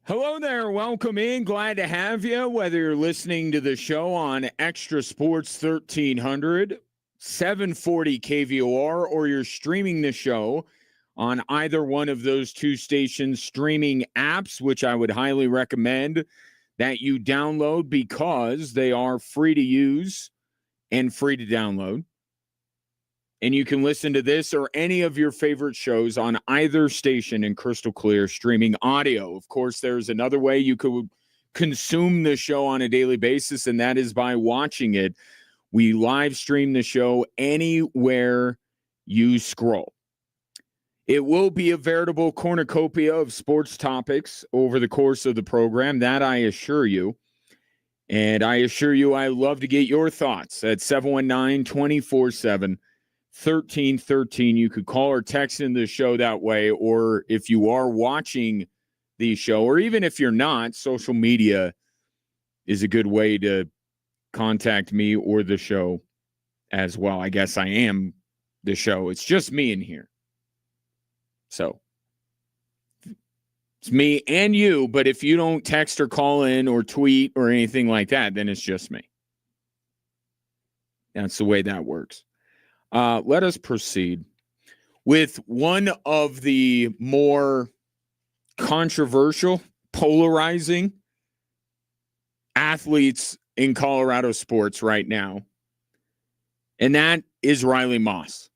Hello there. Welcome in. Glad to have you. Whether you're listening to the show on Extra Sports 1300, 740 KVOR, or you're streaming the show on either one of those two stations' streaming apps, which I would highly recommend that you download because they are free to use and free to download. And you can listen to this or any of your favorite shows on either station in crystal clear streaming audio. Of course, there's another way you could consume the show on a daily basis, and that is by watching it. We live stream the show anywhere you scroll. It will be a veritable cornucopia of sports topics over the course of the program, that I assure you. And I assure you I love to get your thoughts at 719-24-7. 1313. You could call or text in the show that way, or if you are watching the show, or even if you're not, social media is a good way to contact me or the show as well. I guess I am the show. It's just me in here. So it's me and you, but if you don't text or call in or tweet or anything like that, then it's just me. That's the way that works. Let us proceed with one of the more controversial, polarizing athletes in Colorado sports right now, and that is Riley Moss,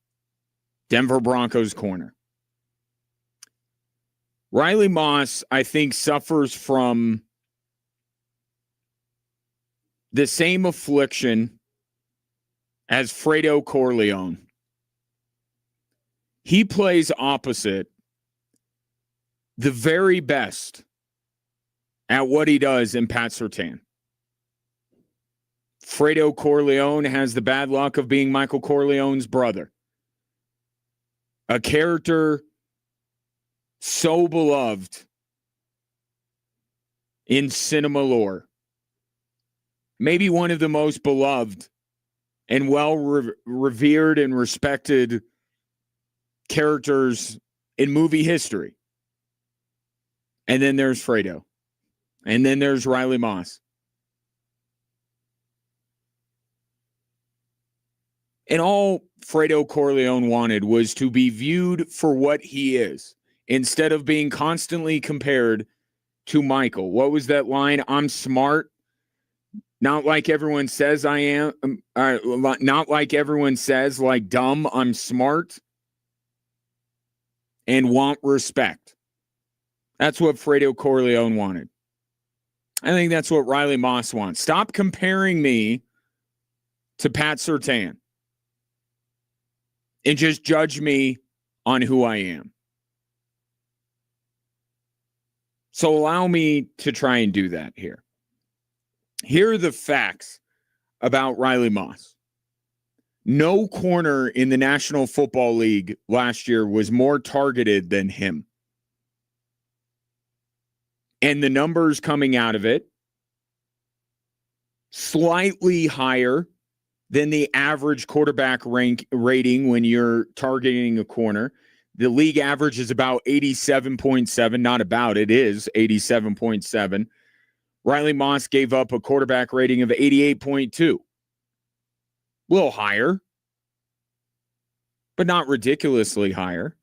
Denver Broncos corner. Riley Moss, I think, suffers from the same affliction as Fredo Corleone. He plays opposite the very best at what he does in Pat Surtain. Fredo Corleone has the bad luck of being Michael Corleone's brother. A character so beloved in cinema lore. Maybe one of the most beloved and revered and respected characters in movie history. And then there's Fredo. And then there's Riley Moss. And all Fredo Corleone wanted was to be viewed for what he is, instead of being constantly compared to Michael. What was that line? I'm smart. Not like everyone says I am. Not like everyone says, like dumb. I'm smart and want respect. That's what Fredo Corleone wanted. I think that's what Riley Moss wants. Stop comparing me to Pat Surtain and just judge me on who I am. So allow me to try and do that here. Here are the facts about Riley Moss. No corner in the National Football League last year was more targeted than him. And the numbers coming out of it, slightly higher than the average quarterback rating when you're targeting a corner. The league average is about 87.7, not about, it is 87.7. Riley Moss gave up a quarterback rating of 88.2. A little higher, but not ridiculously higher.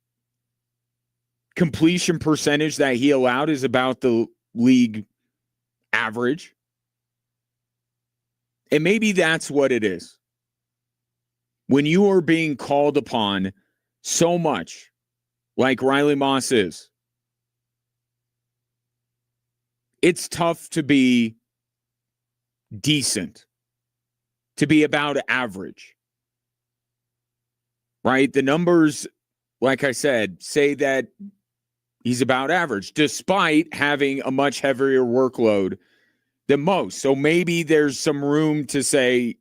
Completion percentage that he allowed is about the league average. And maybe that's what it is. When you are being called upon so much, like Riley Moss is, it's tough to be decent, to be about average, right? The numbers, like I said, say that he's about average, despite having a much heavier workload than most. So maybe there's some room to say,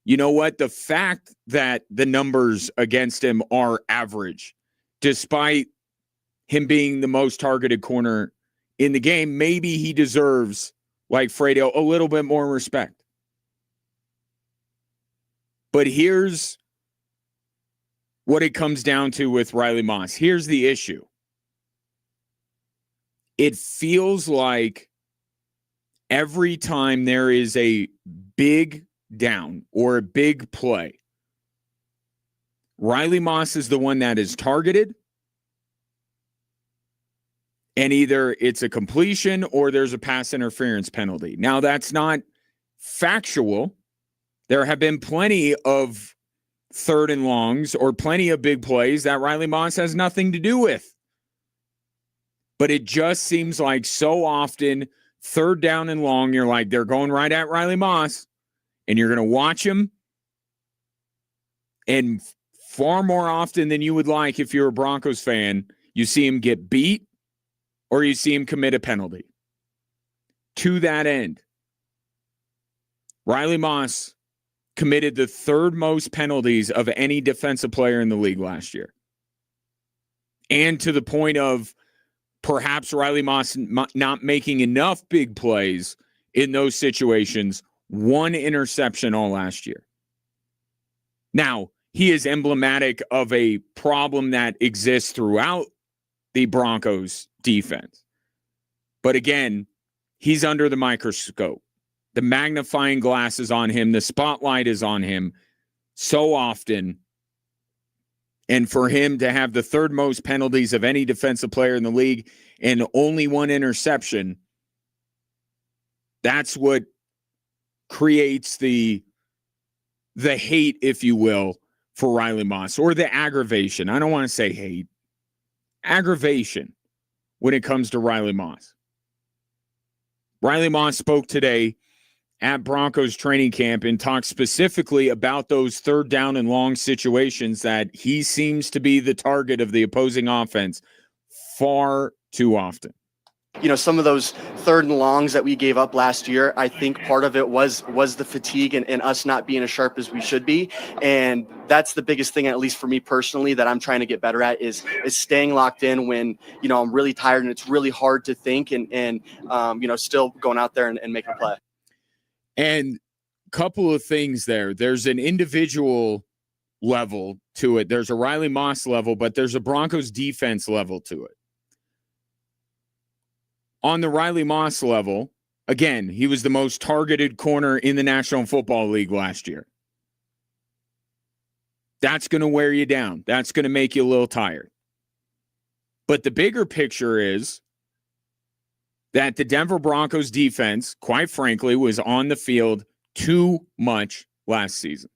you know what? The fact that the numbers against him are average, despite him being the most targeted corner in the game, maybe he deserves, like Fredo, a little bit more respect. But here's what it comes down to with Riley Moss. Here's the issue. it feels like every time there is a big down or a big play, Riley Moss is the one that is targeted, and either it's a completion or there's a pass interference penalty. Now, that's not factual. There have been plenty of third and longs or plenty of big plays that Riley Moss has nothing to do with. But it just seems like so often, third down and long, you're like, they're going right at Riley Moss, and you're going to watch him. And far more often than you would like if you're a Broncos fan, you see him get beat or you see him commit a penalty. To that end, Riley Moss committed the third most penalties of any defensive player in the league last year. And to the point of perhaps Riley Moss not making enough big plays in those situations, 1 interception all last year. Now, he is emblematic of a problem that exists throughout the Broncos defense. But again, he's under the microscope. The magnifying glass is on him. The spotlight is on him so often. And for him to have the third most penalties of any defensive player in the league and only 1 interception, that's what creates the hate, if you will, for Riley Moss, or the aggravation. I don't want to say hate. Aggravation when it comes to Riley Moss. Riley Moss spoke today at Broncos training camp and talked specifically about those third down and long situations that he seems to be the target of the opposing offense far too often. You know, some of those third and longs that we gave up last year, I think part of it was the fatigue and us not being as sharp as we should be. And that's the biggest thing, at least for me personally, that I'm trying to get better at is staying locked in when, you know, I'm really tired and it's really hard to think and you know, still going out there and making a play. And a couple of things there. There's an individual level to it. There's a Riley Moss level, but there's a Broncos defense level to it. On the Riley Moss level, again, he was the most targeted corner in the National Football League last year. That's going to wear you down. That's going to make you a little tired. But the bigger picture is that the Denver Broncos defense, quite frankly, was on the field too much last season.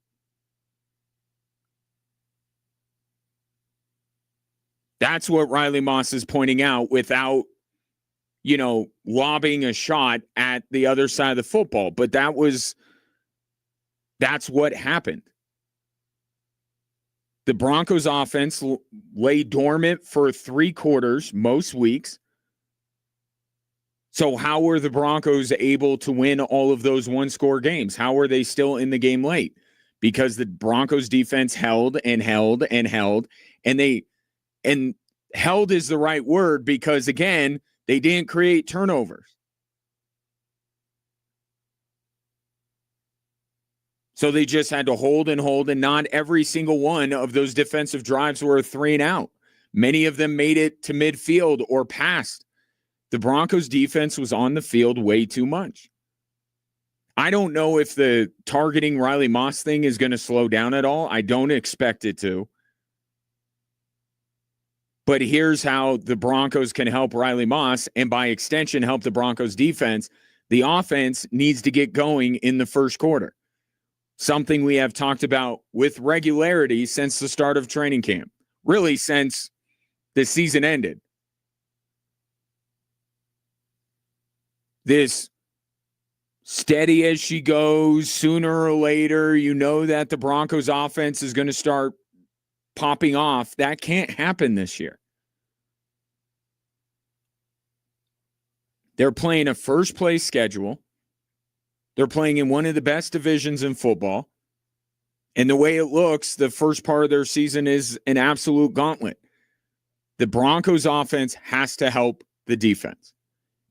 That's what Riley Moss is pointing out without, you know, lobbing a shot at the other side of the football. But that's what happened. The Broncos offense lay dormant for 3 quarters most weeks. So how were the Broncos able to win all of those 1-score games? How were they still in the game late? Because the Broncos defense held and held and held, and held is the right word because, again, they didn't create turnovers. So they just had to hold, and not every single one of those defensive drives were a 3 and out. Many of them made it to midfield or past. The Broncos defense was on the field way too much. I don't know if the targeting Riley Moss thing is going to slow down at all. I don't expect it to. But here's how the Broncos can help Riley Moss and by extension help the Broncos defense. The offense needs to get going in the first quarter. Something we have talked about with regularity since the start of training camp. Really since the season ended. This steady as she goes, sooner or later, you know that the Broncos offense is going to start popping off. That can't happen this year. They're playing a first place schedule. They're playing in one of the best divisions in football. And the way it looks, the first part of their season is an absolute gauntlet. The Broncos offense has to help the defense.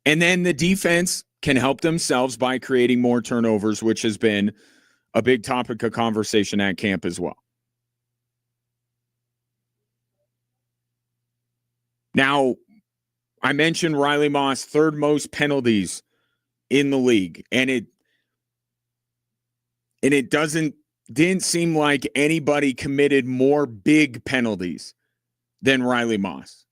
And then the defense can help themselves by creating more turnovers, which has been a big topic of conversation at camp as well. Now, I mentioned Riley Moss, third most penalties in the league, and it didn't seem like anybody committed more big penalties than Riley Moss.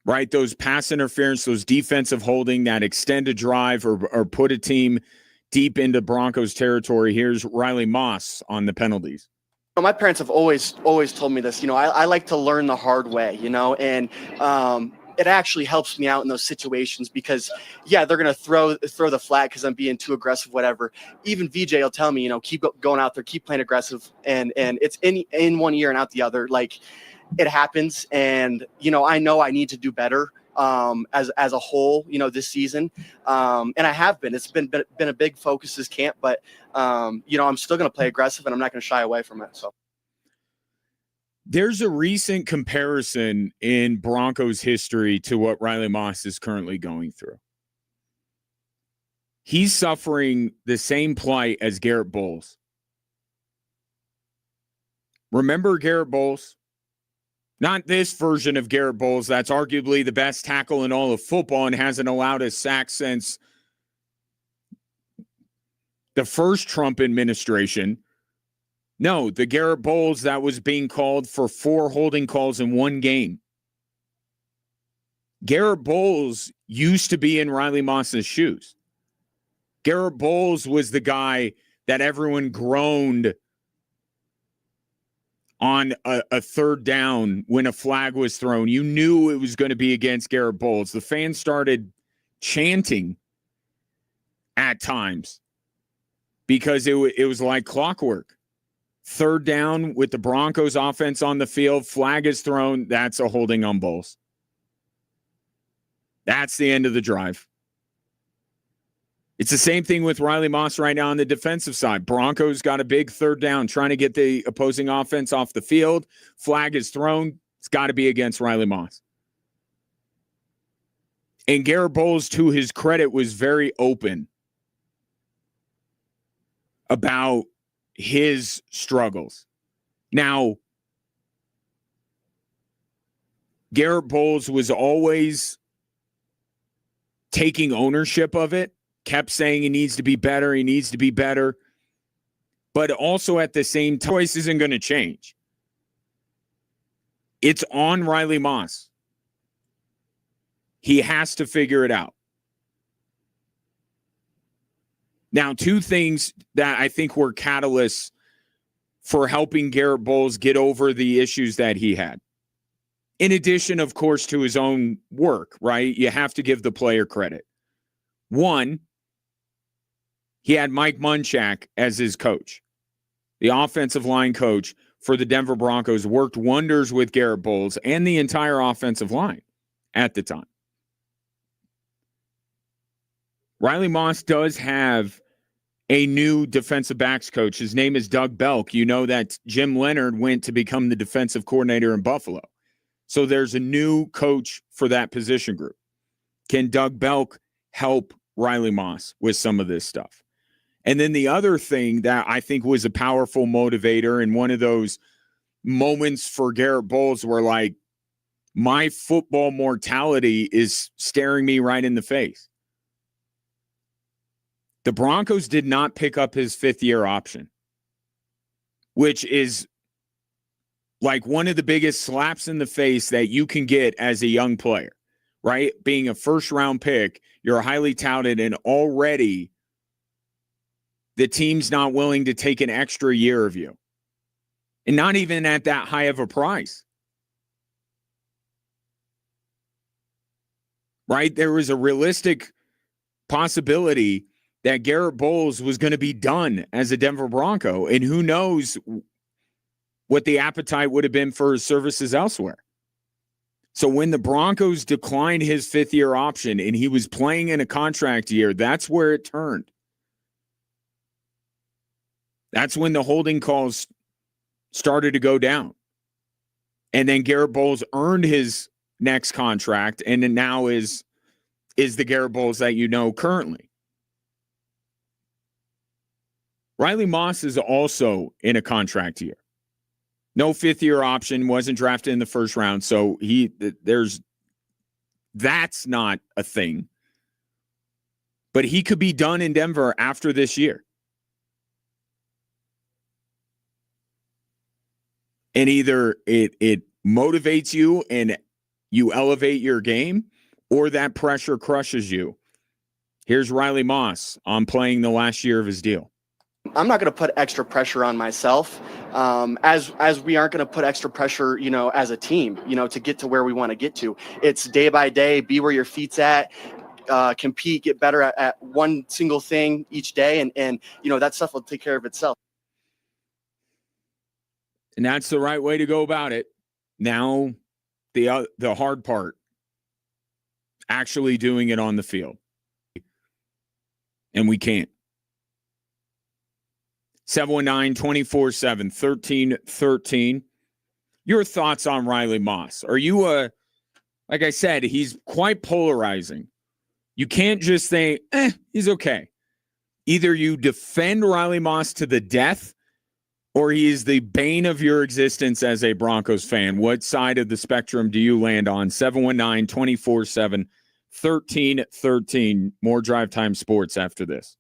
Right? Those pass interference, those defensive holding, that extend a drive or put a team deep into Broncos territory. Here's Riley Moss on the penalties. My parents have always told me this. I like to learn the hard way, and it actually helps me out in those situations because, yeah, they're going to throw the flag because I'm being too aggressive, whatever. Even VJ will tell me, keep going out there, keep playing aggressive. And it's in one ear and out the other. Like, it happens. And, I know I need to do better as a whole, this season. And I have been. It's been a big focus this camp, but, I'm still going to play aggressive and I'm not going to shy away from it. So. There's a recent comparison in Broncos history to what Riley Moss is currently going through. He's suffering the same plight as Garrett Bowles. Remember Garrett Bowles? Not this version of Garrett Bowles. That's arguably the best tackle in all of football and hasn't allowed a sack since the first Trump administration. No, the Garrett Bowles that was being called for 4 holding calls in one game. Garrett Bowles used to be in Riley Moss's shoes. Garrett Bowles was the guy that everyone groaned on a third down when a flag was thrown. You knew it was going to be against Garrett Bowles. The fans started chanting at times because it was like clockwork. Third down with the Broncos offense on the field, flag is thrown. That's a holding on Bowles. That's the end of the drive. It's the same thing with Riley Moss right now on the defensive side. Broncos got a big third down trying to get the opposing offense off the field. Flag is thrown. It's got to be against Riley Moss. And Garrett Bowles, to his credit, was very open about his struggles. Now, Garrett Bowles was always taking ownership of it, kept saying he needs to be better, but also at the same time, choice isn't going to change. It's on Riley Moss. He has to figure it out. Now, 2 things that I think were catalysts for helping Garrett Bowles get over the issues that he had. In addition, of course, to his own work, right? You have to give the player credit. 1, he had Mike Munchak as his coach. The offensive line coach for the Denver Broncos worked wonders with Garrett Bowles and the entire offensive line at the time. Riley Moss does have a new defensive backs coach. His name is Doug Belk. You know that Jim Leonard went to become the defensive coordinator in Buffalo. So there's a new coach for that position group. Can Doug Belk help Riley Moss with some of this stuff? And then the other thing that I think was a powerful motivator and one of those moments for Garrett Bowles where, like, my football mortality is staring me right in the face. The Broncos did not pick up his 5th-year option, which is like one of the biggest slaps in the face that you can get as a young player, right? Being a first-round pick, you're highly touted, and already the team's not willing to take an extra year of you. And not even at that high of a price. Right? There was a realistic possibility that Garrett Bowles was going to be done as a Denver Bronco. And who knows what the appetite would have been for his services elsewhere. So when the Broncos declined his 5th-year option and he was playing in a contract year, that's where it turned. That's when the holding calls started to go down. And then Garrett Bowles earned his next contract and then now is the Garrett Bowles that you know currently. Riley Moss is also in a contract year. No 5th-year option, wasn't drafted in the first round, so there's That's not a thing. But he could be done in Denver after this year. And either it motivates you and you elevate your game, or that pressure crushes you. Here's Riley Moss on playing the last year of his deal. I'm not going to put extra pressure on myself, as we aren't going to put extra pressure, as a team, to get to where we want to get to. It's day by day, be where your feet's at, compete, get better at one single thing each day, and that stuff will take care of itself. And that's the right way to go about it. Now, the hard part, actually doing it on the field. And we can't. 719-247-1313. Your thoughts on Riley Moss? Are you like I said, he's quite polarizing. You can't just say, he's okay. Either you defend Riley Moss to the death, or he is the bane of your existence as a Broncos fan. What side of the spectrum do you land on? 719-247-1313. More Drive Time Sports after this.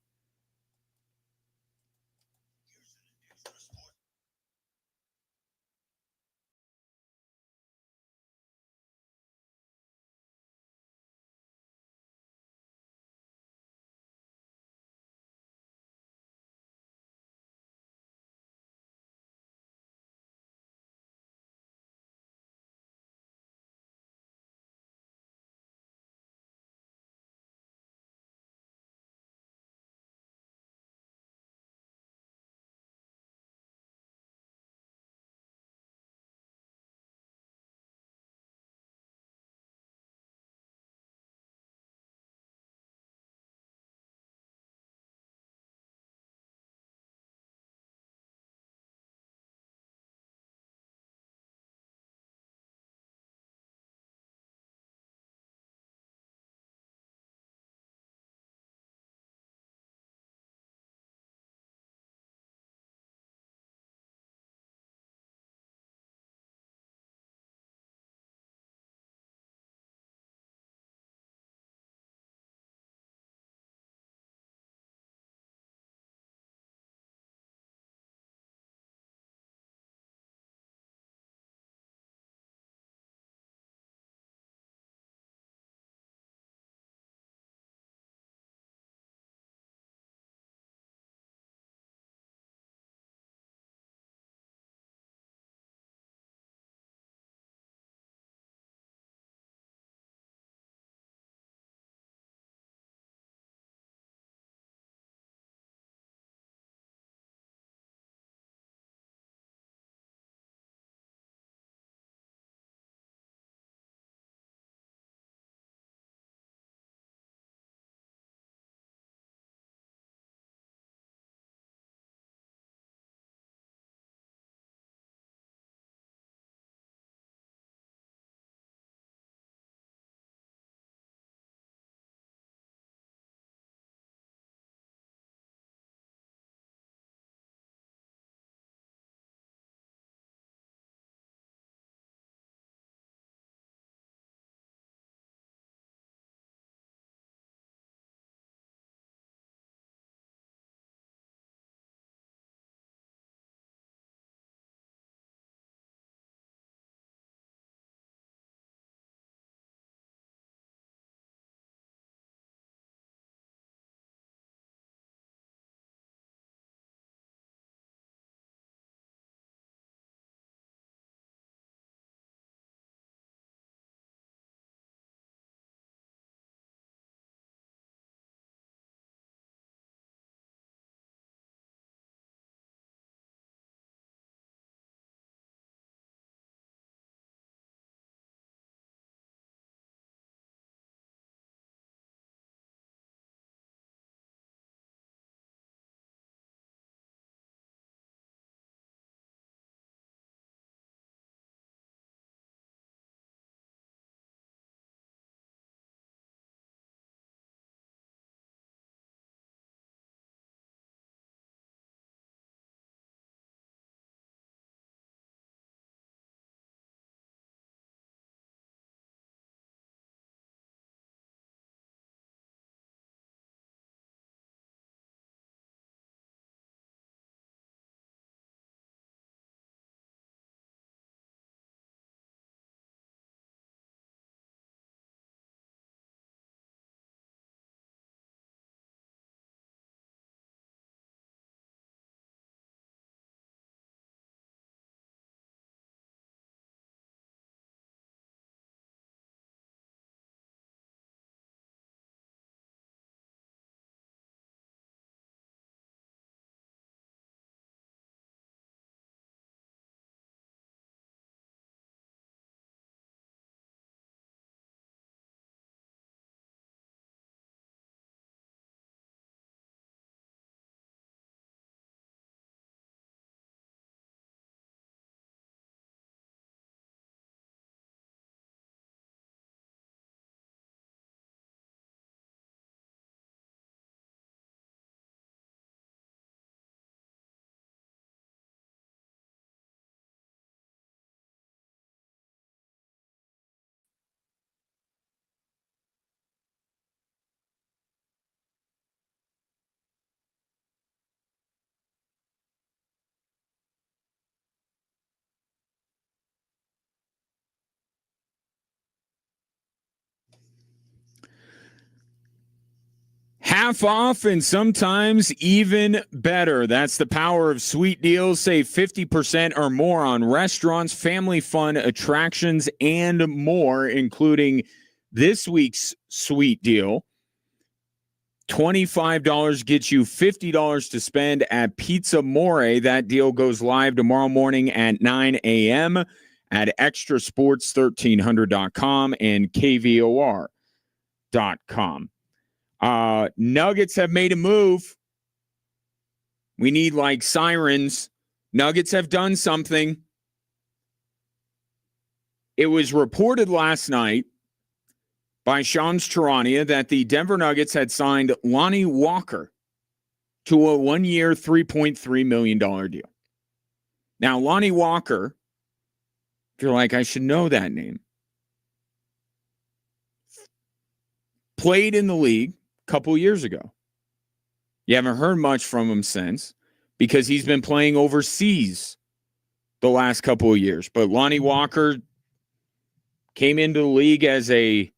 half off and sometimes even better. That's the power of sweet deals. Save 50% or more on restaurants, family fun, attractions, and more, including this week's sweet deal. $25 gets you $50 to spend at Pizza More. That deal goes live tomorrow morning at 9 a.m. at extrasports1300.com and kvor.com. Nuggets have made a move. We need like sirens. Nuggets have done something. It was reported last night by Shams Charania that the Denver Nuggets had signed Lonnie Walker to a 1-year, $3.3 million deal. Now, Lonnie Walker, if you're like, I should know that name, played in the league couple years ago. You haven't heard much from him since because he's been playing overseas the last couple of years. But Lonnie Walker came into the league as a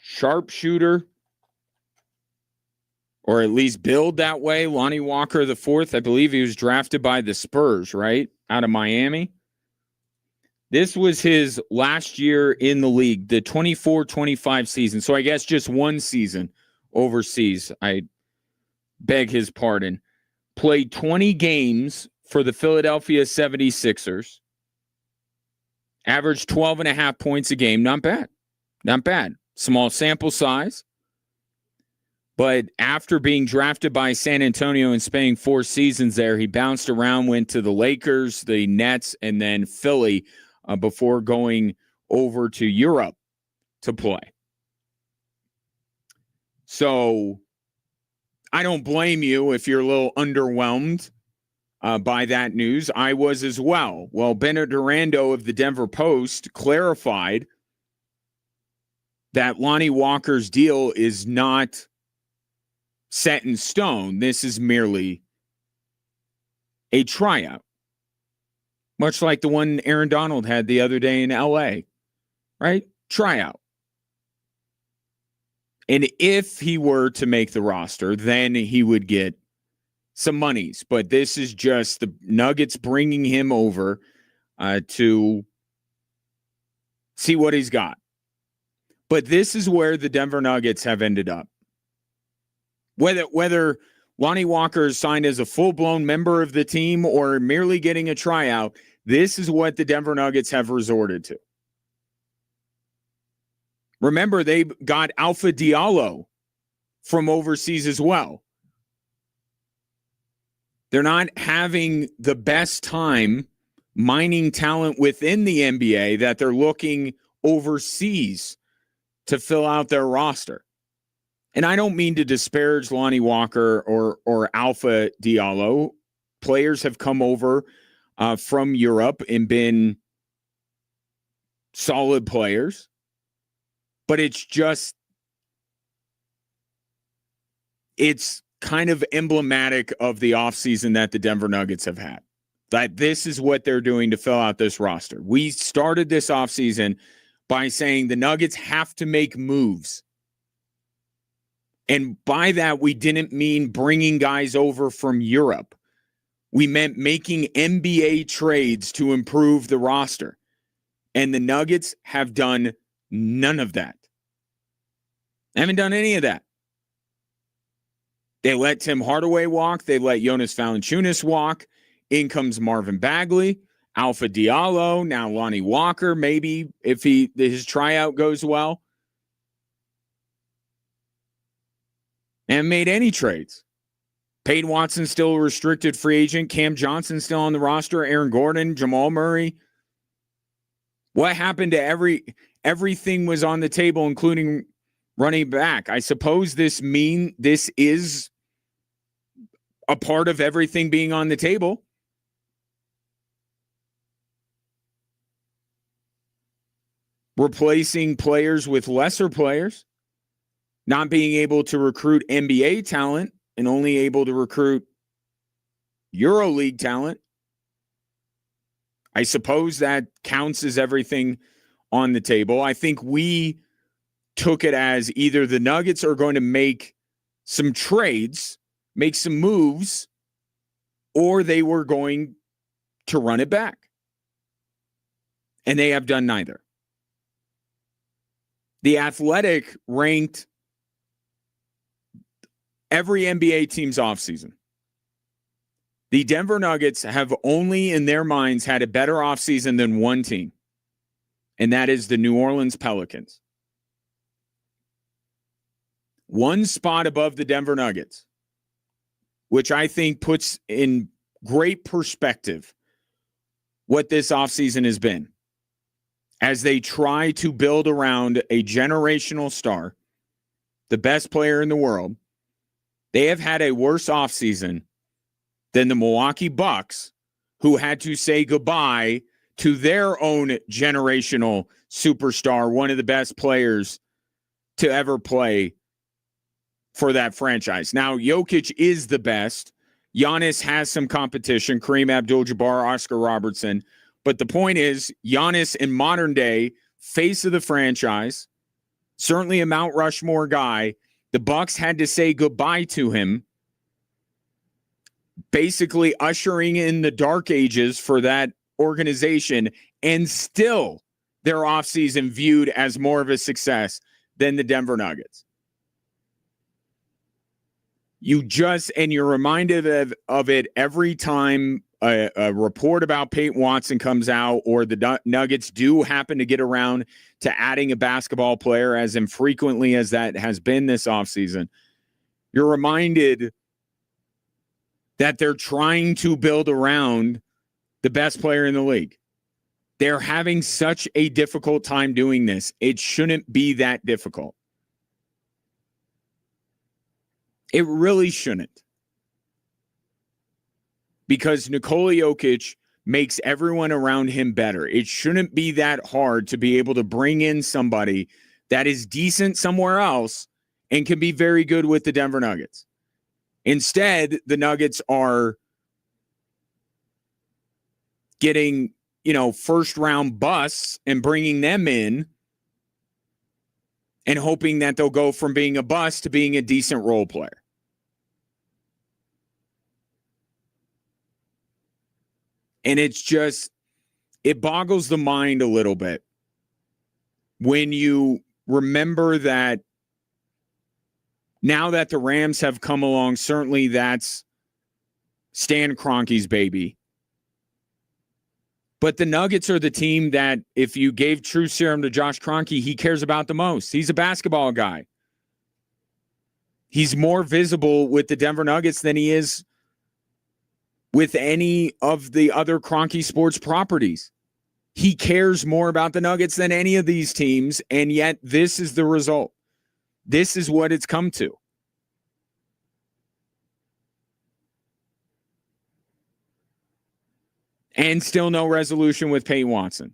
sharpshooter, or at least billed that way. Lonnie Walker the fourth, I believe he was drafted by the Spurs, right? Out of Miami. This was his last year in the league, the 24-25 season. So I guess just one season overseas. I beg his pardon. Played 20 games for the Philadelphia 76ers. Averaged 12.5 points a game. Not bad. Not bad. Small sample size. But after being drafted by San Antonio and spending 4 seasons there, he bounced around, went to the Lakers, the Nets, and then Philly, before going over to Europe to play. So I don't blame you if you're a little underwhelmed by that news. I was as well. Well, Bennett Durando of the Denver Post clarified that Lonnie Walker's deal is not set in stone. This is merely a tryout. Much like the one Aaron Donald had the other day in LA, right? Tryout. And if he were to make the roster, then he would get some monies. But this is just the Nuggets bringing him over to see what he's got. But this is where the Denver Nuggets have ended up. Whether Lonnie Walker is signed as a full-blown member of the team or merely getting a tryout, this is what the Denver Nuggets have resorted to. Remember, they got Alpha Diallo from overseas as well. They're not having the best time mining talent within the NBA that they're looking overseas to fill out their roster. And I don't mean to disparage Lonnie Walker or Alpha Diallo. Players have come over from Europe and been solid players. But it's kind of emblematic of the offseason that the Denver Nuggets have had. That this is what they're doing to fill out this roster. We started this offseason by saying the Nuggets have to make moves. And by that, we didn't mean bringing guys over from Europe. We meant making NBA trades to improve the roster. And the Nuggets have done none of that. They haven't done any of that. They let Tim Hardaway walk. They let Jonas Valanciunas walk. In comes Marvin Bagley, Alpha Diallo, now Lonnie Walker, maybe if his tryout goes well. And made any trades. Peyton Watson still a restricted free agent. Cam Johnson still on the roster. Aaron Gordon, Jamal Murray. What happened to everything was on the table, including running back. I suppose this is a part of everything being on the table. Replacing players with lesser players. Not being able to recruit NBA talent and only able to recruit EuroLeague talent. I suppose that counts as everything on the table. I think we took it as either the Nuggets are going to make some trades, make some moves, or they were going to run it back. And they have done neither. The Athletic ranked every NBA team's offseason. The Denver Nuggets have only in their minds had a better offseason than one team, and that is the New Orleans Pelicans. One spot above the Denver Nuggets, which I think puts in great perspective what this offseason has been as they try to build around a generational star, the best player in the world. They have had a worse offseason than the Milwaukee Bucks, who had to say goodbye to their own generational superstar, one of the best players to ever play for that franchise. Now, Jokic is the best. Giannis has some competition, Kareem Abdul-Jabbar, Oscar Robertson. But the point is, Giannis in modern day, face of the franchise, certainly a Mount Rushmore guy. The Bucks had to say goodbye to him, basically ushering in the dark ages for that organization, and still their offseason viewed as more of a success than the Denver Nuggets. You're reminded of it every time a report about Peyton Watson comes out, or the Nuggets do happen to get around to adding a basketball player, as infrequently as that has been this offseason. You're reminded that they're trying to build around the best player in the league. They're having such a difficult time doing this. It shouldn't be that difficult. It really shouldn't. Because Nikola Jokic makes everyone around him better. It shouldn't be that hard to be able to bring in somebody that is decent somewhere else and can be very good with the Denver Nuggets. Instead, the Nuggets are getting, first round busts and bringing them in and hoping that they'll go from being a bust to being a decent role player. And it boggles the mind a little bit when you remember that now that the Rams have come along, certainly that's Stan Kroenke's baby. But the Nuggets are the team that if you gave true serum to Josh Kroenke, he cares about the most. He's a basketball guy. He's more visible with the Denver Nuggets than he is with any of the other Kroenke sports properties. He cares more about the Nuggets than any of these teams, and yet this is the result. This is what it's come to. And still no resolution with Peyton Watson.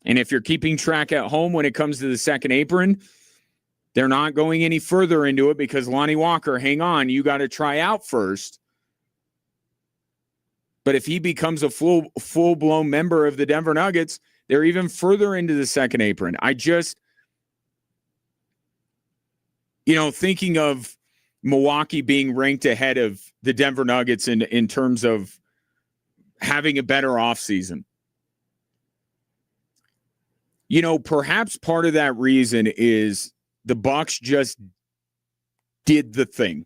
And if you're keeping track at home when it comes to the second apron, they're not going any further into it because Lonnie Walker, hang on, you got to try out first. But if he becomes a full-blown member of the Denver Nuggets, they're even further into the second apron. I just, thinking of Milwaukee being ranked ahead of the Denver Nuggets in terms of having a better offseason. Perhaps part of that reason is the Bucks just did the thing.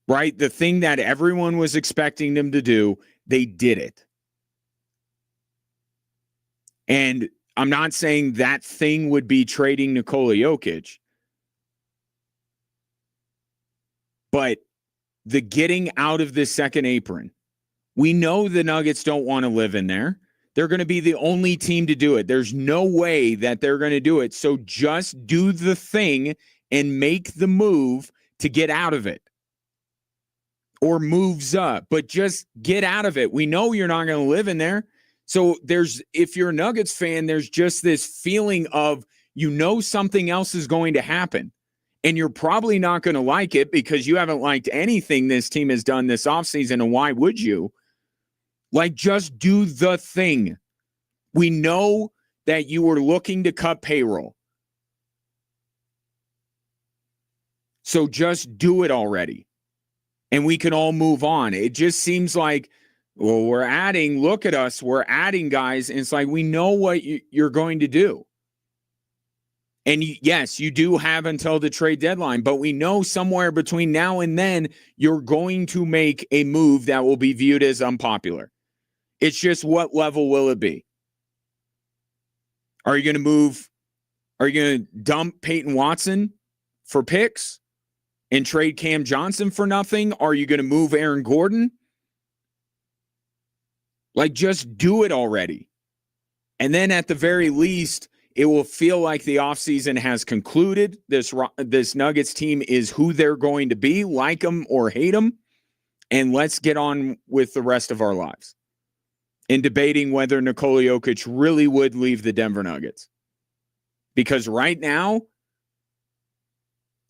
Right? The thing that everyone was expecting them to do, they did it. And I'm not saying that thing would be trading Nikola Jokic, but the getting out of the second apron, we know the Nuggets don't want to live in there. They're going to be the only team to do it. There's no way that they're going to do it. So just do the thing and make the move to get out of it. Or moves up, but just get out of it. We know you're not going to live in there. So if you're a Nuggets fan, there's just this feeling of, something else is going to happen. And you're probably not going to like it because you haven't liked anything this team has done this offseason. And why would you? Just do the thing. We know that you were looking to cut payroll. So just do it already. And we can all move on. It just seems like, well, look at us, we're adding guys. And it's like, we know what you're going to do. And yes, you do have until the trade deadline, but we know somewhere between now and then, you're going to make a move that will be viewed as unpopular. It's just, what level will it be? Are you going to move? Are you going to dump Peyton Watson for picks and trade Cam Johnson for nothing? Are you going to move Aaron Gordon? Like, just do it already. And then at the very least, it will feel like the offseason has concluded. This Nuggets team is who they're going to be, like them or hate them. And let's get on with the rest of our lives in debating whether Nikola Jokic really would leave the Denver Nuggets. Because right now,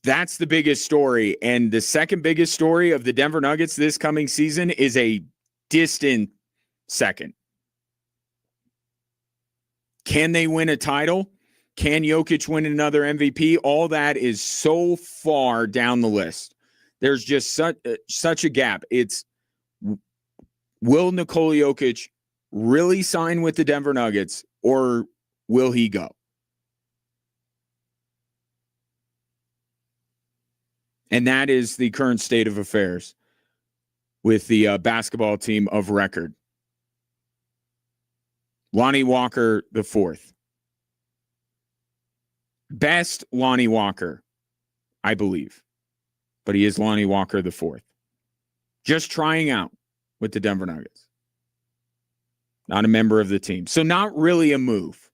that's the biggest story. And the second biggest story of the Denver Nuggets this coming season is a distant second. Can they win a title? Can Jokic win another MVP? All that is so far down the list. There's just such a gap. It's, will Nikola Jokic really sign with the Denver Nuggets, or will he go? And that is the current state of affairs with the basketball team of record. Lonnie Walker the fourth. Best Lonnie Walker, I believe. But he is Lonnie Walker the fourth. Just trying out with the Denver Nuggets. Not a member of the team. So not really a move.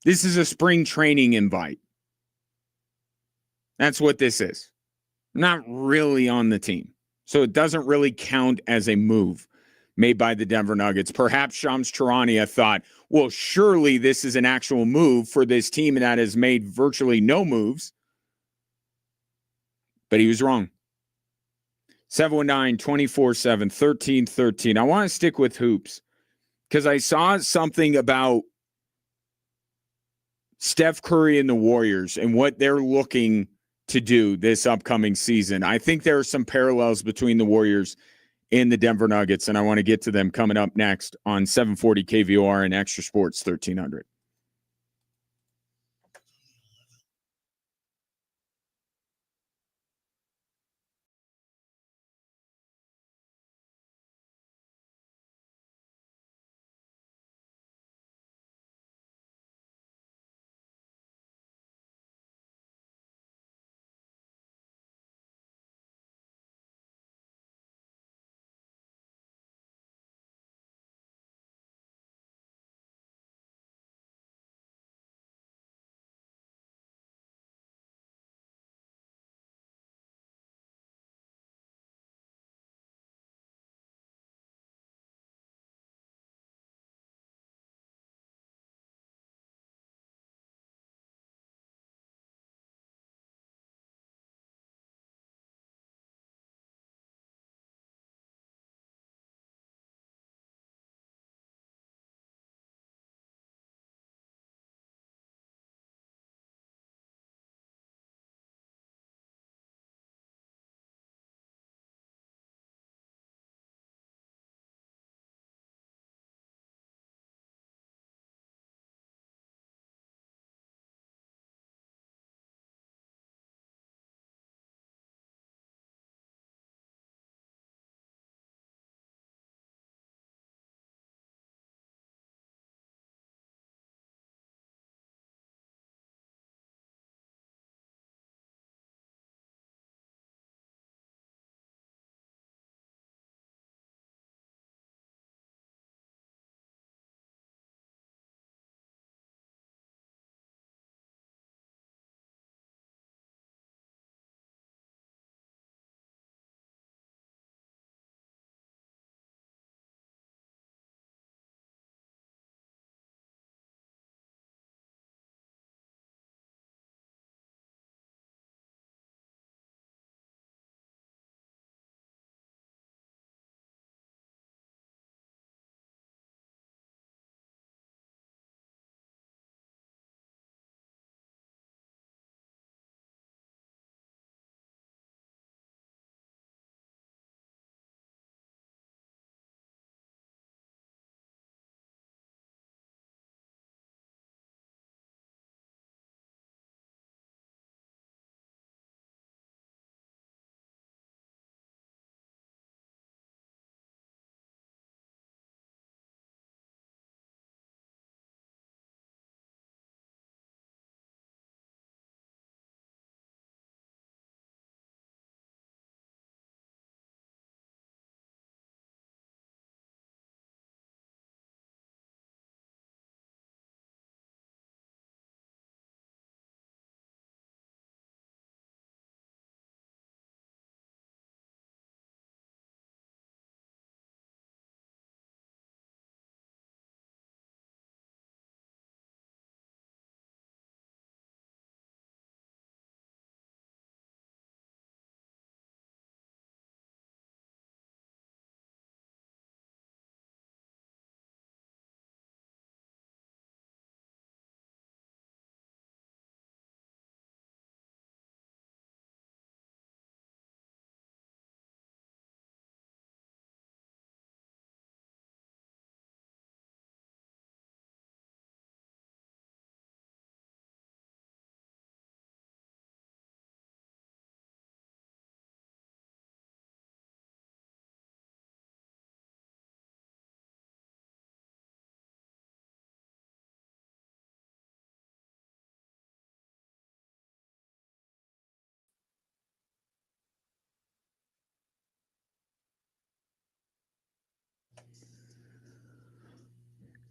This is a spring training invite. That's what this is. Not really on the team. So it doesn't really count as a move made by the Denver Nuggets. Perhaps Shams Charania thought, well, surely this is an actual move for this team that has made virtually no moves. But he was wrong. 719-247-1313. I want to stick with hoops because I saw something about Steph Curry and the Warriors and what they're looking to do this upcoming season. I think there are some parallels between the Warriors and the Denver Nuggets, and I want to get to them coming up next on 740 KVOR and Extra Sports 1300.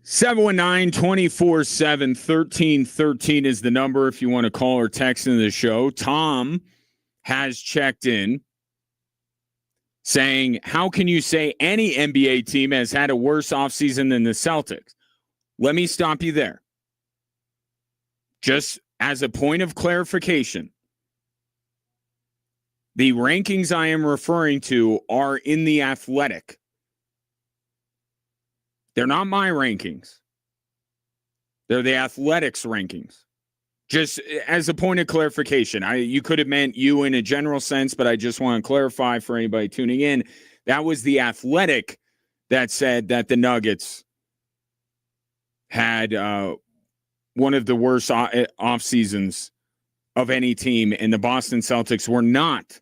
719-247-1313 is the number if you want to call or text into the show. Tom has checked in saying, how can you say any NBA team has had a worse offseason than the Celtics? Let me stop you there. Just as a point of clarification, the rankings I am referring to are in The Athletic. They're not my rankings. They're The Athletic's rankings. Just as a point of clarification, you could have meant you in a general sense, but I just want to clarify for anybody tuning in. That was The Athletic that said that the Nuggets had one of the worst off seasons of any team, and the Boston Celtics were not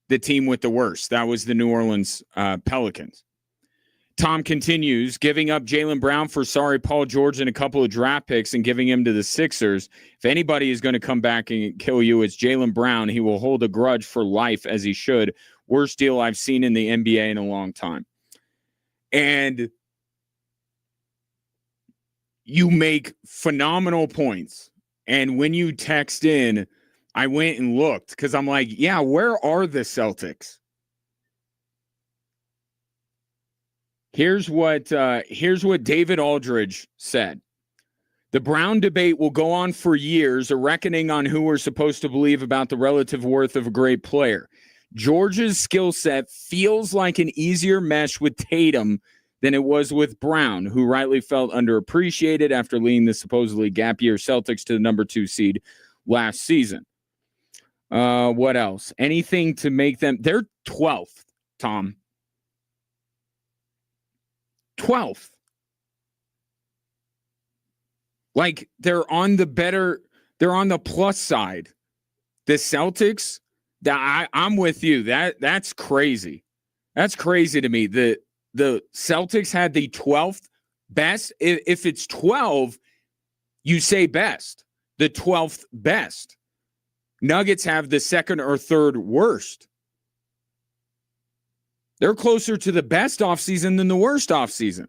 the team with the worst. That was the New Orleans Pelicans. Tom continues, giving up Jaylen Brown for Paul George and a couple of draft picks and giving him to the Sixers. If anybody is going to come back and kill you, it's Jaylen Brown. He will hold a grudge for life, as he should. Worst deal I've seen in the NBA in a long time. And you make phenomenal points. And when you text in, I went and looked because I'm like, yeah, where are the Celtics? Here's what David Aldridge said. The Brown debate will go on for years, a reckoning on who we're supposed to believe about the relative worth of a great player. George's skill set feels like an easier mesh with Tatum than it was with Brown, who rightly felt underappreciated after leading the supposedly gap year Celtics to the number 2 seed last season. What else? Anything to make them... They're 12th, Tom. 12th. Like, they're on the plus side. The Celtics, I'm with you. That's crazy. That's crazy to me. The Celtics had the 12th best. If it's 12, you say best. The 12th best. Nuggets have the second or third worst. They're closer to the best offseason than the worst offseason.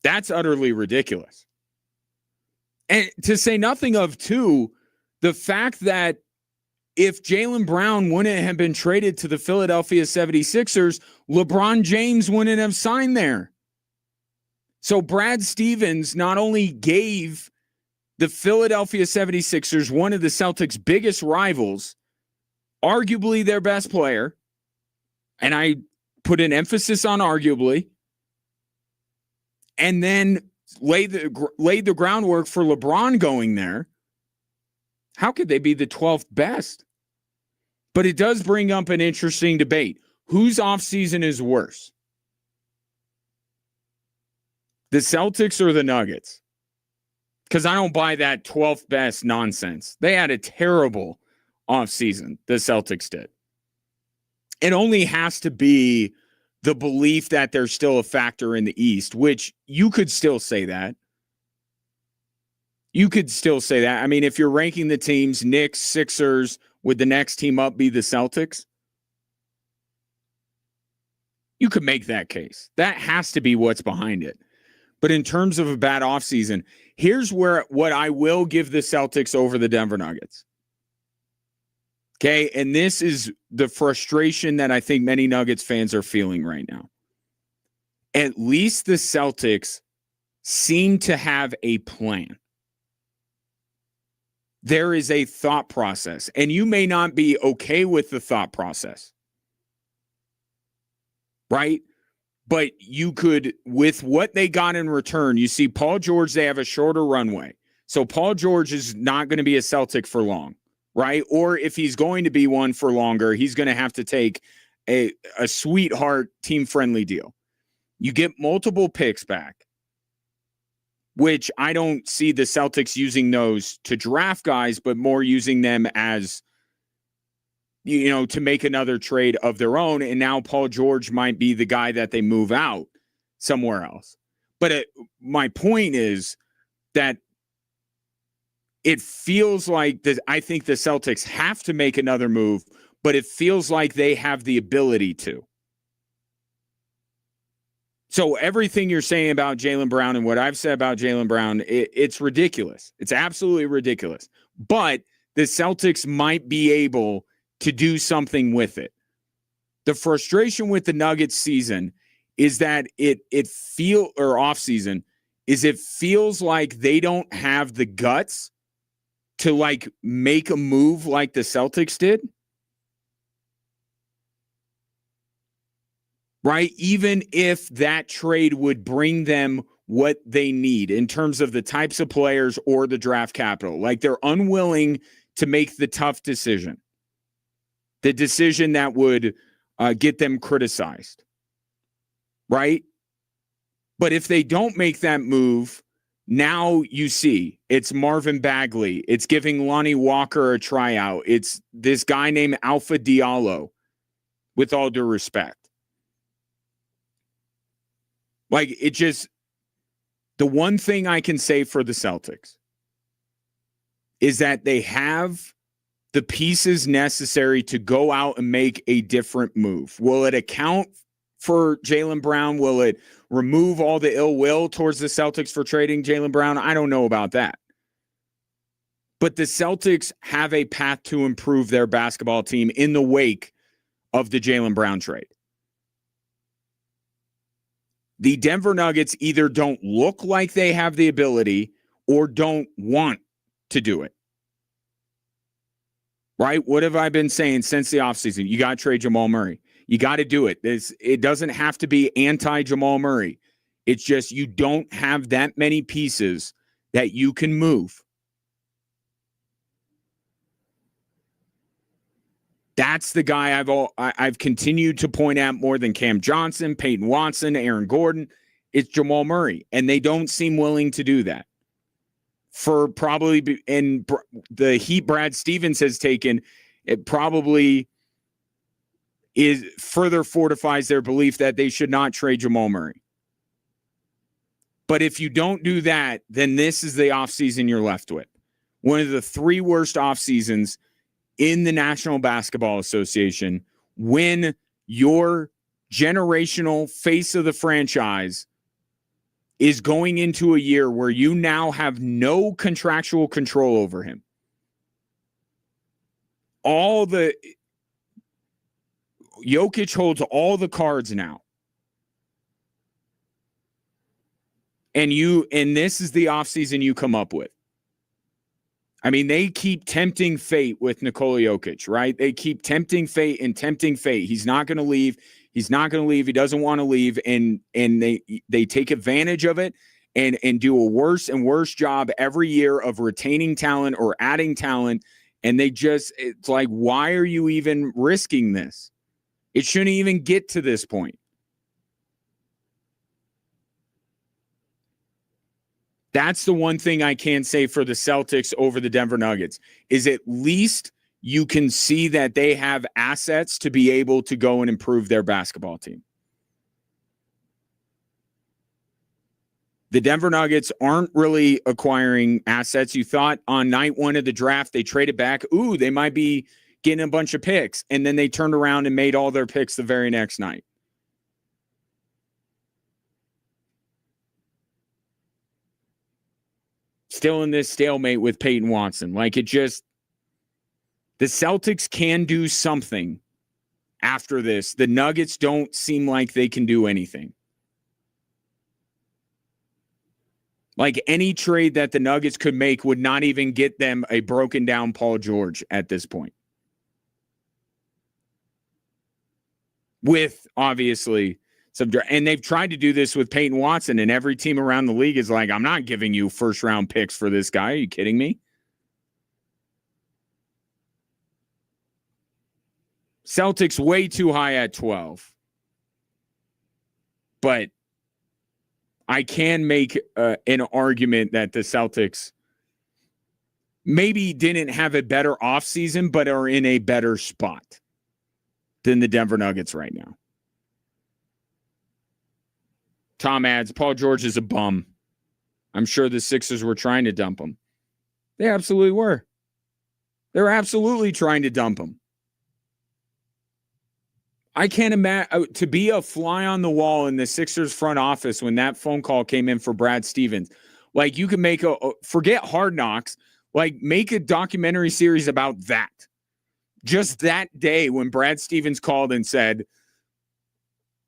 That's utterly ridiculous. And to say nothing of, too, the fact that if Jaylen Brown wouldn't have been traded to the Philadelphia 76ers, LeBron James wouldn't have signed there. So Brad Stevens not only gave the Philadelphia 76ers, one of the Celtics' biggest rivals, arguably their best player, and I put an emphasis on arguably, and then laid the groundwork for LeBron going there. How could they be the 12th best? But it does bring up an interesting debate. Whose offseason is worse? The Celtics or the Nuggets? Because I don't buy that 12th best nonsense. They had a terrible offseason, the Celtics did. It only has to be the belief that there's still a factor in the East, which you could still say that. You could still say that. I mean, if you're ranking the teams, Knicks, Sixers, would the next team up be the Celtics? You could make that case. That has to be what's behind it. But in terms of a bad offseason, here's what I will give the Celtics over the Denver Nuggets. Okay, and this is the frustration that I think many Nuggets fans are feeling right now. At least the Celtics seem to have a plan. There is a thought process, and you may not be okay with the thought process, right? But you could, with what they got in return, you see Paul George, they have a shorter runway. So Paul George is not going to be a Celtic for long. Right? Or if he's going to be one for longer, he's going to have to take a sweetheart team-friendly deal. You get multiple picks back, which I don't see the Celtics using those to draft guys, but more using them as, to make another trade of their own. And now Paul George might be the guy that they move out somewhere else. But my point is that it feels like I think the Celtics have to make another move, but it feels like they have the ability to. So everything you're saying about Jaylen Brown and what I've said about Jaylen Brown, it's ridiculous. It's absolutely ridiculous. But the Celtics might be able to do something with it. The frustration with the Nuggets season is that it feels like they don't have the guts to like make a move like the Celtics did. Right? Even if that trade would bring them what they need in terms of the types of players or the draft capital. Like they're unwilling to make the tough decision. The decision that would get them criticized. Right? But if they don't make that move, now you see it's Marvin Bagley. It's giving Lonnie Walker a tryout. It's this guy named Alpha Diallo, with all due respect. Like, it just, the one thing I can say for the Celtics is that they have the pieces necessary to go out and make a different move. Will it account for Jaylen Brown? Will it remove all the ill will towards the Celtics for trading Jaylen Brown? I don't know about that. But the Celtics have a path to improve their basketball team in the wake of the Jaylen Brown trade. The Denver Nuggets either don't look like they have the ability or don't want to do it. Right? What have I been saying since the offseason? You got to trade Jamal Murray. You got to do it. It doesn't have to be anti-Jamal Murray. It's just you don't have that many pieces that you can move. That's the guy I've continued to point out more than Cam Johnson, Peyton Watson, Aaron Gordon. It's Jamal Murray, and they don't seem willing to do that. For probably, and the heat Brad Stevens has taken, it probably further fortifies their belief that they should not trade Jamal Murray. But if you don't do that, then this is the offseason you're left with. One of the three worst off seasons in the National Basketball Association, when your generational face of the franchise is going into a year where you now have no contractual control over him. Jokic holds all the cards now. And this is the offseason you come up with. I mean, they keep tempting fate with Nikola Jokic, right? They keep tempting fate and tempting fate. He's not going to leave. He's not going to leave. He doesn't want to leave. And they take advantage of it and do a worse and worse job every year of retaining talent or adding talent. And it's like, why are you even risking this? It shouldn't even get to this point. That's the one thing I can say for the Celtics over the Denver Nuggets, is at least you can see that they have assets to be able to go and improve their basketball team. The Denver Nuggets aren't really acquiring assets. You thought on night one of the draft, they traded back. Ooh, they might be getting a bunch of picks. And then they turned around and made all their picks the very next night. Still in this stalemate with Peyton Watson. Like, the Celtics can do something after this. The Nuggets don't seem like they can do anything. Like, any trade that the Nuggets could make would not even get them a broken down Paul George at this point. With, obviously, and they've tried to do this with Peyton Watson, and every team around the league is like, I'm not giving you first-round picks for this guy. Are you kidding me? Celtics way too high at 12. But I can make an argument that the Celtics maybe didn't have a better offseason, but are in a better spot than the Denver Nuggets right now. Tom adds, Paul George is a bum. I'm sure the Sixers were trying to dump him. They absolutely were. They're absolutely trying to dump him. I can't imagine to be a fly on the wall in the Sixers front office when that phone call came in for Brad Stevens. Like, you can make forget Hard Knocks, like make a documentary series about that. Just that day when Brad Stevens called and said,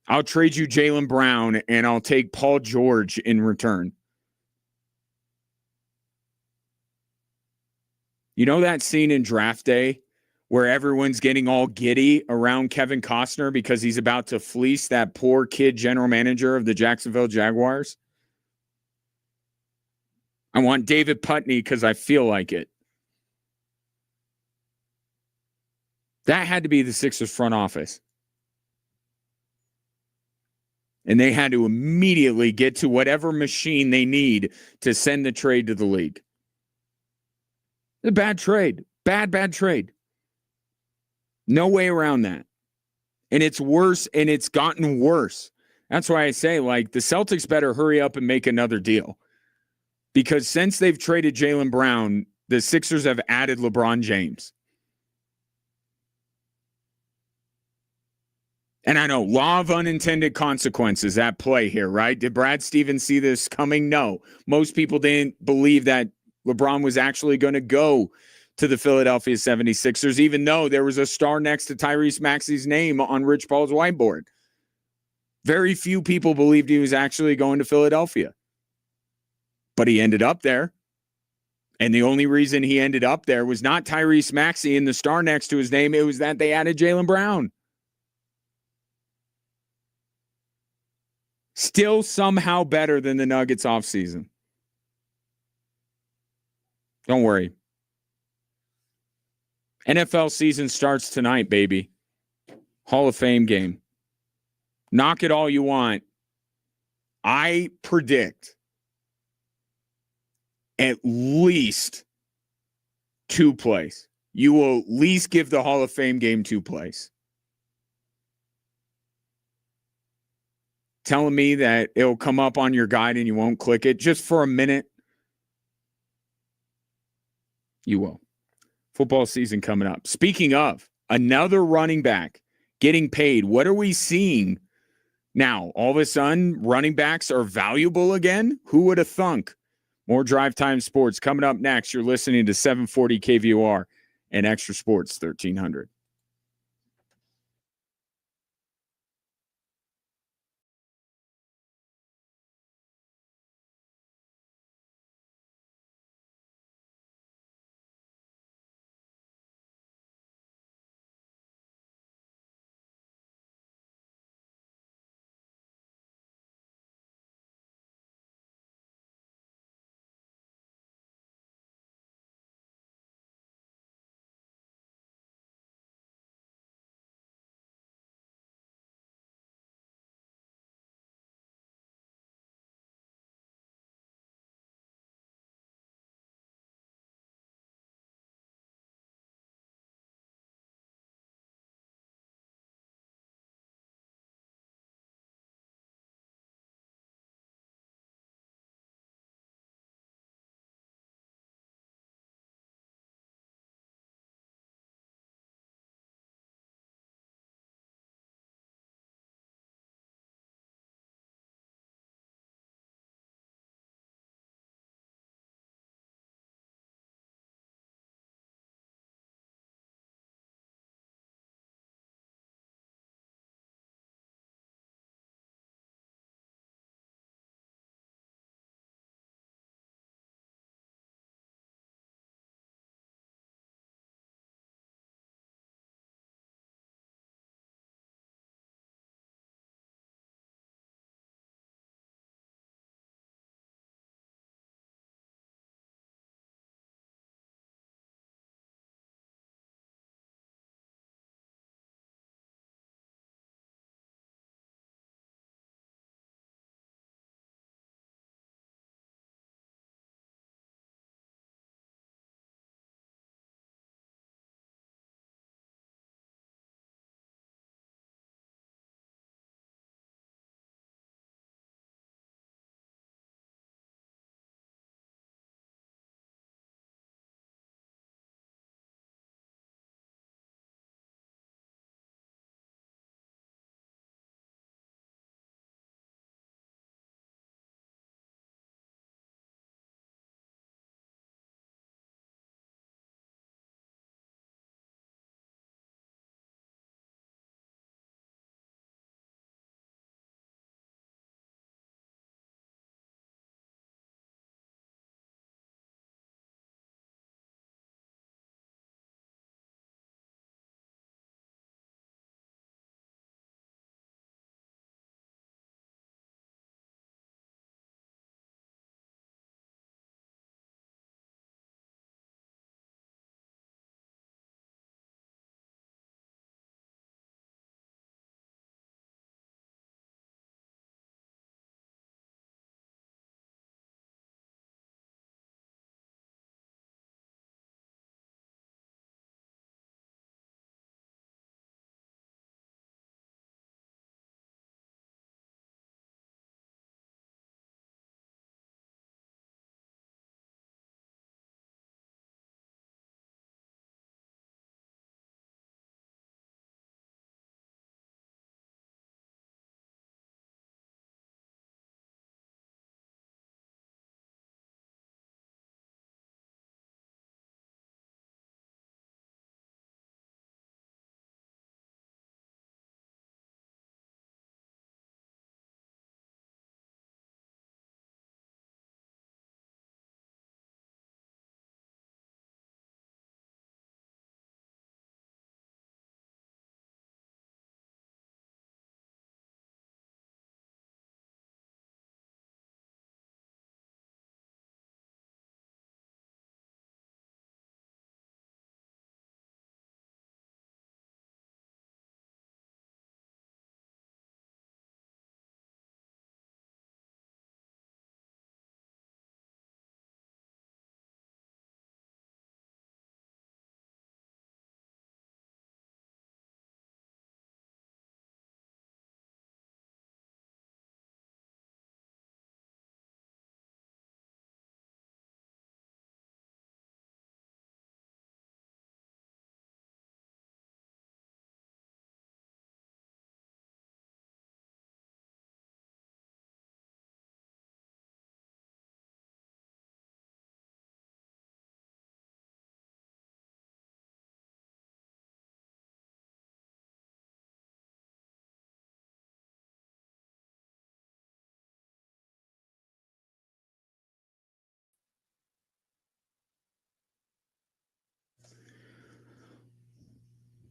I'll trade you Jaylen Brown and I'll take Paul George in return. You know that scene in Draft Day where everyone's getting all giddy around Kevin Costner because he's about to fleece that poor kid general manager of the Jacksonville Jaguars? I want David Putney because I feel like it. That had to be the Sixers front office. And they had to immediately get to whatever machine they need to send the trade to the league. A bad trade. Bad trade. No way around that. And it's worse, and it's gotten worse. That's why I say, like, the Celtics better hurry up and make another deal. Because since they've traded Jaylen Brown, the Sixers have added LeBron James. And I know, law of unintended consequences at play here, right? Did Brad Stevens see this coming? No. Most people didn't believe that LeBron was actually going to go to the Philadelphia 76ers, even though there was a star next to Tyrese Maxey's name on Rich Paul's whiteboard. Very few people believed he was actually going to Philadelphia. But he ended up there. And the only reason he ended up there was not Tyrese Maxey and the star next to his name. It was that they added Jaylen Brown. Still somehow better than the Nuggets offseason. Don't worry. NFL season starts tonight, baby. Hall of Fame game. Knock it all you want. I predict at least 2 plays. You will at least give the Hall of Fame game 2 plays. Telling me that it'll come up on your guide and you won't click it just for a minute. You will. Football season coming up. Speaking of, another running back getting paid. What are we seeing now? All of a sudden, running backs are valuable again? Who would have thunk? More Drive Time Sports coming up next. You're listening to 740 KVOR and Extra Sports 1300.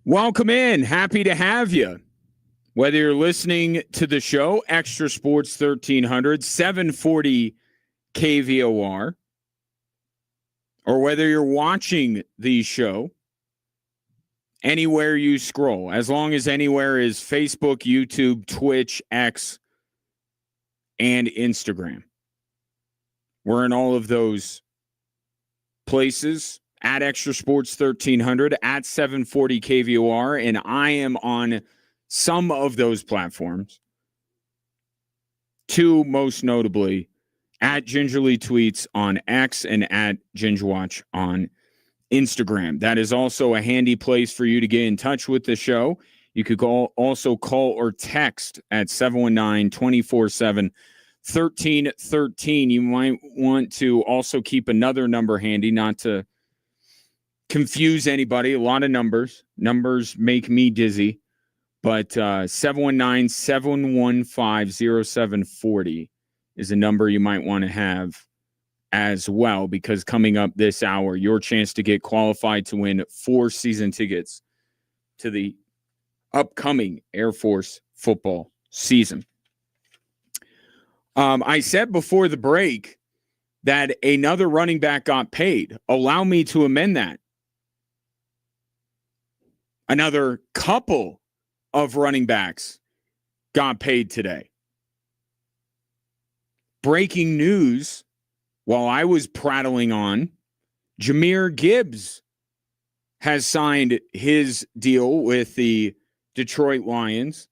Welcome in. Happy to have you. Whether you're listening to the show, Extra Sports 1300, 740 KVOR, or whether you're watching the show, anywhere you scroll, as long as anywhere is Facebook, YouTube, Twitch, X, and Instagram. We're in all of those places at Extra Sports 1300, at 740 KVOR, and I am on some of those platforms. Two, most notably, at Gingerly Tweets on X and at Gingerwatch on Instagram. That is also a handy place for you to get in touch with the show. You could also call or text at 719-247-1313. You might want to also keep another number handy, not to confuse anybody. A lot of numbers. Numbers make me dizzy. But 719-715-0740 is a number you might want to have as well, because coming up this hour, your chance to get qualified to win 4 season tickets to the upcoming Air Force football season. I said before the break that another running back got paid. Allow me to amend that. Another couple of running backs got paid today. Breaking news, while I was prattling on, Jahmyr Gibbs has signed his deal with the Detroit Lions.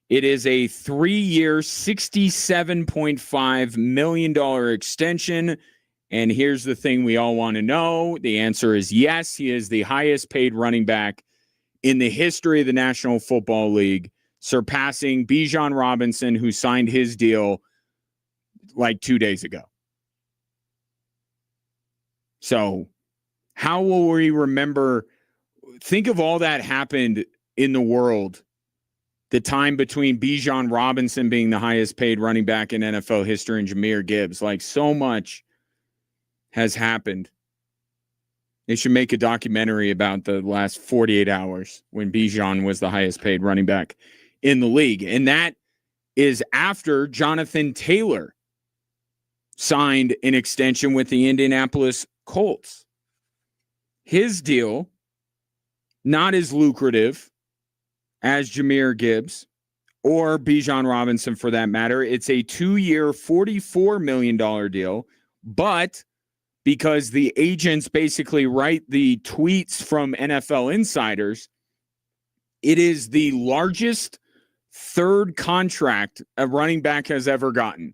It is a 3-year, $67.5 million extension. And here's the thing we all want to know. The answer is yes. He is the highest paid running back in the history of the National Football League, surpassing Bijan Robinson, who signed his deal like 2 days ago. So how will we remember? Think of all that happened in the world. The time between Bijan Robinson being the highest paid running back in NFL history and Jahmyr Gibbs. Like, so much has happened. They should make a documentary about the last 48 hours when Bijan was the highest paid running back in the league. And that is after Jonathan Taylor signed an extension with the Indianapolis Colts. His deal, not as lucrative as Jahmyr Gibbs or Bijan Robinson for that matter. It's a 2-year, $44 million deal, but because the agents basically write the tweets from NFL insiders, it is the largest third contract a running back has ever gotten.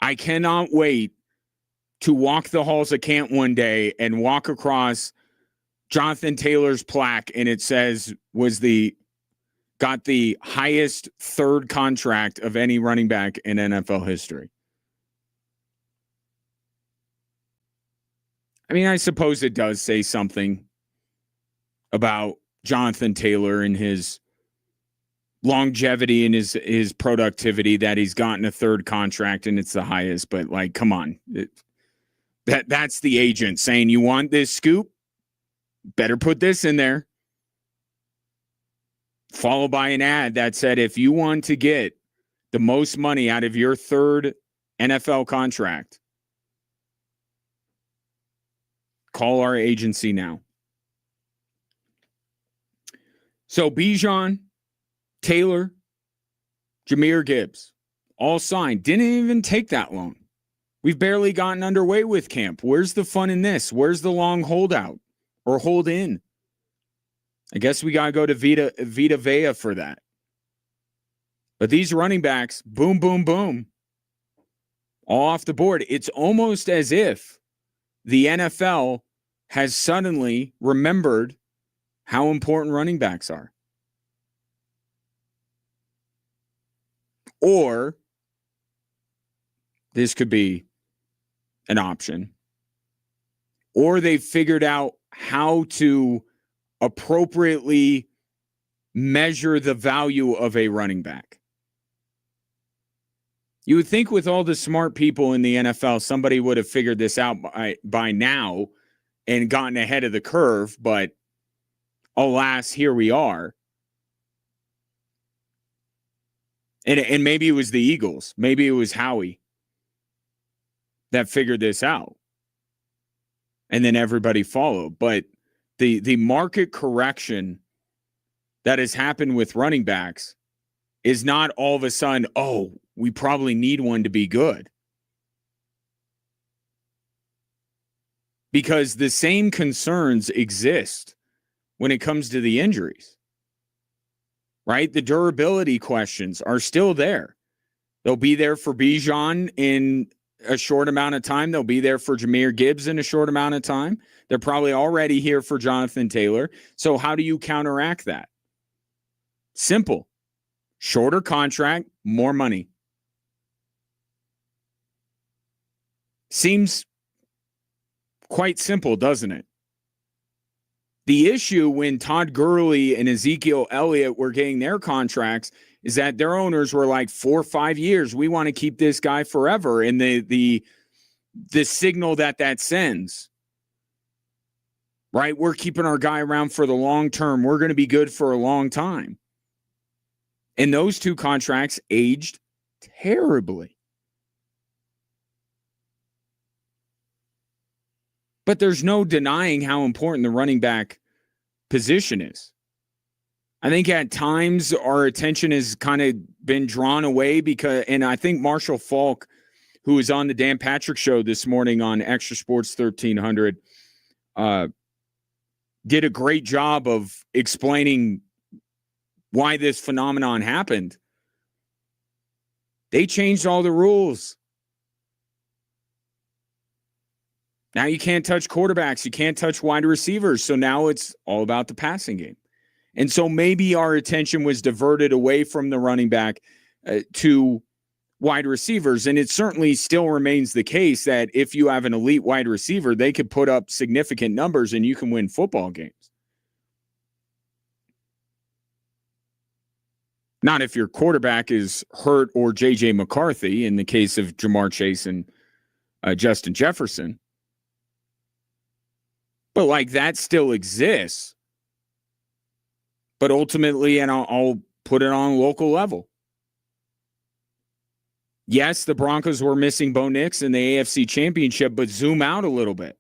I cannot wait to walk the halls of Canton one day and walk across Jonathan Taylor's plaque, and it says got the highest third contract of any running back in NFL history. I mean, I suppose it does say something about Jonathan Taylor and his longevity and his productivity that he's gotten a third contract and it's the highest. But, like, come on. That's the agent saying, you want this scoop? Better put this in there. Followed by an ad that said, if you want to get the most money out of your third NFL contract, call our agency now. So Bijan, Taylor, Jahmyr Gibbs, all signed. Didn't even take that long. We've barely gotten underway with camp. Where's the fun in this? Where's the long holdout or hold in? I guess we got to go to Vita Vea for that. But these running backs, boom, boom, boom, all off the board. It's almost as if the NFL has suddenly remembered how important running backs are. Or this could be an option. Or they figured out how to appropriately measure the value of a running back. You would think with all the smart people in the NFL, somebody would have figured this out by now and gotten ahead of the curve, but alas, here we are. And maybe it was the Eagles. Maybe it was Howie that figured this out. And then everybody followed. But the market correction that has happened with running backs is not all of a sudden, oh, we probably need one to be good. Because the same concerns exist when it comes to the injuries, right? The durability questions are still there. They'll be there for Bijan in a short amount of time. They'll be there for Jahmyr Gibbs in a short amount of time. They're probably already here for Jonathan Taylor. So how do you counteract that? Simple. Shorter contract, more money. Seems quite simple, doesn't it? The issue when Todd Gurley and Ezekiel Elliott were getting their contracts is that their owners were like 4 or 5 years. We want to keep this guy forever. And the signal that sends, right? We're keeping our guy around for the long term. We're going to be good for a long time. And those two contracts aged terribly. But there's no denying how important the running back position is. I think at times our attention has kind of been drawn away and I think Marshall Falk, who was on the Dan Patrick Show this morning on Extra Sports 1300, did a great job of explaining why this phenomenon happened. They changed all the rules. Now you can't touch quarterbacks. You can't touch wide receivers. So now it's all about the passing game. And so maybe our attention was diverted away from the running back to wide receivers. And it certainly still remains the case that if you have an elite wide receiver, they could put up significant numbers and you can win football games. Not if your quarterback is hurt or J.J. McCarthy in the case of Jamar Chase and Justin Jefferson. But like that still exists. But ultimately, and I'll put it on a local level. Yes, the Broncos were missing Bo Nix in the AFC Championship, but zoom out a little bit.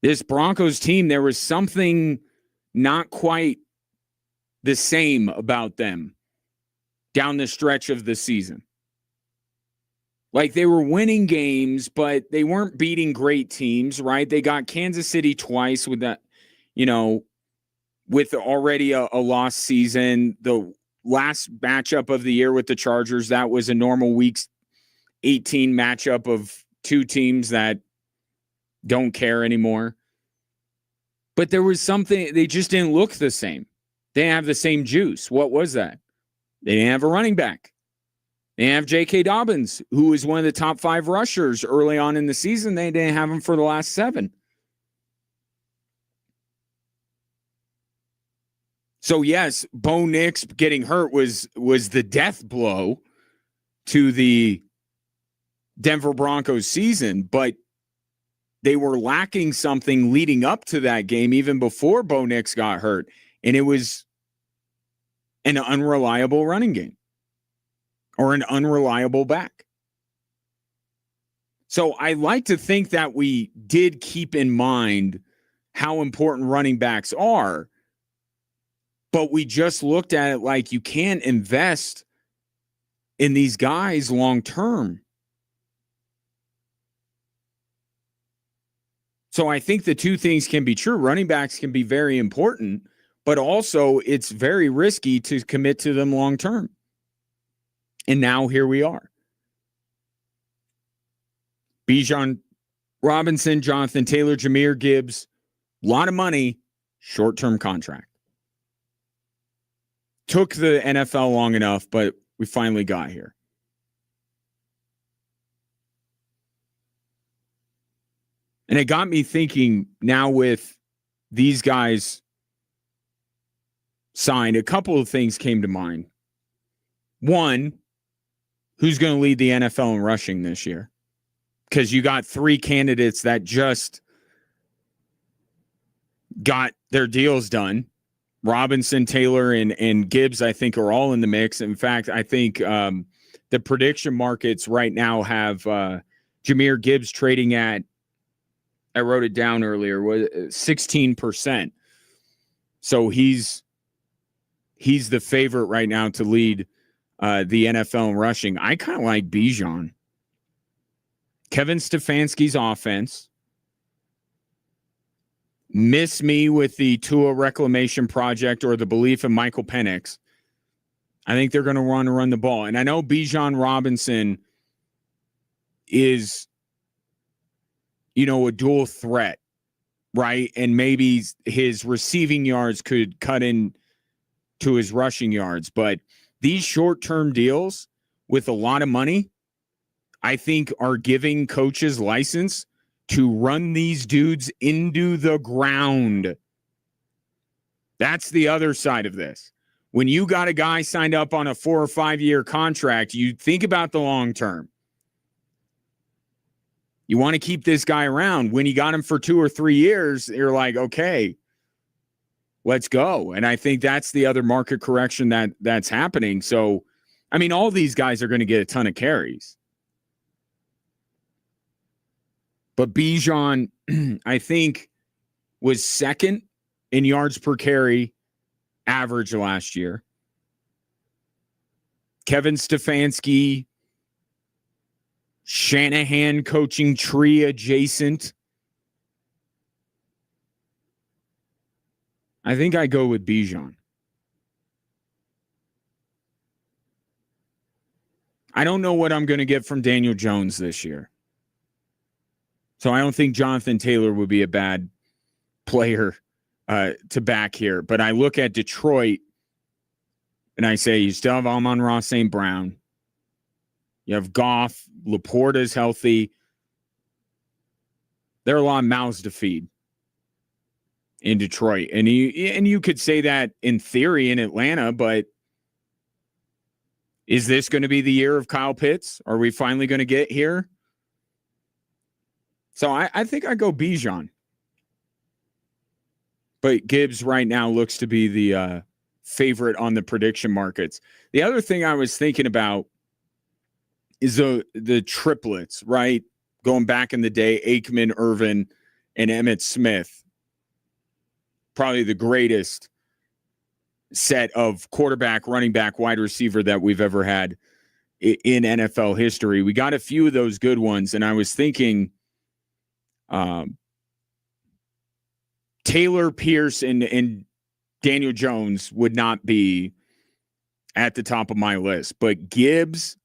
This Broncos team, there was something not quite the same about them down the stretch of the season. Like they were winning games, but they weren't beating great teams, right? They got Kansas City twice with that, with already a lost season. The last matchup of the year with the Chargers, that was a normal Week 18 matchup of two teams that don't care anymore. But there was something, they just didn't look the same. They didn't have the same juice. What was that? They didn't have a running back. They didn't have J.K. Dobbins, who was one of the top 5 rushers early on in the season. They didn't have him for the last 7. So, yes, Bo Nix getting hurt was the death blow to the Denver Broncos season, but they were lacking something leading up to that game, even before Bo Nix got hurt, and it was an unreliable running game or an unreliable back. So I like to think that we did keep in mind how important running backs are, but we just looked at it like you can't invest in these guys long term. So I think the two things can be true. Running backs can be very important, but also it's very risky to commit to them long term. And now here we are. Bijan Robinson, Jonathan Taylor, Jahmyr Gibbs, a lot of money, short-term contract. Took the NFL long enough, but we finally got here. And it got me thinking now with these guys signed, a couple of things came to mind. One, who's going to lead the NFL in rushing this year? Because you got 3 candidates that just got their deals done. Robinson, Taylor, and Gibbs, I think, are all in the mix. In fact, I think the prediction markets right now have Jahmyr Gibbs trading at, I wrote it down earlier, was 16%. So he's the favorite right now to lead the NFL in rushing. I kind of like Bijan. Kevin Stefanski's offense. Miss me with the Tua reclamation project or the belief in Michael Penix. I think they're going to run the ball. And I know Bijan Robinson is, a dual threat, right? And maybe his receiving yards could cut in to his rushing yards. But these short-term deals with a lot of money, I think are giving coaches license to run these dudes into the ground. That's the other side of this. When you got a guy signed up on a 4 or 5 year contract, you think about the long term. You want to keep this guy around. When you got him for 2 or 3 years, you're like, okay, let's go. And I think that's the other market correction that's happening. So, I mean, all these guys are going to get a ton of carries. But Bijan, I think, was second in yards per carry average last year. Kevin Stefanski, Shanahan coaching tree adjacent. I think I go with Bijan. I don't know what I'm going to get from Daniel Jones this year. So I don't think Jonathan Taylor would be a bad player to back here. But I look at Detroit and I say, you still have Amon-Ra St. Brown. You have Goff. Laporta's healthy. There are a lot of mouths to feed in Detroit. And you could say that in theory in Atlanta, but is this going to be the year of Kyle Pitts? Are we finally going to get here? So I think I go Bijan. But Gibbs right now looks to be the favorite on the prediction markets. The other thing I was thinking about is the triplets, right? Going back in the day, Aikman, Irvin, and Emmitt Smith. Probably the greatest set of quarterback, running back, wide receiver that we've ever had in NFL history. We got a few of those good ones, and I was thinking Taylor, Pierce, and Daniel Jones would not be at the top of my list. But Gibbs,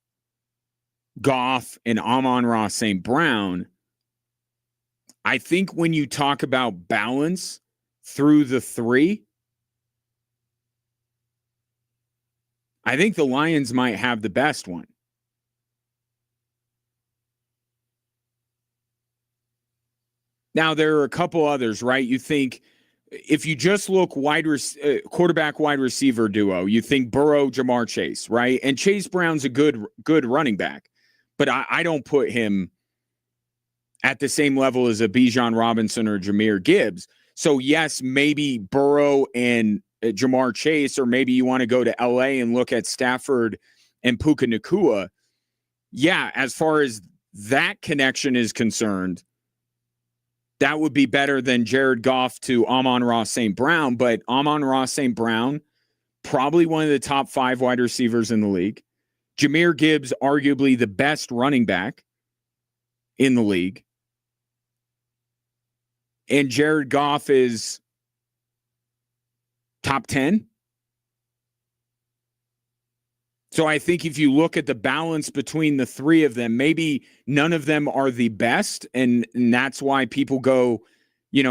Goff, and Amon-Ra St. Brown, I think when you talk about balance through the three, I think the Lions might have the best one. Now, there are a couple others, right? You think if you just look quarterback wide receiver duo, you think Burrow, Jamar Chase, right? And Chase Brown's a good running back, but I don't put him at the same level as a Bijan Robinson or Jahmyr Gibbs. So yes, maybe Burrow and Jamar Chase, or maybe you want to go to LA and look at Stafford and Puka Nacua. Yeah, as far as that connection is concerned, that would be better than Jared Goff to Amon-Ra St. Brown, but Amon-Ra St. Brown, probably one of the top 5 wide receivers in the league. Jahmyr Gibbs, arguably the best running back in the league. And Jared Goff is top 10. So I think if you look at the balance between the three of them, maybe none of them are the best. And that's why people go,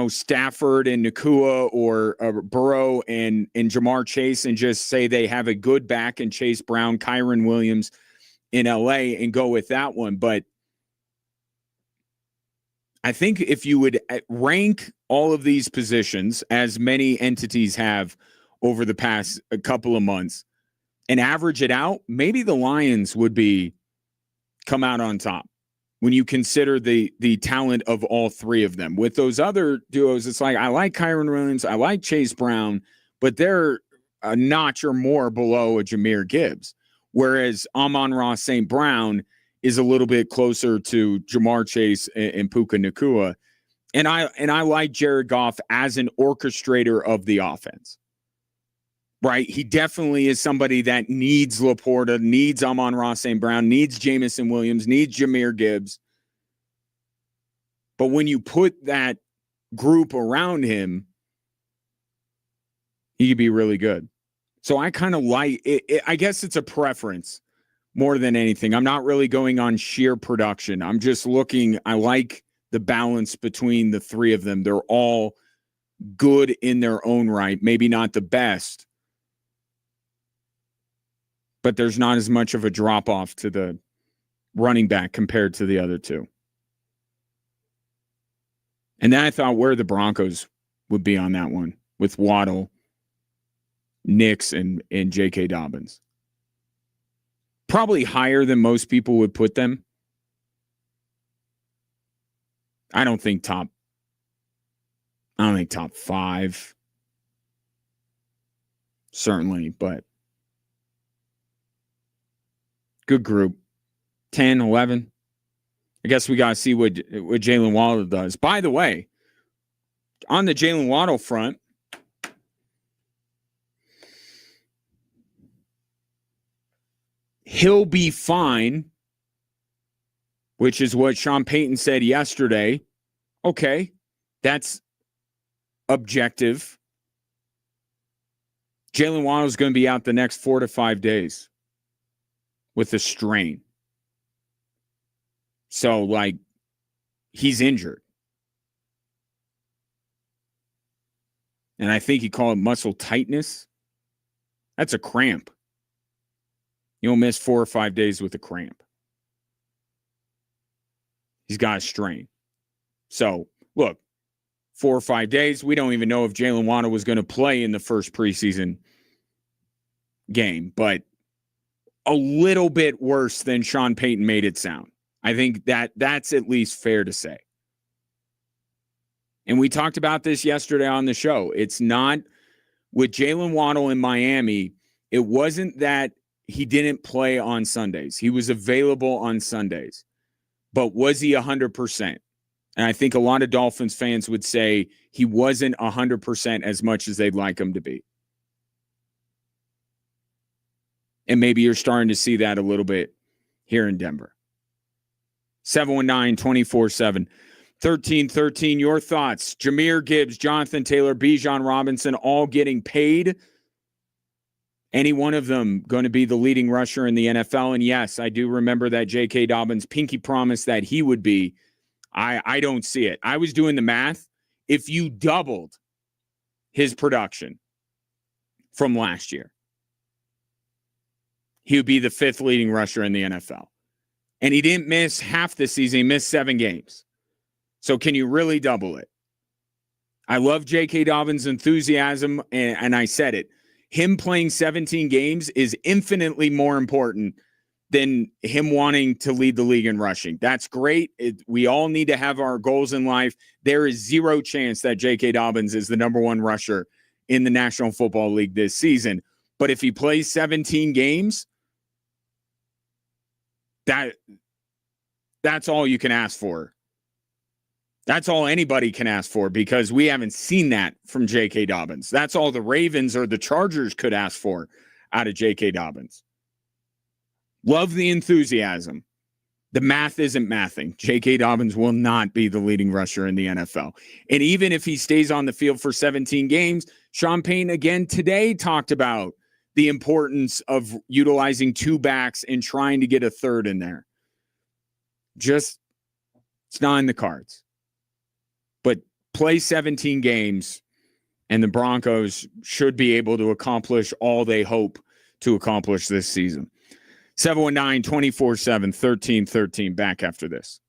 Stafford and Nacua or Burrow and Jamar Chase and just say they have a good back in Chase Brown, Kyron Williams in LA and go with that one. But I think if you would rank all of these positions, as many entities have over the past couple of months, and average it out, maybe the Lions would come out on top when you consider the talent of all three of them. With those other duos, it's like I like Kyron Williams, I like Chase Brown, but they're a notch or more below a Jahmyr Gibbs. Whereas Amon-Ra St. Brown is a little bit closer to Jamar Chase and Puka Nacua. And I like Jared Goff as an orchestrator of the offense. Right? He definitely is somebody that needs Laporta, needs Amon-Ra St. Brown, needs Jamison Williams, needs Jahmyr Gibbs. But when you put that group around him, he could be really good. So I kind of like it. I guess it's a preference more than anything. I'm not really going on sheer production. I'm just looking. I like the balance between the three of them. They're all good in their own right. Maybe not the best, but there's not as much of a drop off to the running back compared to the other two. And then I thought where the Broncos would be on that one with Waddle, Nix, and J.K. Dobbins. Probably higher than most people would put them. I don't think top 5. Certainly, but good group. 10, 11. I guess we got to see what Jalen Waddle does. By the way, on the Jalen Waddle front, he'll be fine, which is what Sean Payton said yesterday. Okay, that's objective. Jalen Waddle is going to be out the next 4 to 5 days with a strain. So, like, he's injured. And I think he called it muscle tightness. That's a cramp. You'll miss 4 or 5 days with a cramp. He's got a strain. So, look, 4 or 5 days. We don't even know if Jalen Waddle was going to play in the first preseason game, but a little bit worse than Sean Payton made it sound. I think that's at least fair to say. And we talked about this yesterday on the show. It's not with Jalen Waddle in Miami. It wasn't that he didn't play on Sundays. He was available on Sundays. But was he 100%? And I think a lot of Dolphins fans would say he wasn't 100% as much as they'd like him to be. And maybe you're starting to see that a little bit here in Denver. 719-24-7. 1313, your thoughts. Jahmyr Gibbs, Jonathan Taylor, Bijan Robinson, all getting paid. Any one of them going to be the leading rusher in the NFL? And yes, I do remember that J.K. Dobbins pinky promised that he would be. I don't see it. I was doing the math. If you doubled his production from last year, he would be the 5th leading rusher in the NFL. And he didn't miss half the season. He missed 7 games. So can you really double it? I love J.K. Dobbins' enthusiasm, and I said it. Him playing 17 games is infinitely more important than him wanting to lead the league in rushing. That's great. We all need to have our goals in life. There is zero chance that J.K. Dobbins is the number 1 rusher in the National Football League this season. But if he plays 17 games, that's all you can ask for. That's all anybody can ask for because we haven't seen that from J.K. Dobbins. That's all the Ravens or the Chargers could ask for out of J.K. Dobbins. Love the enthusiasm. The math isn't mathing. J.K. Dobbins will not be the leading rusher in the NFL. And even if he stays on the field for 17 games, Sean Payton again today talked about the importance of utilizing 2 backs and trying to get a third in there. Just, it's not in the cards. But play 17 games, and the Broncos should be able to accomplish all they hope to accomplish this season. 719-24-7, 1313, back after this.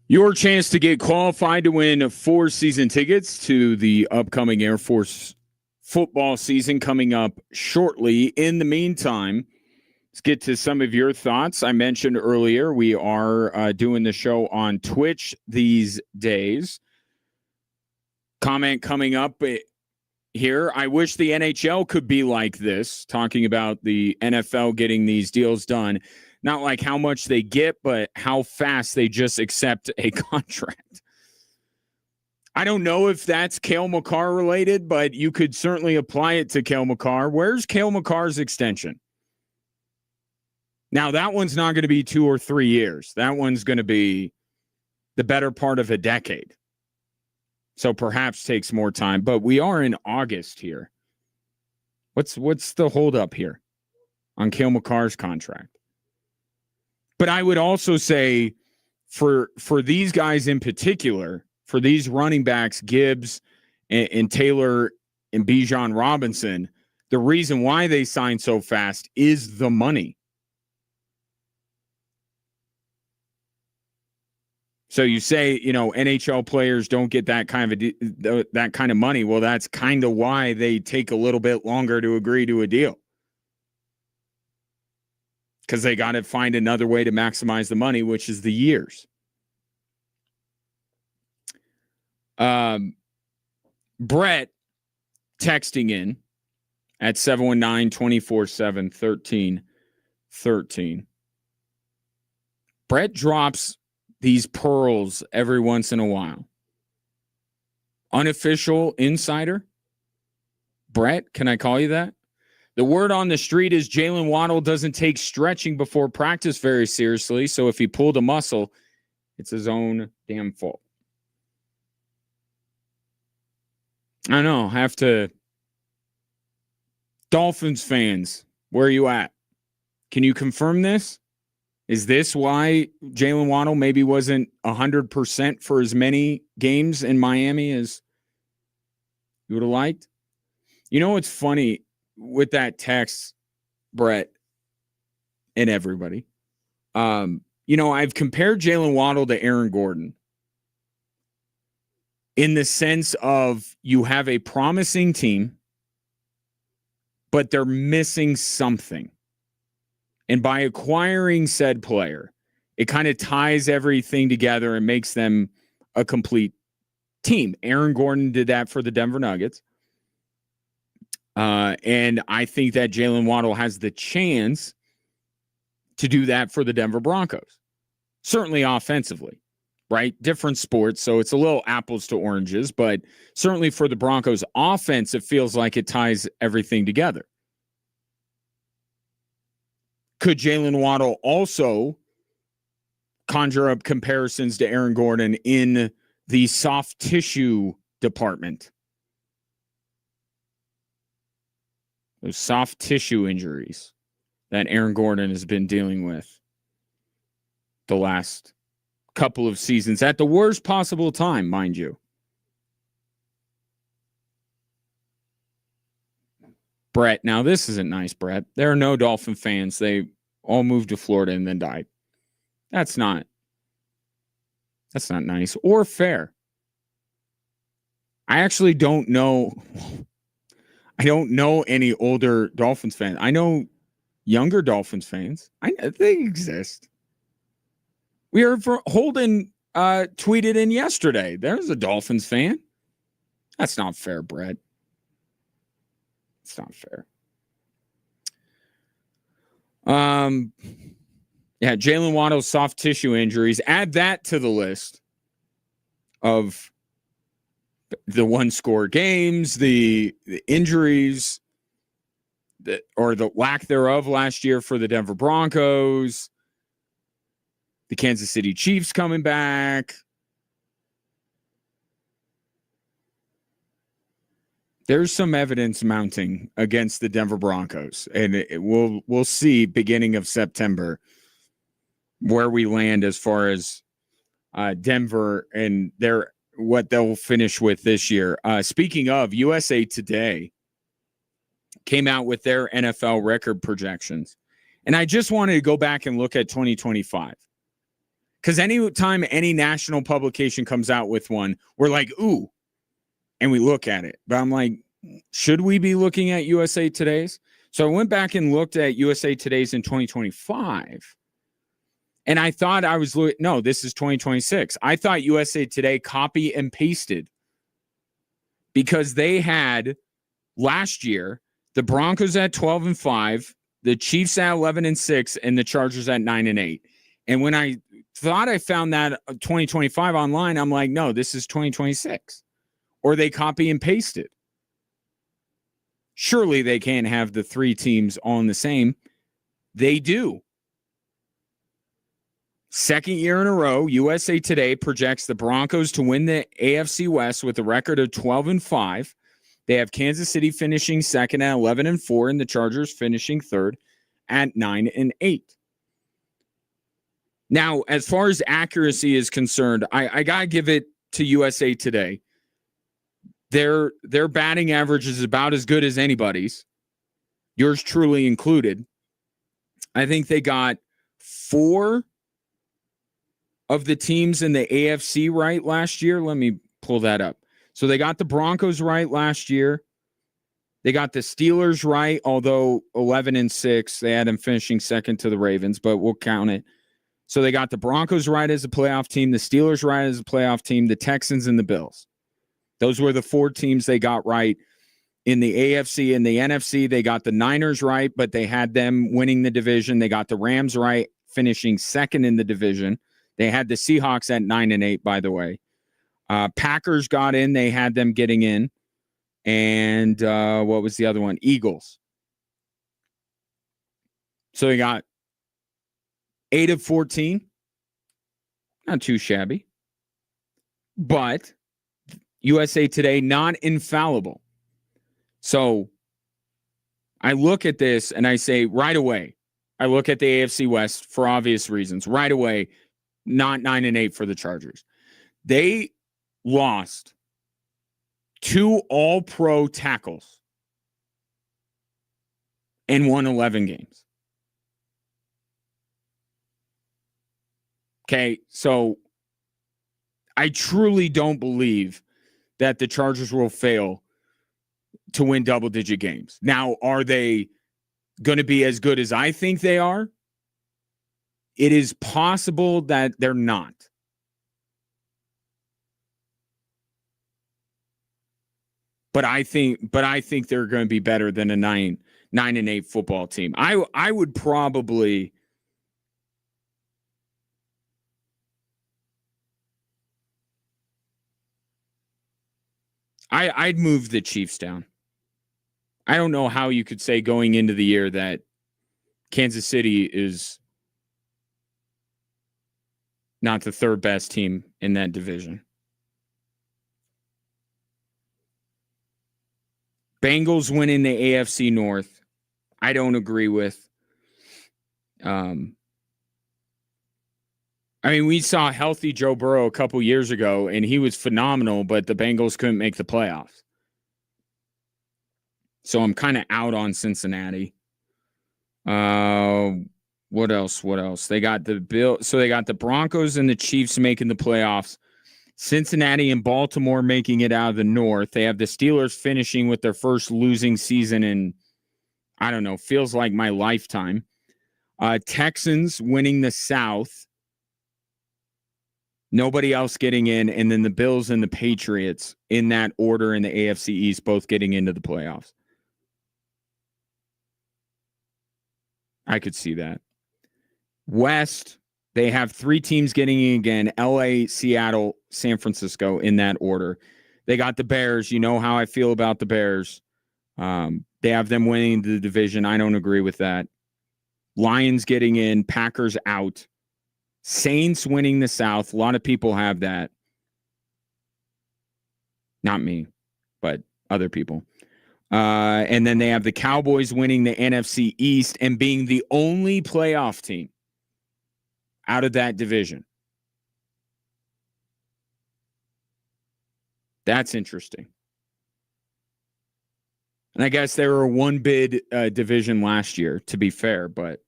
Your chance to get qualified to win 4 season tickets to the upcoming Air Force football season coming up shortly. In the meantime, let's get to some of your thoughts. I mentioned earlier we are doing the show on Twitch these days. Comment coming up here. I wish the NHL could be like this, talking about the NFL getting these deals done. Not like how much they get, but how fast they just accept a contract. I don't know if that's Cale Makar related, but you could certainly apply it to Cale Makar. Where's Cale Makar's extension? Now, that one's not going to be 2 or 3 years. That one's going to be the better part of a decade. So perhaps takes more time, but we are in August here. What's the holdup here on Cale Makar's contract? But I would also say for these guys in particular, for these running backs, Gibbs and Taylor and Bijan Robinson, the reason why they signed so fast is the money. So you say, NHL players don't get that kind of money. Well, that's kind of why they take a little bit longer to agree to a deal. Because they got to find another way to maximize the money, which is the years. Brett texting in at 719-247-1313. Brett drops these pearls every once in a while. Unofficial insider? Brett, can I call you that? The word on the street is Jalen Waddle doesn't take stretching before practice very seriously, so if he pulled a muscle, it's his own damn fault. I know, have to... Dolphins fans, where are you at? Can you confirm this? Is this why Jalen Waddle maybe wasn't 100% for as many games in Miami as you would have liked? You know what's funny with that text, Brett, and everybody? I've compared Jalen Waddle to Aaron Gordon in the sense of you have a promising team, but they're missing something. And by acquiring said player, it kind of ties everything together and makes them a complete team. Aaron Gordon did that for the Denver Nuggets. And I think that Jalen Waddle has the chance to do that for the Denver Broncos. Certainly offensively, right? Different sports, so it's a little apples to oranges, but certainly for the Broncos offense, it feels like it ties everything together. Could Jalen Waddle also conjure up comparisons to Aaron Gordon in the soft tissue department? Those soft tissue injuries that Aaron Gordon has been dealing with the last couple of seasons at the worst possible time, mind you. Brett, now this isn't nice, Brett. There are no Dolphin fans. They all moved to Florida and then died. That's not nice or fair. I actually don't know. I don't know any older Dolphins fans. I know younger Dolphins fans. They exist. We heard from Holden tweeted in yesterday. There's a Dolphins fan. That's not fair, Brett. It's not fair. Jalen Waddle's soft tissue injuries. Add that to the list of the one-score games, the injuries, or the lack thereof last year for the Denver Broncos, the Kansas City Chiefs coming back. There's some evidence mounting against the Denver Broncos, and we'll see beginning of September where we land as far as Denver and what they'll finish with this year. Speaking of, USA Today came out with their NFL record projections, and I just wanted to go back and look at 2025 Because anytime any national publication comes out with one, we're like, ooh, and we look at it. But I'm like, should we be looking at USA Today's? So I went back and looked at USA Today's in 2025. And I thought no, this is 2026. I thought USA Today copy and pasted because they had last year the Broncos at 12-5, the Chiefs at 11-6, and the Chargers at 9-8. And when I thought I found that 2025 online, I'm like, no, this is 2026. Or they copy and paste it. Surely they can't have the three teams all in the same. They do. Second year in a row, USA Today projects the Broncos to win the AFC West with a record of 12-5. They have Kansas City finishing second at 11-4, and the Chargers finishing third at 9-8. Now, as far as accuracy is concerned, I gotta give it to USA Today. Their batting average is about as good as anybody's, yours truly included. I think they got 4 of the teams in the AFC right last year. Let me pull that up. So they got the Broncos right last year. They got the Steelers right, although 11-6. They had them finishing second to the Ravens, but we'll count it. So they got the Broncos right as a playoff team, the Steelers right as a playoff team, the Texans and the Bills. Those were the 4 teams they got right. In the AFC and the NFC, they got the Niners right, but they had them winning the division. They got the Rams right, finishing second in the division. They had the Seahawks at 9-8, by the way. Packers got in. They had them getting in. And what was the other one? Eagles. So they got 8 of 14. Not too shabby. But USA Today, not infallible. So I look at this and I say right away, I look at the AFC West for obvious reasons. Right away, not 9-8 for the Chargers. They lost 2 all-pro tackles and won 11 games. Okay, so I truly don't believe that the Chargers will fail to win double-digit games. Now, are they going to be as good as I think they are? It is possible that they're not. But I think they're going to be better than a 9-8 football team. I would probably I'd move the Chiefs down. I don't know how you could say going into the year that Kansas City is not the third best team in that division. Bengals winning the AFC North. I don't agree with. I mean, we saw healthy Joe Burrow a couple years ago, and he was phenomenal, but the Bengals couldn't make the playoffs. So I'm kind of out on Cincinnati. What else? They got they got the Broncos and the Chiefs making the playoffs. Cincinnati and Baltimore making it out of the North. They have the Steelers finishing with their first losing season in, I don't know, feels like my lifetime. Texans winning the South. Nobody else getting in. And then the Bills and the Patriots in that order in the AFC East, both getting into the playoffs. I could see that. West, they have 3 teams getting in again. LA, Seattle, San Francisco in that order. They got the Bears. You know how I feel about the Bears. They have them winning the division. I don't agree with that. Lions getting in. Packers out. Saints winning the South. A lot of people have that. Not me, but other people. And then they have the Cowboys winning the NFC East and being the only playoff team out of that division. That's interesting. And I guess they were a 1-bid division last year, to be fair, but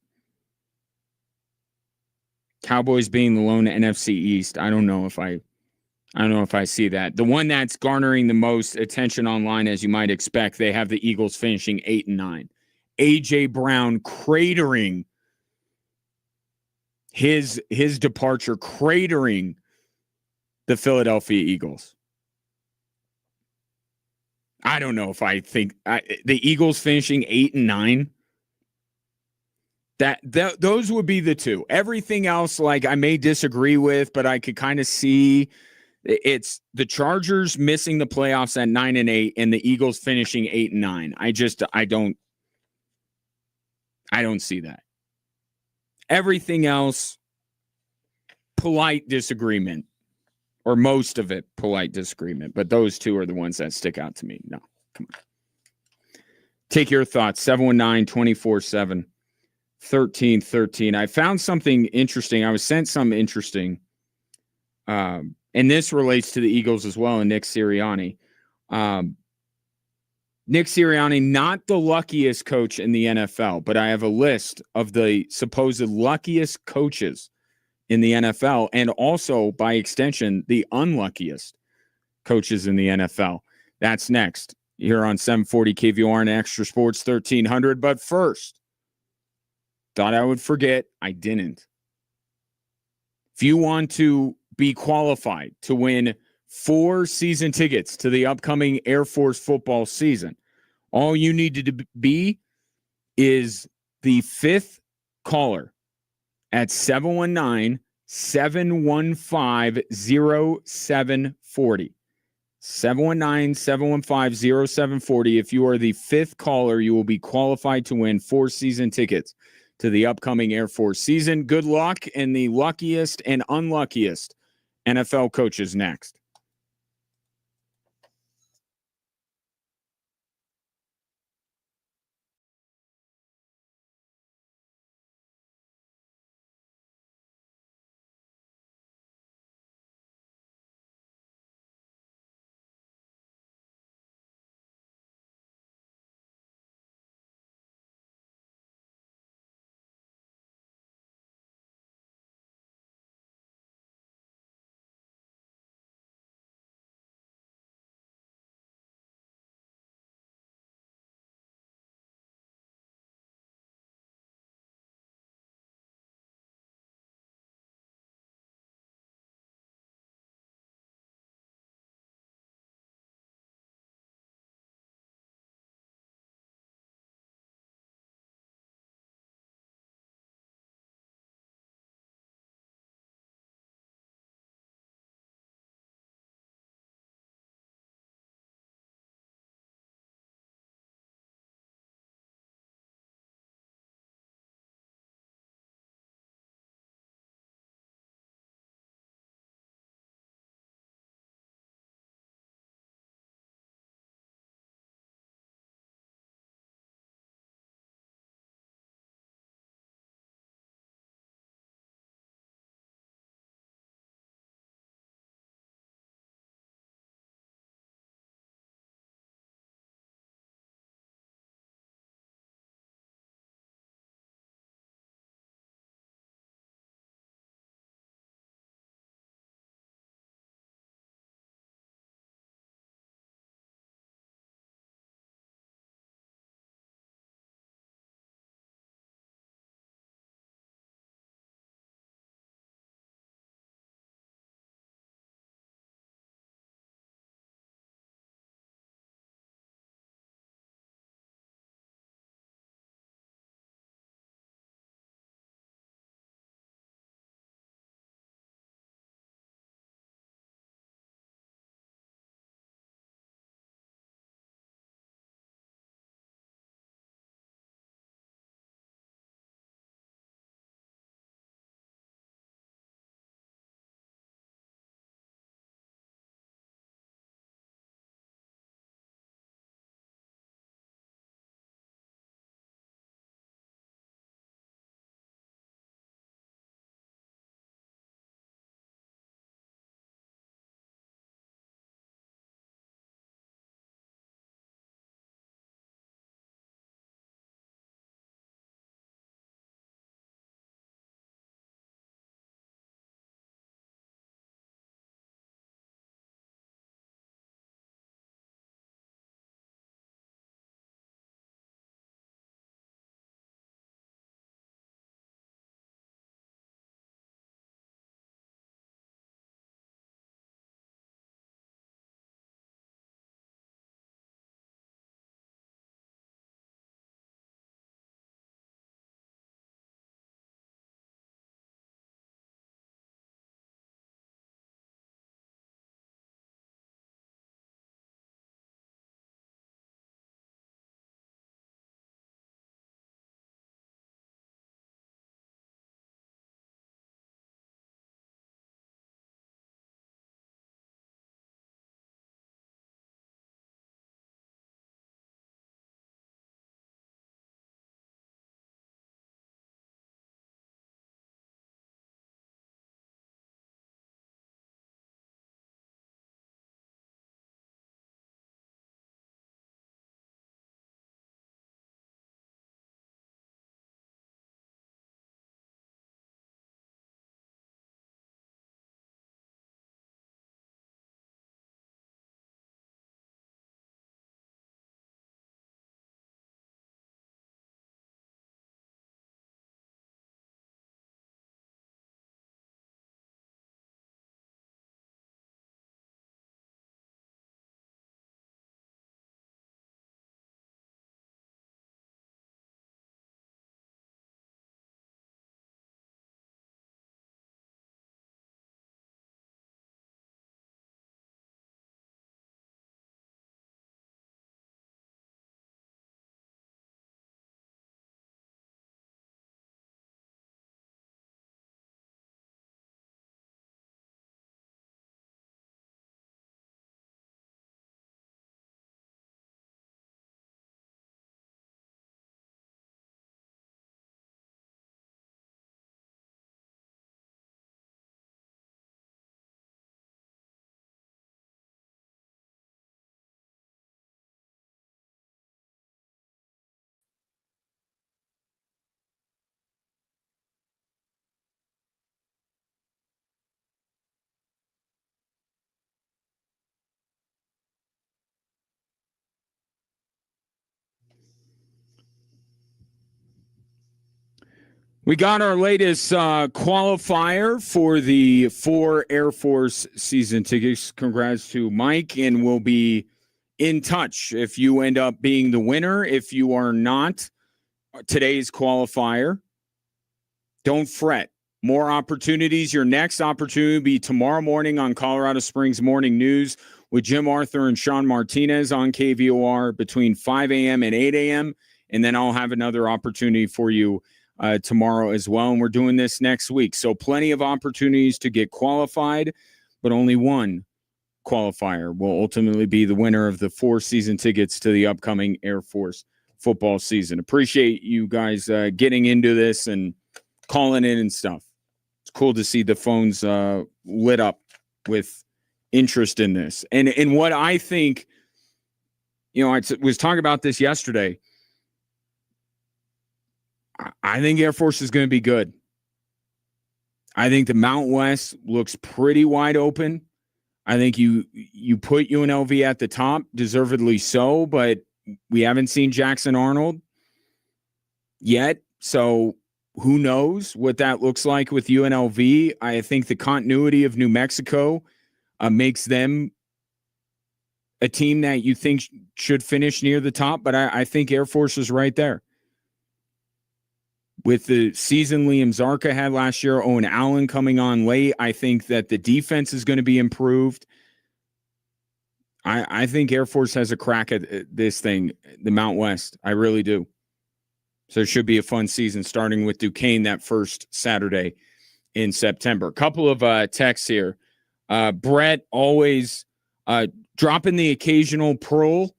Cowboys being the lone NFC East. I don't know if I see that. The one that's garnering the most attention online, as you might expect, they have the Eagles finishing 8-9. A.J. Brown cratering his departure, cratering the Philadelphia Eagles. I don't know if I think the Eagles finishing 8-9. That those would be the two. Everything else, like I may disagree with, but I could kind of see it's the Chargers missing the playoffs at 9-8, and the Eagles finishing 8-9. I don't see that. Everything else, polite disagreement, or most of it, polite disagreement. But those two are the ones that stick out to me. No, come on. Take your thoughts. 719-247-1313. I found something interesting. I was sent some interesting, and this relates to the Eagles as well, and Nick Sirianni. Nick Sirianni, not the luckiest coach in the NFL, but I have a list of the supposed luckiest coaches in the NFL, and also, by extension, the unluckiest coaches in the NFL. That's next here on 740 KVOR and Extra Sports 1300. But first, thought I would forget. I didn't. If you want to be qualified to win 4 season tickets to the upcoming Air Force football season, all you need to be is the 5th caller at 719-715-0740. 719-715-0740. If you are the 5th caller, you will be qualified to win 4 season tickets to the upcoming Air Force season. Good luck, and the luckiest and unluckiest NFL coaches next. We got our latest qualifier for the 4 Air Force season tickets. Congrats to Mike, and we'll be in touch if you end up being the winner. If you are not today's qualifier, don't fret. More opportunities. Your next opportunity will be tomorrow morning on Colorado Springs Morning News with Jim Arthur and Sean Martinez on KVOR between 5 a.m. and 8 a.m. And then I'll have another opportunity for you tomorrow as well. And we're doing this next week. So plenty of opportunities to get qualified, but only one qualifier will ultimately be the winner of the 4 season tickets to the upcoming Air Force football season. Appreciate you guys getting into this and calling in and stuff. It's cool to see the phones lit up with interest in this. And what I think, I was talking about this yesterday. I think Air Force is going to be good. I think the Mount West looks pretty wide open. I think you put UNLV at the top, deservedly so, but we haven't seen Jackson Arnold yet. So who knows what that looks like with UNLV. I think the continuity of New Mexico makes them a team that you think should finish near the top, but I think Air Force is right there. With the season Liam Zarka had last year, Owen Allen coming on late, I think that the defense is going to be improved. I think Air Force has a crack at this thing, the Mount West. I really do. So it should be a fun season, starting with Duquesne that first Saturday in September. A couple of texts here. Brett always dropping the occasional pearl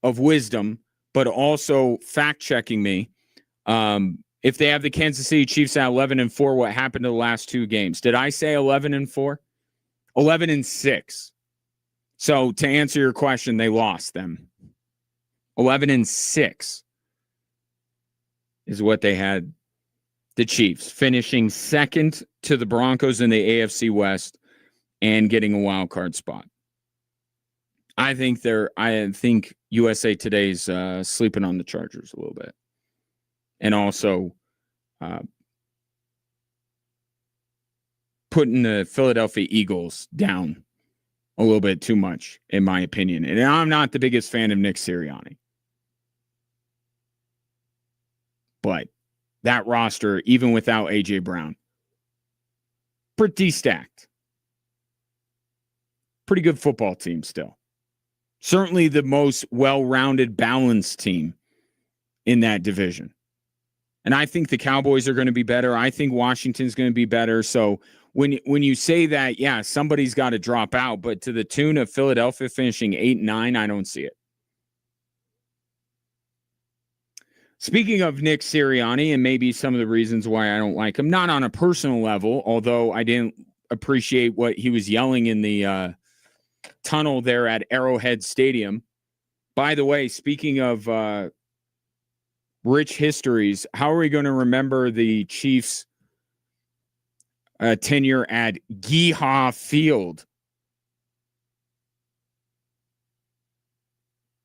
of wisdom, but also fact-checking me. If they have the Kansas City Chiefs at 11-4, what happened to the last 2 games? Did I say 11-4? 11-6. So to answer your question, they lost them. 11-6 is what they had. The Chiefs finishing second to the Broncos in the AFC West and getting a wild card spot. I think USA Today's sleeping on the Chargers a little bit. And also putting the Philadelphia Eagles down a little bit too much, in my opinion. And I'm not the biggest fan of Nick Sirianni. But that roster, even without A.J. Brown, pretty stacked. Pretty good football team still. Certainly the most well-rounded, balanced team in that division. And I think the Cowboys are going to be better. I think Washington's going to be better. So when you say that, yeah, somebody's got to drop out, but to the tune of Philadelphia finishing 8-9, I don't see it. Speaking of Nick Sirianni and maybe some of the reasons why I don't like him, not on a personal level, although I didn't appreciate what he was yelling in the tunnel there at Arrowhead Stadium. By the way, speaking of rich histories, how are we going to remember the Chiefs' tenure at Geehaw Field?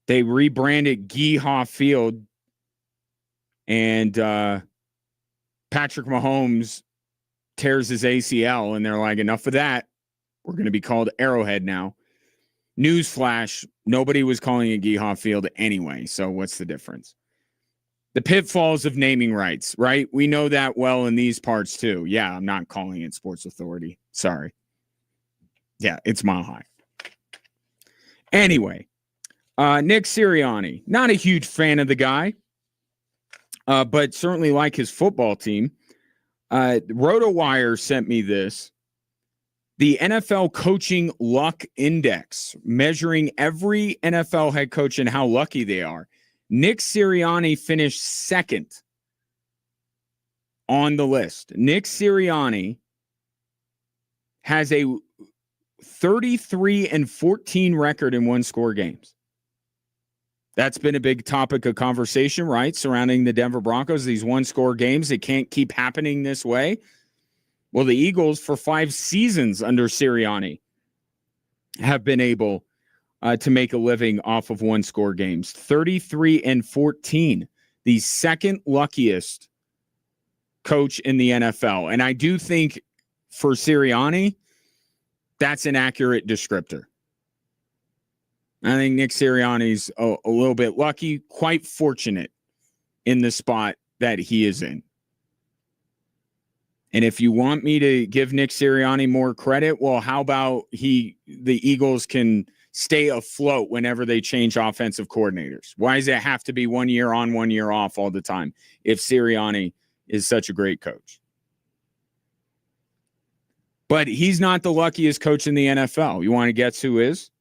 They rebranded Geehaw Field, and Patrick Mahomes tears his ACL, and they're like, enough of that. We're going to be called Arrowhead now. Newsflash, nobody was calling it Geehaw Field anyway, so what's the difference? The pitfalls of naming rights, right? We know that well in these parts too. Yeah, I'm not calling it Sports Authority. Sorry. Yeah, it's Mile High. Anyway, Nick Sirianni, not a huge fan of the guy, but certainly like his football team. RotoWire sent me this. The NFL Coaching Luck Index, measuring every NFL head coach and how lucky they are. Nick Sirianni finished second on the list. Nick Sirianni has a 33-14 record in one-score games. That's been a big topic of conversation, right, surrounding the Denver Broncos, these one-score games. It can't keep happening this way. Well, the Eagles, for 5 seasons under Sirianni, have been able to make a living off of one-score games. 33-14, the second luckiest coach in the NFL. And I do think for Sirianni, that's an accurate descriptor. I think Nick Sirianni's a little bit lucky, quite fortunate in the spot that he is in. And if you want me to give Nick Sirianni more credit, well, how about the Eagles can stay afloat whenever they change offensive coordinators? Why does it have to be 1 year on, 1 year off all the time if Sirianni is such a great coach? But he's not the luckiest coach in the NFL. You want to guess who is?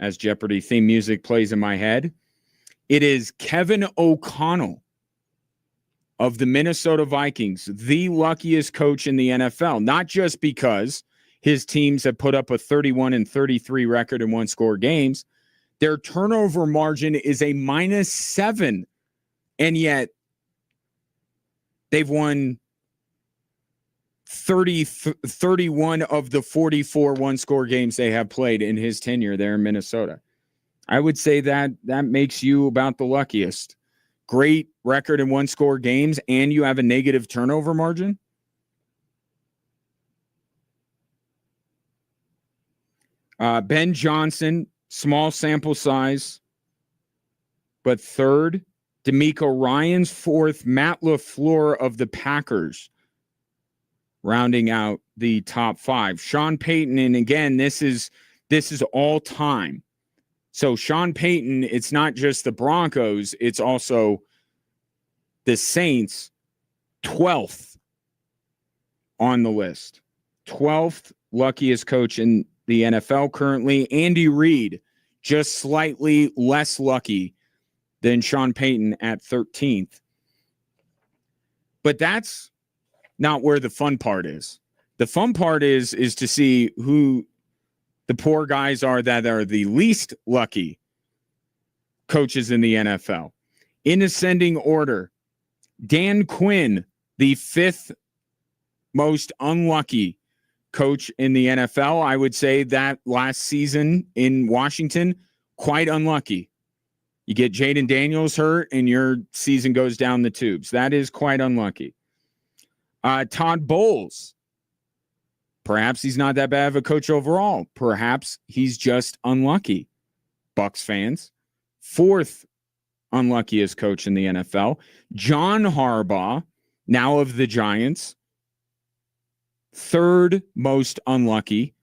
As Jeopardy theme music plays in my head, it is Kevin O'Connell of the Minnesota Vikings, the luckiest coach in the NFL, not just because his teams have put up a 31-33 record in one-score games. Their turnover margin is a -7, and yet they've won 31 of the 44 one-score games they have played in his tenure there in Minnesota. I would say that makes you about the luckiest. Great record in one-score games, and you have a negative turnover margin. Ben Johnson, small sample size, but third. D'Amico Ryans, fourth. Matt LaFleur of the Packers, rounding out the top five. Sean Payton, and again, this is all time. So Sean Payton, it's not just the Broncos, it's also the Saints, 12th on the list. 12th luckiest coach in the NFL currently. Andy Reid, just slightly less lucky than Sean Payton at 13th. But that's not where the fun part is. The fun part is to see who the poor guys are that are the least lucky coaches in the NFL. In ascending order, Dan Quinn, the fifth most unlucky coach in the NFL. I would say that last season in Washington, quite unlucky. You get Jaden Daniels hurt and your season goes down the tubes. That is quite unlucky. Todd Bowles, perhaps he's not that bad of a coach overall. Perhaps he's just unlucky. Bucs fans. Fourth unluckiest coach in the NFL. John Harbaugh, now of the Giants. Third most unlucky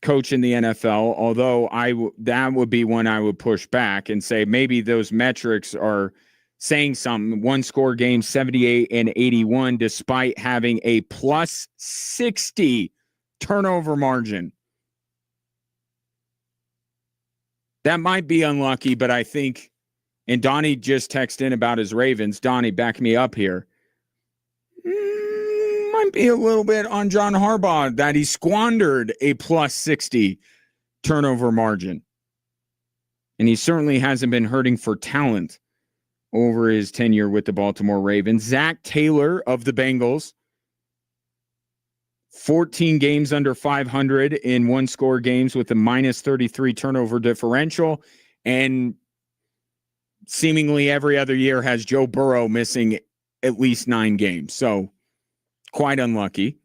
coach in the NFL, although that would be one I would push back and say maybe those metrics are saying something. One score game, 78 and 81, despite having a plus 60 turnover margin. That might be unlucky, but I think, and Donnie just texted in about his Ravens. Donnie, back me up here. Might be a little bit on John Harbaugh that he squandered a plus 60 turnover margin. And he certainly hasn't been hurting for talent over his tenure with the Baltimore Ravens. Zach Taylor of the Bengals, 14 games under 500 in one-score games with a minus 33 turnover differential. And seemingly every other year has Joe Burrow missing at least 9 games. So quite unlucky.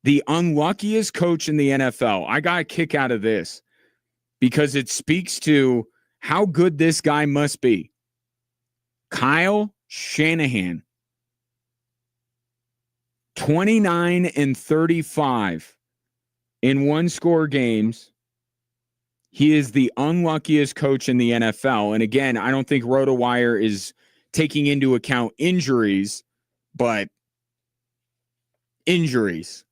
The unluckiest coach in the NFL. I got a kick out of this because it speaks to how good this guy must be. Kyle Shanahan, 29 and 35 in one-score games. He is the unluckiest coach in the NFL. And again, I don't think RotoWire is taking into account injuries, but injuries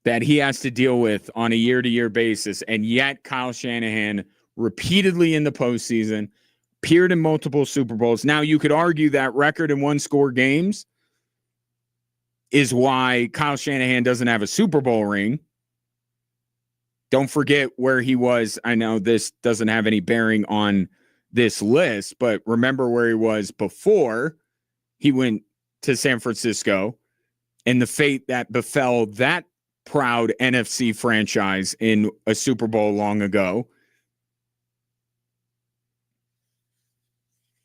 that he has to deal with on a year-to-year basis. And yet Kyle Shanahan repeatedly in the postseason, appeared in multiple Super Bowls. Now, you could argue that record in one-score games is why Kyle Shanahan doesn't have a Super Bowl ring. Don't forget where he was. I know this doesn't have any bearing on this list, but remember where he was before he went to San Francisco and the fate that befell that proud NFC franchise in a Super Bowl long ago.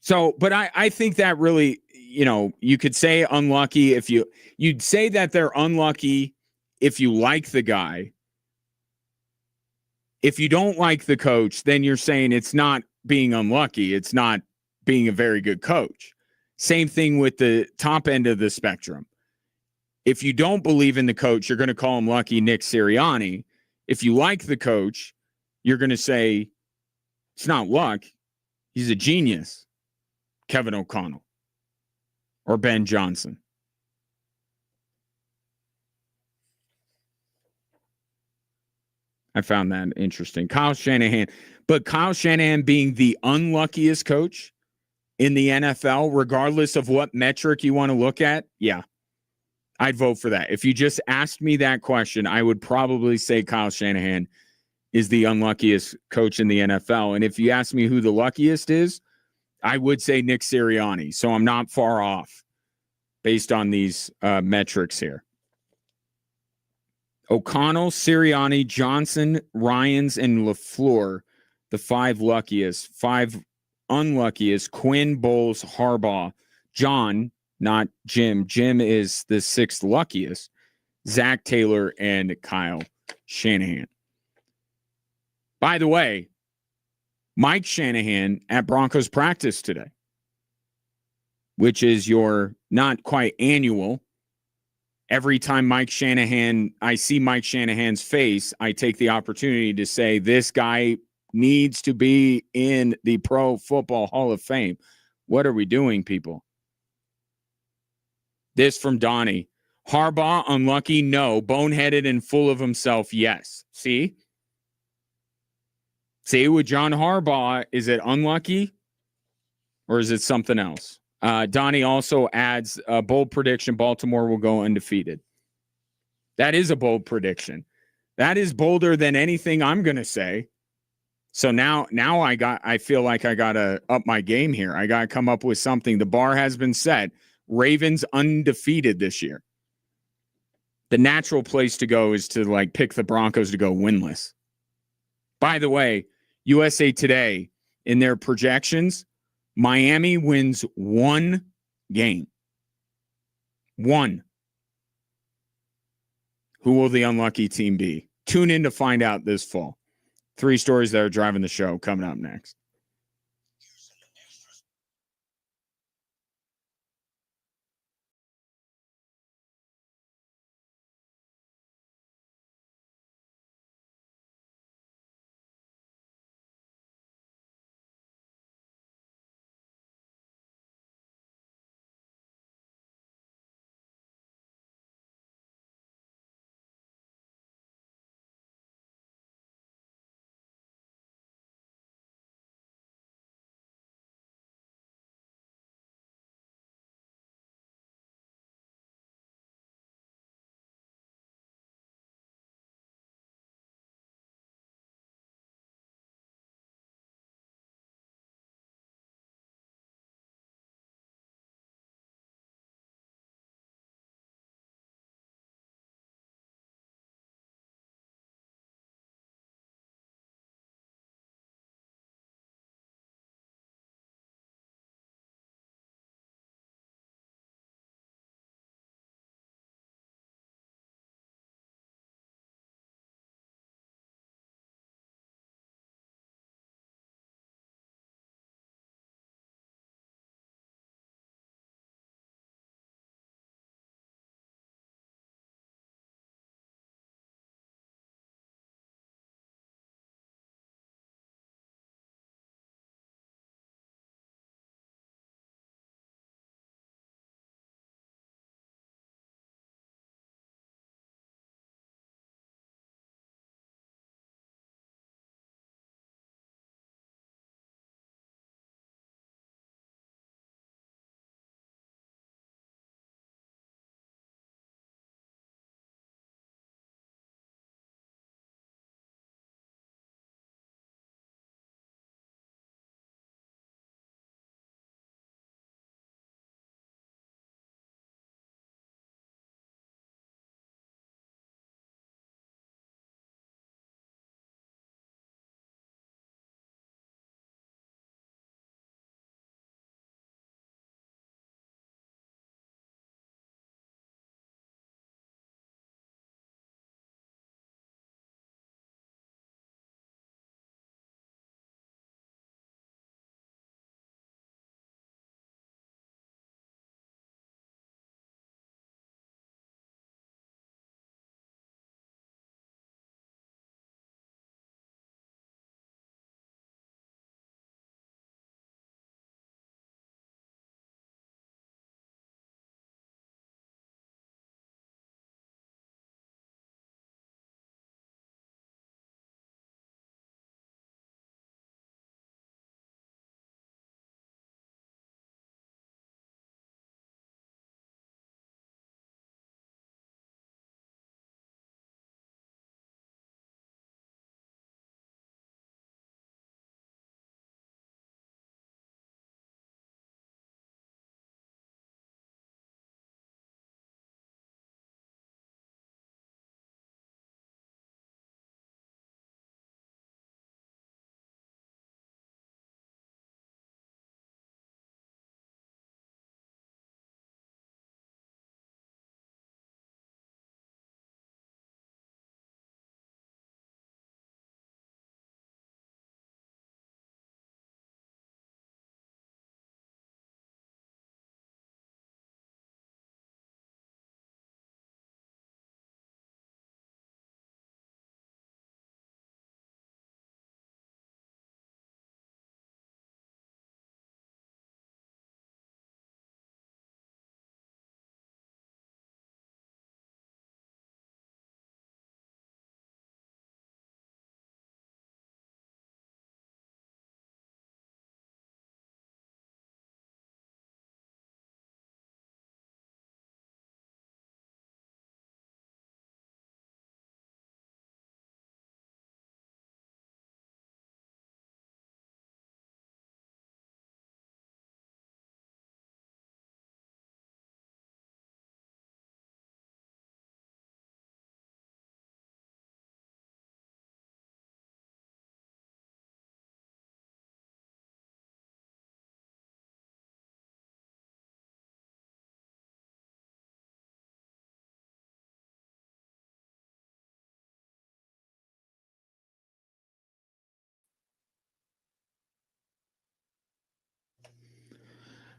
So, but I think that really, you could say unlucky if you'd say that they're unlucky if you like the guy. If you don't like the coach, then you're saying it's not being unlucky. It's not being a very good coach. Same thing with the top end of the spectrum. If you don't believe in the coach, you're going to call him lucky Nick Sirianni. If you like the coach, you're going to say it's not luck. He's a genius, Kevin O'Connell or Ben Johnson. I found that interesting. Kyle Shanahan, but Kyle Shanahan being the unluckiest coach in the NFL, regardless of what metric you want to look at, yeah, I'd vote for that. If you just asked me that question, I would probably say Kyle Shanahan is the unluckiest coach in the NFL. And if you ask me who the luckiest is, I would say Nick Sirianni. So I'm not far off based on these metrics here. O'Connell, Sirianni, Johnson, Ryans, and LaFleur, the 5 luckiest. 5 unluckiest: Quinn, Bowles, Harbaugh, John, not Jim. Jim is the 6th luckiest. Zach Taylor and Kyle Shanahan. By the way, Mike Shanahan at Broncos practice today, which is your not quite annual. Every time I see Mike Shanahan's face, I take the opportunity to say, this guy needs to be in the Pro Football Hall of Fame. What are we doing, people? This from Donnie. Harbaugh, unlucky? No. Boneheaded and full of himself? Yes. See? See, with John Harbaugh, is it unlucky or is it something else? Donnie also adds a bold prediction: Baltimore will go undefeated. That is a bold prediction. That is bolder than anything I'm going to say. So now I feel like I got to up my game here. I got to come up with something. The bar has been set. Ravens undefeated this year. The natural place to go is to pick the Broncos to go winless. By the way, USA Today, in their projections, Miami wins 1 game. 1. Who will the unlucky team be? Tune in to find out this fall. 3 stories that are driving the show coming up next.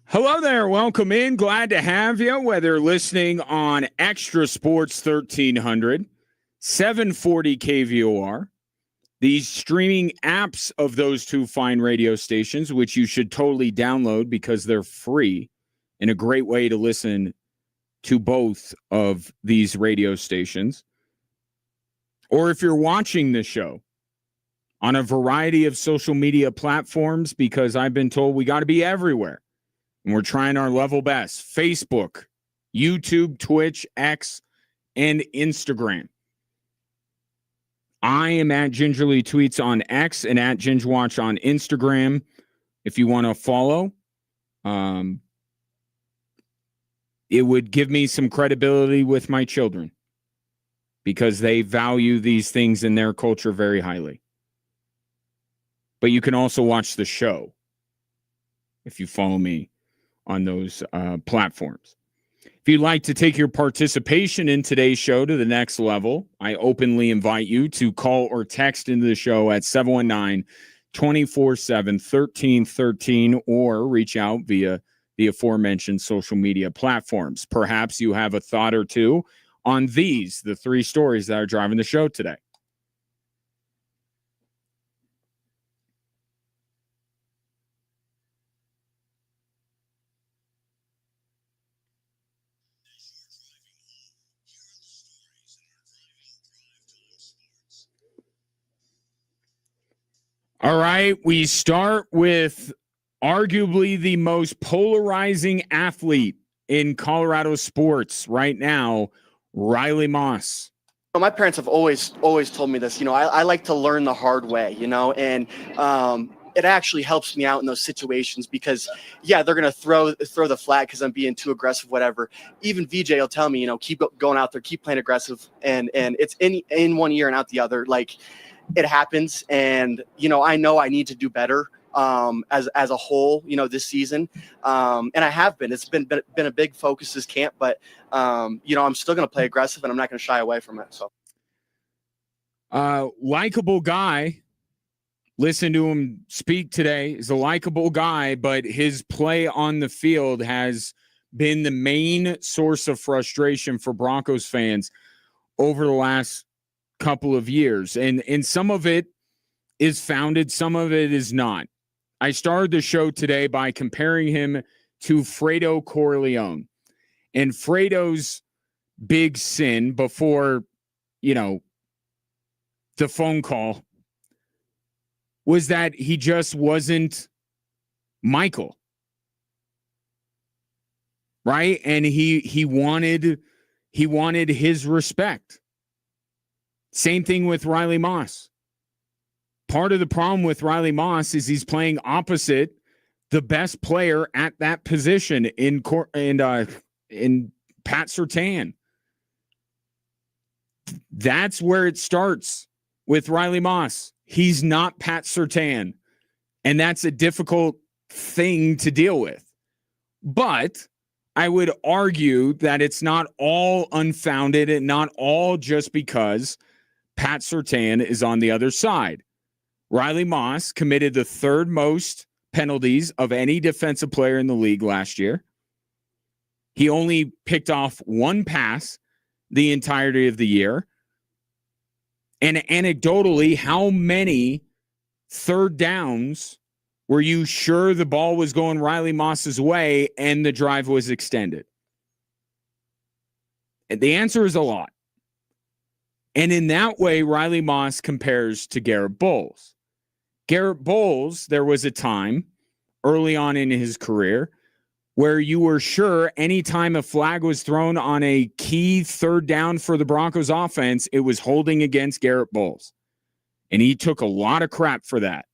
Hello there. Welcome in. Glad to have you, whether listening on Extra Sports 1300, 740 KVOR, these streaming apps of those two fine radio stations, which you should totally download because they're free and a great way to listen to both of these radio stations. Or if you're watching the show on a variety of social media platforms, because I've been told we got to be everywhere. And we're trying our level best. Facebook, YouTube, Twitch, X, and Instagram. I am at Gingerly Tweets on X and at Gingerwatch on Instagram. If you want to follow, it would give me some credibility with my children because they value these things in their culture very highly. But you can also watch the show if you follow me on those platforms. If you'd like to take your participation in today's show to the next level, I openly invite you to call or text into the show at 719-247-1313 or reach out via the aforementioned social media platforms. Perhaps you have a thought or two on the three stories that are driving the show today. All right, we start with arguably the most polarizing athlete in Colorado sports right now, Riley Moss. My parents have always told me this. I like to learn the hard way, and it actually helps me out in those situations because, yeah, they're going to throw the flag because I'm being too aggressive, whatever. Even VJ will tell me, keep going out there, keep playing aggressive. And it's in one ear and out the other. Like, it happens. And, I know I need to do better as a whole, this season. And I have been. It's been a big focus this camp, but, I'm still going to play aggressive and I'm not going to shy away from it. So, likable guy. Listen to him speak today. He's a likable guy, but his play on the field has been the main source of frustration for Broncos fans over the last couple of years. And some of it is founded, some of it is not. I started the show today by comparing him to Fredo Corleone. And Fredo's big sin before, the phone call was that he just wasn't Michael. Right? And he wanted his respect. Same thing with Riley Moss. Part of the problem with Riley Moss is he's playing opposite the best player at that position in Pat Surtain. That's where it starts with Riley Moss. He's not Pat Surtain, and that's a difficult thing to deal with. But I would argue that it's not all unfounded and not all just because Pat Surtain is on the other side. Riley Moss committed the third most penalties of any defensive player in the league last year. He only picked off one pass the entirety of the year. And anecdotally, how many third downs were you sure the ball was going Riley Moss's way and the drive was extended? And the answer is a lot. And in that way, Riley Moss compares to Garrett Bowles. Garrett Bowles, there was a time early on in his career where you were sure anytime a flag was thrown on a key third down for the Broncos offense, it was holding against Garrett Bowles. And he took a lot of crap for that.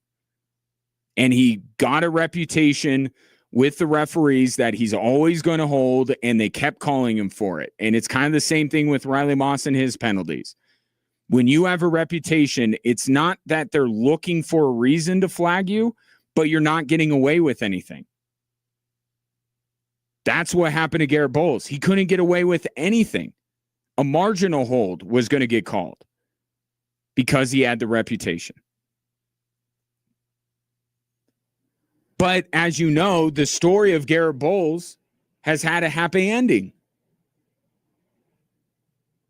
And he got a reputation with the referees that he's always going to hold, and they kept calling him for it. And it's kind of the same thing with Riley Moss and his penalties. When you have a reputation, it's not that they're looking for a reason to flag you, but you're not getting away with anything. That's what happened to Garrett Bowles. He couldn't get away with anything. A marginal hold was going to get called because he had the reputation. But as you know, the story of Garrett Bowles has had a happy ending.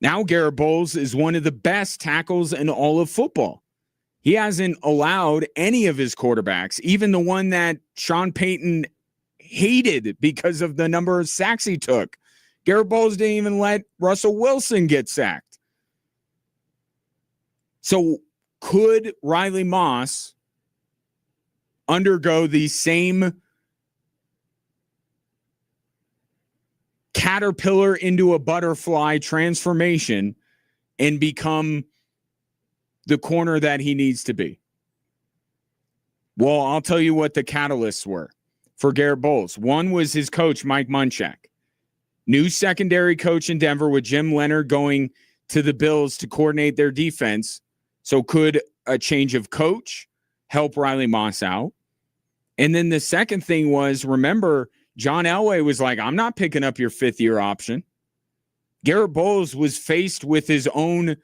Now Garrett Bowles is one of the best tackles in all of football. He hasn't allowed any of his quarterbacks, even the one that Sean Payton hated because of the number of sacks he took. Garrett Bowles didn't even let Russell Wilson get sacked. So could Riley Moss undergo the same caterpillar into a butterfly transformation and become the corner that he needs to be? Well, I'll tell you what the catalysts were for Garrett Bowles. One was his coach, Mike Munchak. New secondary coach in Denver with Jim Leonard going to the Bills to coordinate their defense. So could a change of coach help Riley Moss out? And then the second thing was, remember, John Elway was like, I'm not picking up your fifth-year option. Garrett Bowles was faced with his own,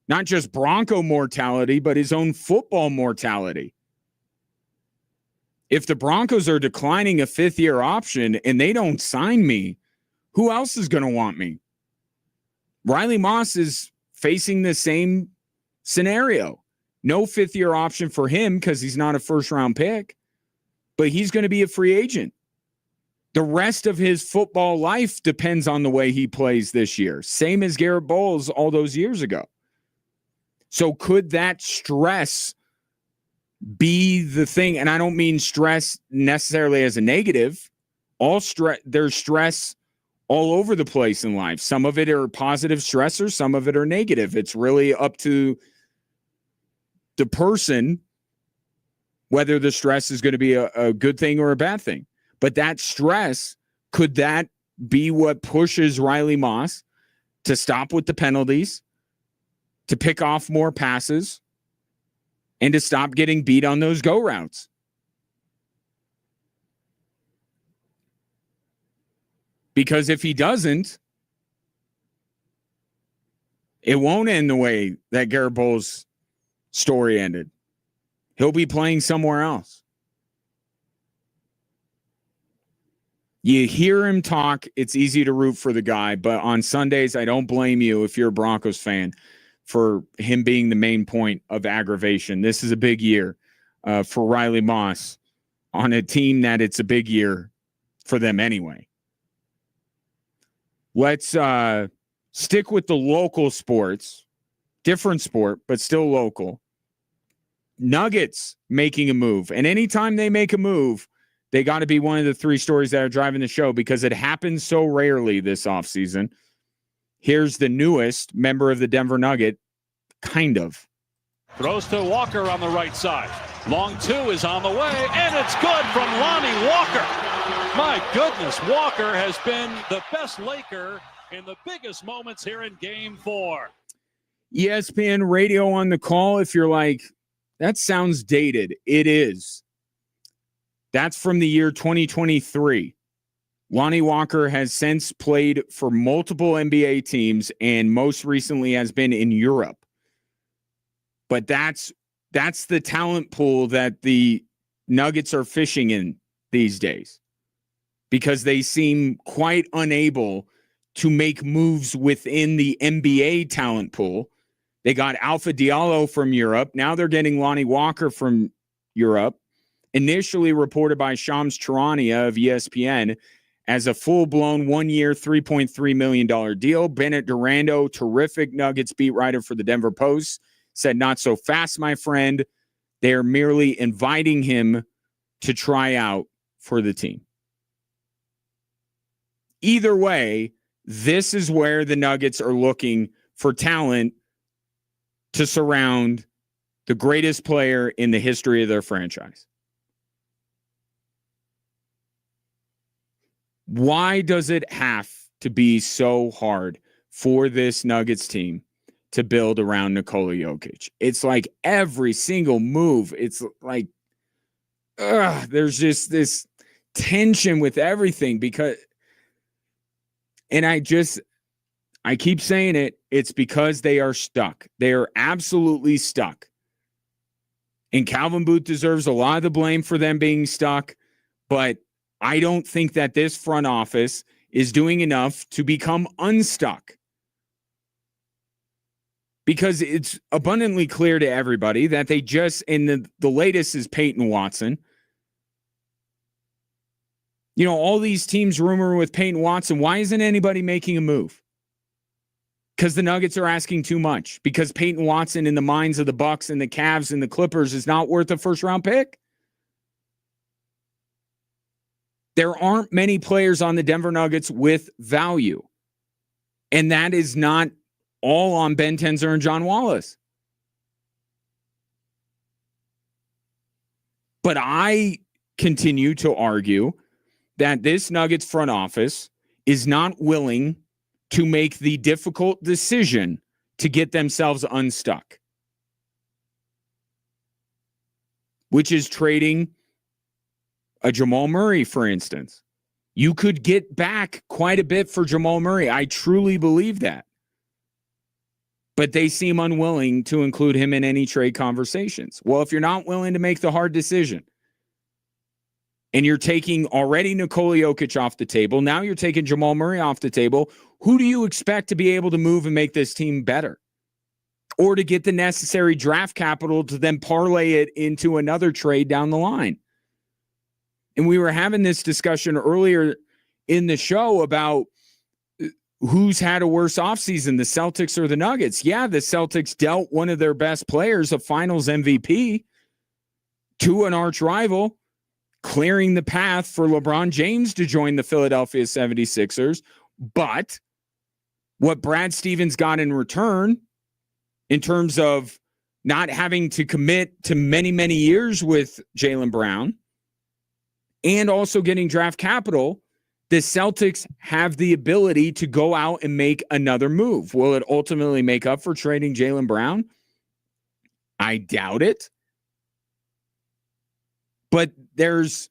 not just Bronco mortality, but his own football mortality. If the Broncos are declining a fifth-year option and they don't sign me, who else is going to want me? Riley Moss is facing the same scenario. No fifth-year option for him because he's not a first-round pick, but he's going to be a free agent. The rest of his football life depends on the way he plays this year. Same as Garrett Bowles all those years ago. So could that stress be the thing? And I don't mean stress necessarily as a negative. There's stress all over the place in life. Some of it are positive stressors, some of it are negative. It's really up to the person whether the stress is going to be a good thing or a bad thing. But that stress, could that be what pushes Riley Moss to stop with the penalties, to pick off more passes, and to stop getting beat on those go routes? Because if he doesn't, it won't end the way that Garrett Bowles' story ended. He'll be playing somewhere else. You hear him talk, it's easy to root for the guy, but on Sundays, I don't blame you if you're a Broncos fan for him being the main point of aggravation. This is a big year for Riley Moss on a team that it's a big year for them anyway. Let's stick with the local sports. Different sport, but still local. Nuggets making a move. And anytime they make a move, they got to be one of the three stories that are driving the show because it happens so rarely this offseason. Here's the newest member of the Denver Nugget, kind of. Throws to Walker on the right side. Long two is on the way, and it's good from Lonnie Walker. My goodness, Walker has been the best Laker in the biggest moments here in Game 4. ESPN radio on the call. If you're like, that sounds dated, it is. That's from the year 2023. Lonnie Walker has since played for multiple NBA teams and most recently has been in Europe. But that's the talent pool that the Nuggets are fishing in these days because they seem quite unable to make moves within the NBA talent pool. They got Alpha Diallo from Europe. Now they're getting Lonnie Walker from Europe. Initially reported by Shams Charania of ESPN as a full-blown one-year, $3.3 million deal. Bennett Durando, terrific Nuggets beat writer for the Denver Post, said, not so fast, my friend. They are merely inviting him to try out for the team. Either way, this is where the Nuggets are looking for talent to surround the greatest player in the history of their franchise. Why does it have to be so hard for this Nuggets team to build around Nikola Jokic? It's like every single move, it's like, there's just this tension with everything because, and I keep saying it, it's because they are stuck. They are absolutely stuck. And Calvin Booth deserves a lot of the blame for them being stuck. But I don't think that this front office is doing enough to become unstuck. Because it's abundantly clear to everybody that they just, and the latest is Peyton Watson. You know, all these teams rumor with Peyton Watson. Why isn't anybody making a move? Because the Nuggets are asking too much. Because Peyton Watson in the minds of the Bucks and the Cavs and the Clippers is not worth a first-round pick. There aren't many players on the Denver Nuggets with value. And that is not all on Ben Tenzer and John Wallace. But I continue to argue that this Nuggets front office is not willing to make the difficult decision to get themselves unstuck, which is trading a Jamal Murray, for instance. You could get back quite a bit for Jamal Murray. I truly believe that. But they seem unwilling to include him in any trade conversations. Well, if you're not willing to make the hard decision and you're taking already Nikola Jokic off the table, now you're taking Jamal Murray off the table, who do you expect to be able to move and make this team better? Or to get the necessary draft capital to then parlay it into another trade down the line? And we were having this discussion earlier in the show about who's had a worse offseason, the Celtics or the Nuggets. Yeah, the Celtics dealt one of their best players, a finals MVP, to an arch rival, clearing the path for LeBron James to join the Philadelphia 76ers. But what Brad Stevens got in return, in terms of not having to commit to many, many years with Jaylen Brown, and also getting draft capital, the Celtics have the ability to go out and make another move. Will it ultimately make up for trading Jaylen Brown? I doubt it. But there's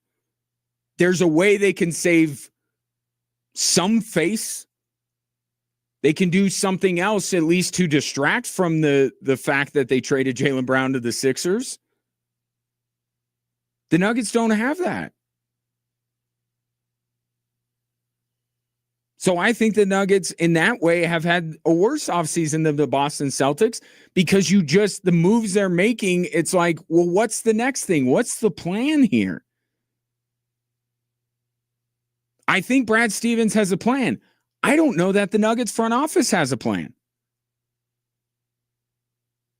a way they can save some face. They can do something else, at least to distract from the fact that they traded Jaylen Brown to the Sixers. The Nuggets don't have that. So I think the Nuggets in that way have had a worse offseason than the Boston Celtics, because the moves they're making, it's like, well, what's the next thing? What's the plan here? I think Brad Stevens has a plan. I don't know that the Nuggets front office has a plan.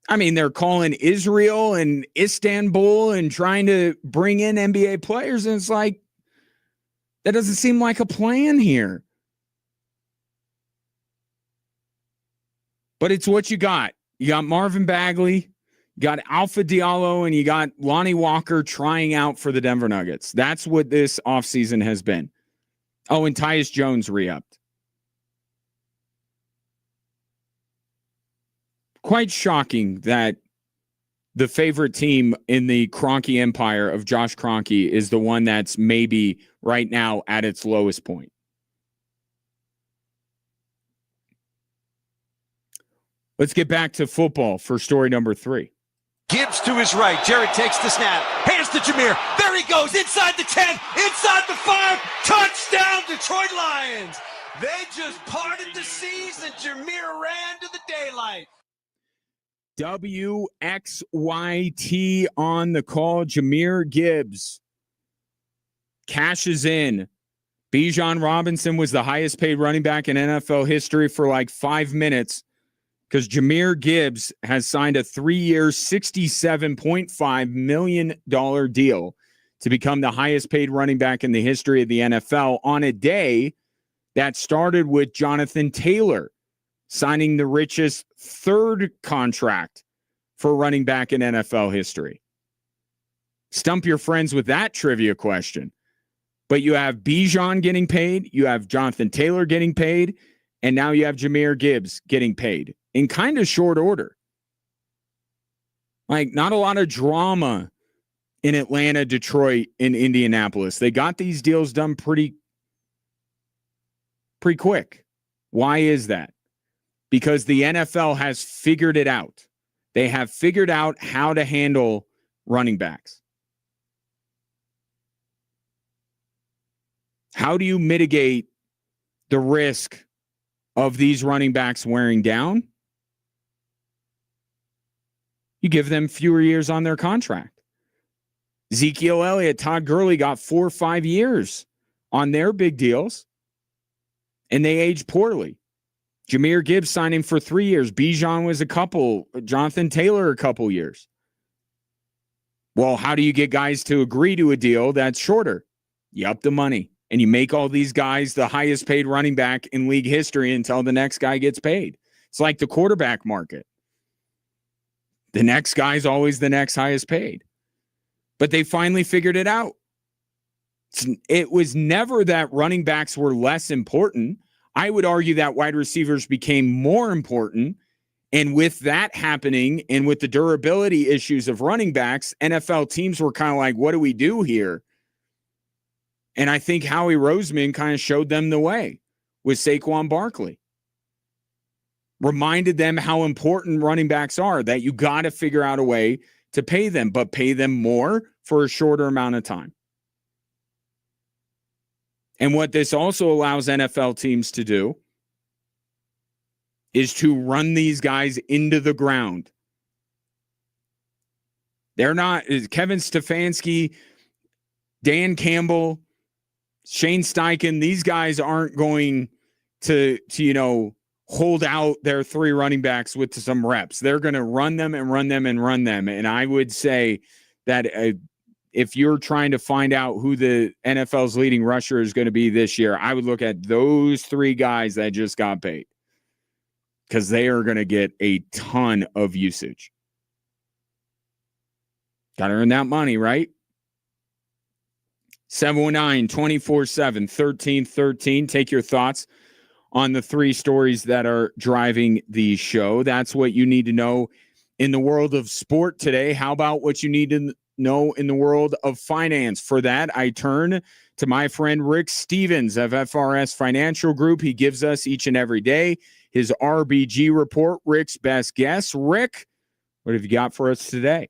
I mean, they're calling Israel and Istanbul and trying to bring in NBA players, and it's like, that doesn't seem like a plan here. But it's what you got. You got Marvin Bagley, you got Alpha Diallo, and you got Lonnie Walker trying out for the Denver Nuggets. That's what this offseason has been. Oh, and Tyus Jones re-upped. Quite shocking that the favorite team in the Kroenke empire of Josh Kroenke is the one that's maybe right now at its lowest point. Let's get back to football for story number 3. Gibbs to his right. Jared takes the snap. Hands to Jameer. There he goes. Inside the 10. Inside the 5. Touchdown, Detroit Lions. They just parted the seas and Jameer ran to the daylight. WXYT on the call. Jameer Gibbs cashes in. Bijan Robinson was the highest paid running back in NFL history for like 5 minutes, because Jameer Gibbs has signed a 3-year, $67.5 million deal to become the highest paid running back in the history of the NFL on a day that started with Jonathan Taylor signing the richest third contract for running back in NFL history. Stump your friends with that trivia question. But you have Bijan getting paid, you have Jonathan Taylor getting paid, and now you have Jameer Gibbs getting paid in kind of short order. Like, not a lot of drama in Atlanta, Detroit, and Indianapolis. They got these deals done pretty quick. Why is that? Because the NFL has figured it out. They have figured out how to handle running backs. How do you mitigate the risk of these running backs wearing down? You give them fewer years on their contract. Ezekiel Elliott, Todd Gurley got 4 or 5 years on their big deals, and they aged poorly. Jahmyr Gibbs signed him for 3 years. Bijan was a couple. Jonathan Taylor a couple years. Well, how do you get guys to agree to a deal that's shorter? You up the money, and you make all these guys the highest paid running back in league history until the next guy gets paid. It's like the quarterback market. The next guy's always the next highest paid. But they finally figured it out. It was never that running backs were less important. I would argue that wide receivers became more important. And with that happening and with the durability issues of running backs, NFL teams were kind of like, what do we do here? And I think Howie Roseman kind of showed them the way with Saquon Barkley. Reminded them how important running backs are, that you got to figure out a way to pay them, but pay them more for a shorter amount of time. And what this also allows NFL teams to do is to run these guys into the ground. They're not, Kevin Stefanski, Dan Campbell, Shane Steichen, these guys aren't going to hold out their 3 running backs with some reps. They're going to run them and run them and run them. And I would say that if you're trying to find out who the NFL's leading rusher is going to be this year, I would look at those 3 guys that just got paid, because they are going to get a ton of usage. Got to earn that money, right? 719-247-1313. Take your thoughts on the 3 stories that are driving the show. That's what you need to know in the world of sport today. How about what you need to know in the world of finance? For that, I turn to my friend Rick Stevens of FRS Financial Group. He gives us each and every day his RBG report, Rick's best guess. Rick, what have you got for us today?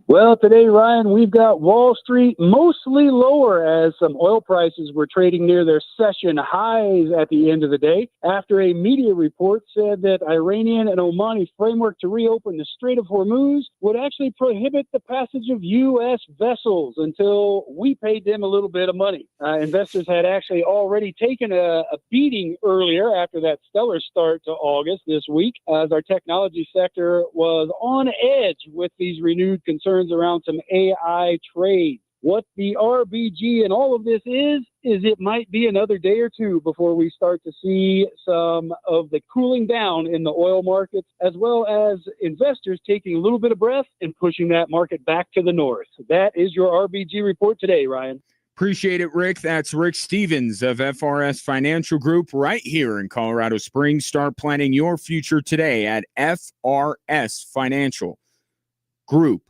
Well, today, Ryan, we've got Wall Street mostly lower as some oil prices were trading near their session highs at the end of the day after a media report said that Iranian and Omani framework to reopen the Strait of Hormuz would actually prohibit the passage of U.S. vessels until we paid them a little bit of money. Investors had actually already taken a beating earlier after that stellar start to August this week, as our technology sector was on edge with these renewed concerns around some AI trade. What the RBG and all of this is it might be another day or two before we start to see some of the cooling down in the oil markets, as well as investors taking a little bit of breath and pushing that market back to the north. That is your RBG report today, Ryan. Appreciate it, Rick. That's Rick Stevens of FRS Financial Group right here in Colorado Springs. Start planning your future today at FRSFinancialGroup.com.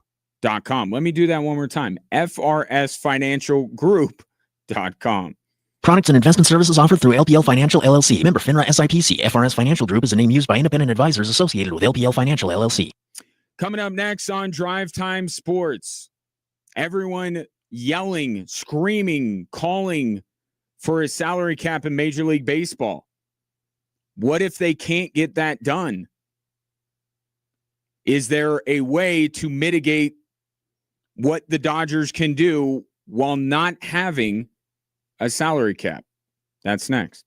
Let me do that one more time. FRSFinancialGroup.com. Products and investment services offered through LPL Financial LLC. Member FINRA SIPC. FRS Financial Group is a name used by independent advisors associated with LPL Financial LLC. Coming up next on Drive Time Sports, everyone yelling, screaming, calling for a salary cap in Major League Baseball. What if they can't get that done? Is there a way to mitigate what the Dodgers can do while not having a salary cap? That's next.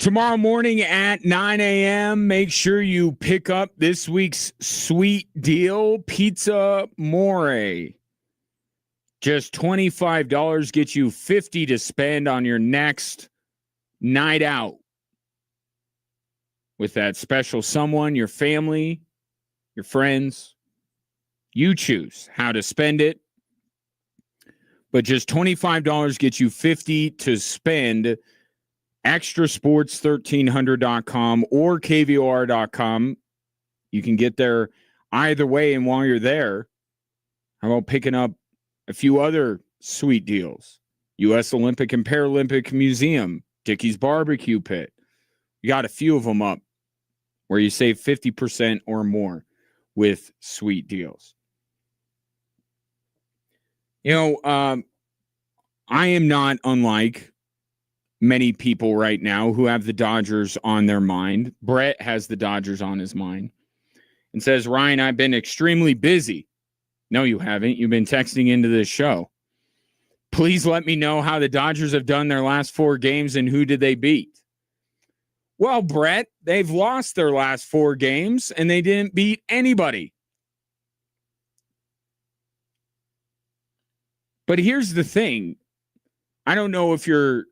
Tomorrow morning at 9 a.m., make sure you pick up this week's sweet deal, Pizza More. Just $25 gets you $50 to spend on your next night out with that special someone, your family, your friends. You choose how to spend it. But just $25 gets you $50 to spend. Extrasports1300.com or KVOR.com. You can get there either way. And while you're there, how about picking up a few other sweet deals? U.S. Olympic and Paralympic Museum, Dickey's Barbecue Pit. You got a few of them up where you save 50% or more with sweet deals. You know, I am not unlike many people right now who have the Dodgers on their mind. Brett has the Dodgers on his mind and says, Ryan, I've been extremely busy. No, you haven't. You've been texting into this show. Please let me know how the Dodgers have done their last 4 games and who did they beat? Well, Brett, they've lost their last 4 games and they didn't beat anybody. But here's the thing. I don't know if you're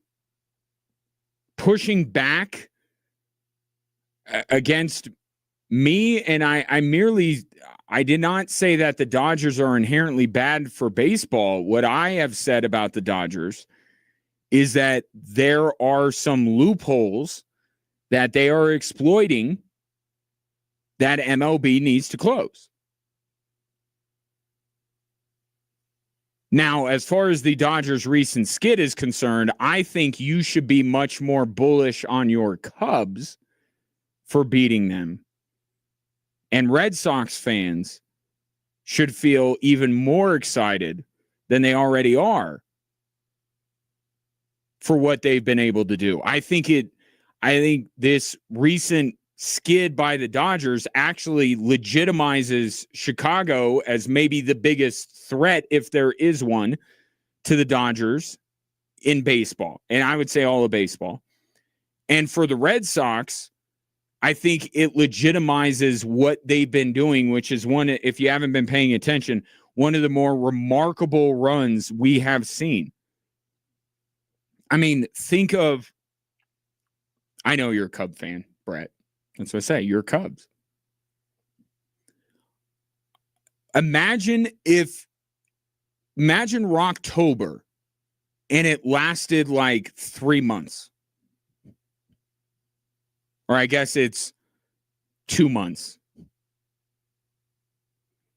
pushing back against me, and I did not say that the Dodgers are inherently bad for baseball. What I have said about the Dodgers is that there are some loopholes that they are exploiting that MLB needs to close. Now, as far as the Dodgers' recent skid is concerned, I think you should be much more bullish on your Cubs for beating them. And Red Sox fans should feel even more excited than they already are for what they've been able to do. I think this recent skid by the Dodgers actually legitimizes Chicago as maybe the biggest threat, if there is one, to the Dodgers in baseball. And I would say all of baseball. And for the Red Sox, I think it legitimizes what they've been doing, which is one, if you haven't been paying attention, one of the more remarkable runs we have seen. I mean, think of, I know you're a Cub fan, Brett. That's what I say. You're Cubs. Imagine Rocktober and it lasted like 3 months. Or I guess it's 2 months.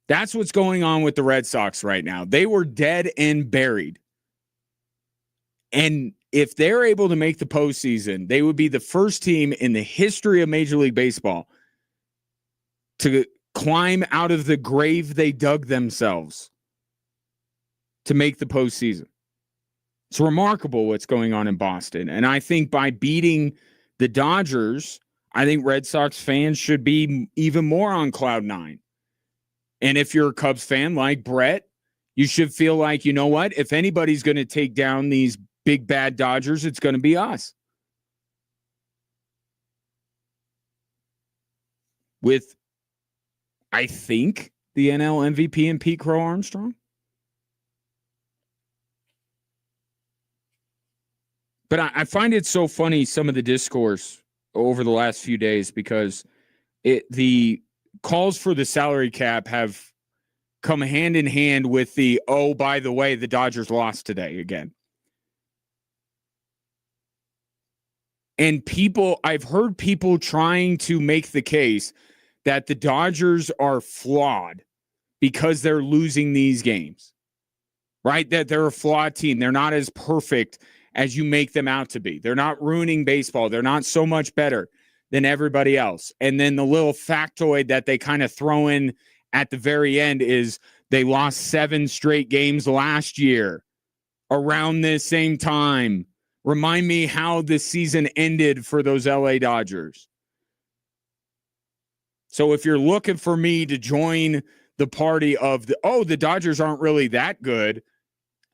That's what's going on with the Red Sox right now. They were dead and buried. And if they're able to make the postseason, they would be the first team in the history of Major League Baseball to climb out of the grave they dug themselves to make the postseason. It's remarkable what's going on in Boston. And I think by beating the Dodgers, I think Red Sox fans should be even more on cloud 9. And if you're a Cubs fan like Brett, you should feel like, you know what? If anybody's going to take down these big bad Dodgers, it's going to be us. With, I think, the NL MVP and Pete Crow Armstrong. But I find it so funny, some of the discourse over the last few days, because the calls for the salary cap have come hand in hand with the, oh, by the way, the Dodgers lost today again. And I've heard people trying to make the case that the Dodgers are flawed because they're losing these games, right? That they're a flawed team. They're not as perfect as you make them out to be. They're not ruining baseball. They're not so much better than everybody else. And then the little factoid that they kind of throw in at the very end is they lost 7 straight games last year around this same time. Remind me how the season ended for those LA Dodgers. So if you're looking for me to join the party of the Dodgers aren't really that good,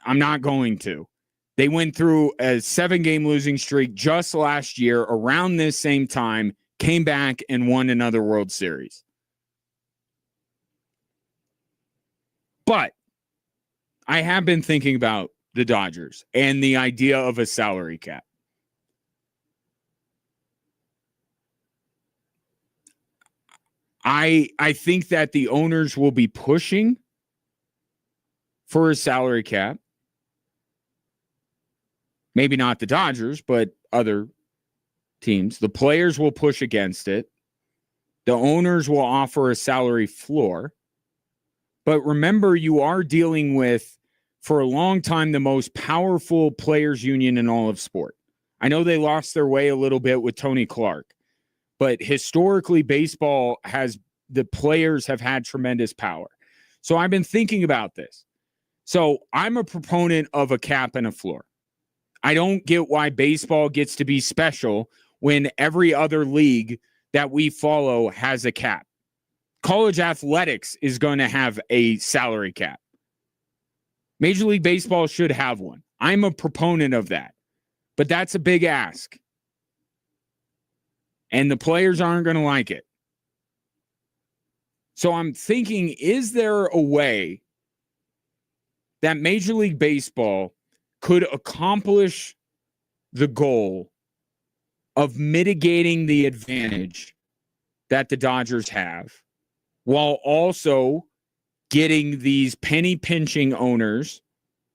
I'm not going to. They went through a 7-game losing streak just last year around this same time, came back and won another World Series. But I have been thinking about the Dodgers and the idea of a salary cap. I think that the owners will be pushing for a salary cap. Maybe not the Dodgers, but other teams. The players will push against it. The owners will offer a salary floor. But remember, you are dealing with, for a long time, the most powerful players union in all of sport. I know they lost their way a little bit with Tony Clark, but historically, baseball the players have had tremendous power. So I've been thinking about this. So I'm a proponent of a cap and a floor. I don't get why baseball gets to be special when every other league that we follow has a cap. College athletics is going to have a salary cap. Major League Baseball should have one. I'm a proponent of that. But that's a big ask. And the players aren't going to like it. So I'm thinking, is there a way that Major League Baseball could accomplish the goal of mitigating the advantage that the Dodgers have while also getting these penny-pinching owners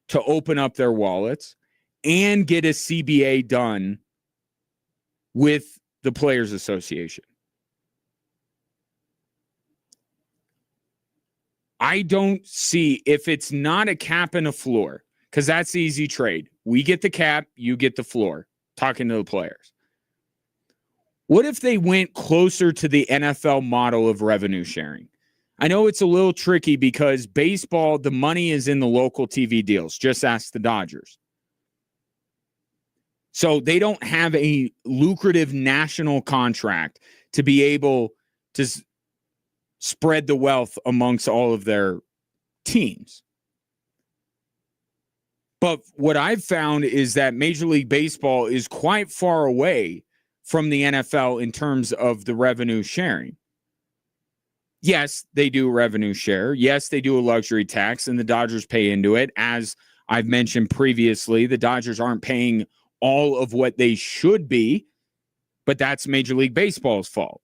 to open up their wallets and get a CBA done with the Players Association? I don't see, if it's not a cap and a floor, because that's the easy trade. We get the cap, you get the floor, talking to the players. What if they went closer to the NFL model of revenue sharing? I know it's a little tricky because baseball, the money is in the local TV deals. Just ask the Dodgers. So they don't have a lucrative national contract to be able to spread the wealth amongst all of their teams. But what I've found is that Major League Baseball is quite far away from the NFL in terms of the revenue sharing. Yes, they do revenue share. Yes, they do a luxury tax, and the Dodgers pay into it. As I've mentioned previously, the Dodgers aren't paying all of what they should be, but that's Major League Baseball's fault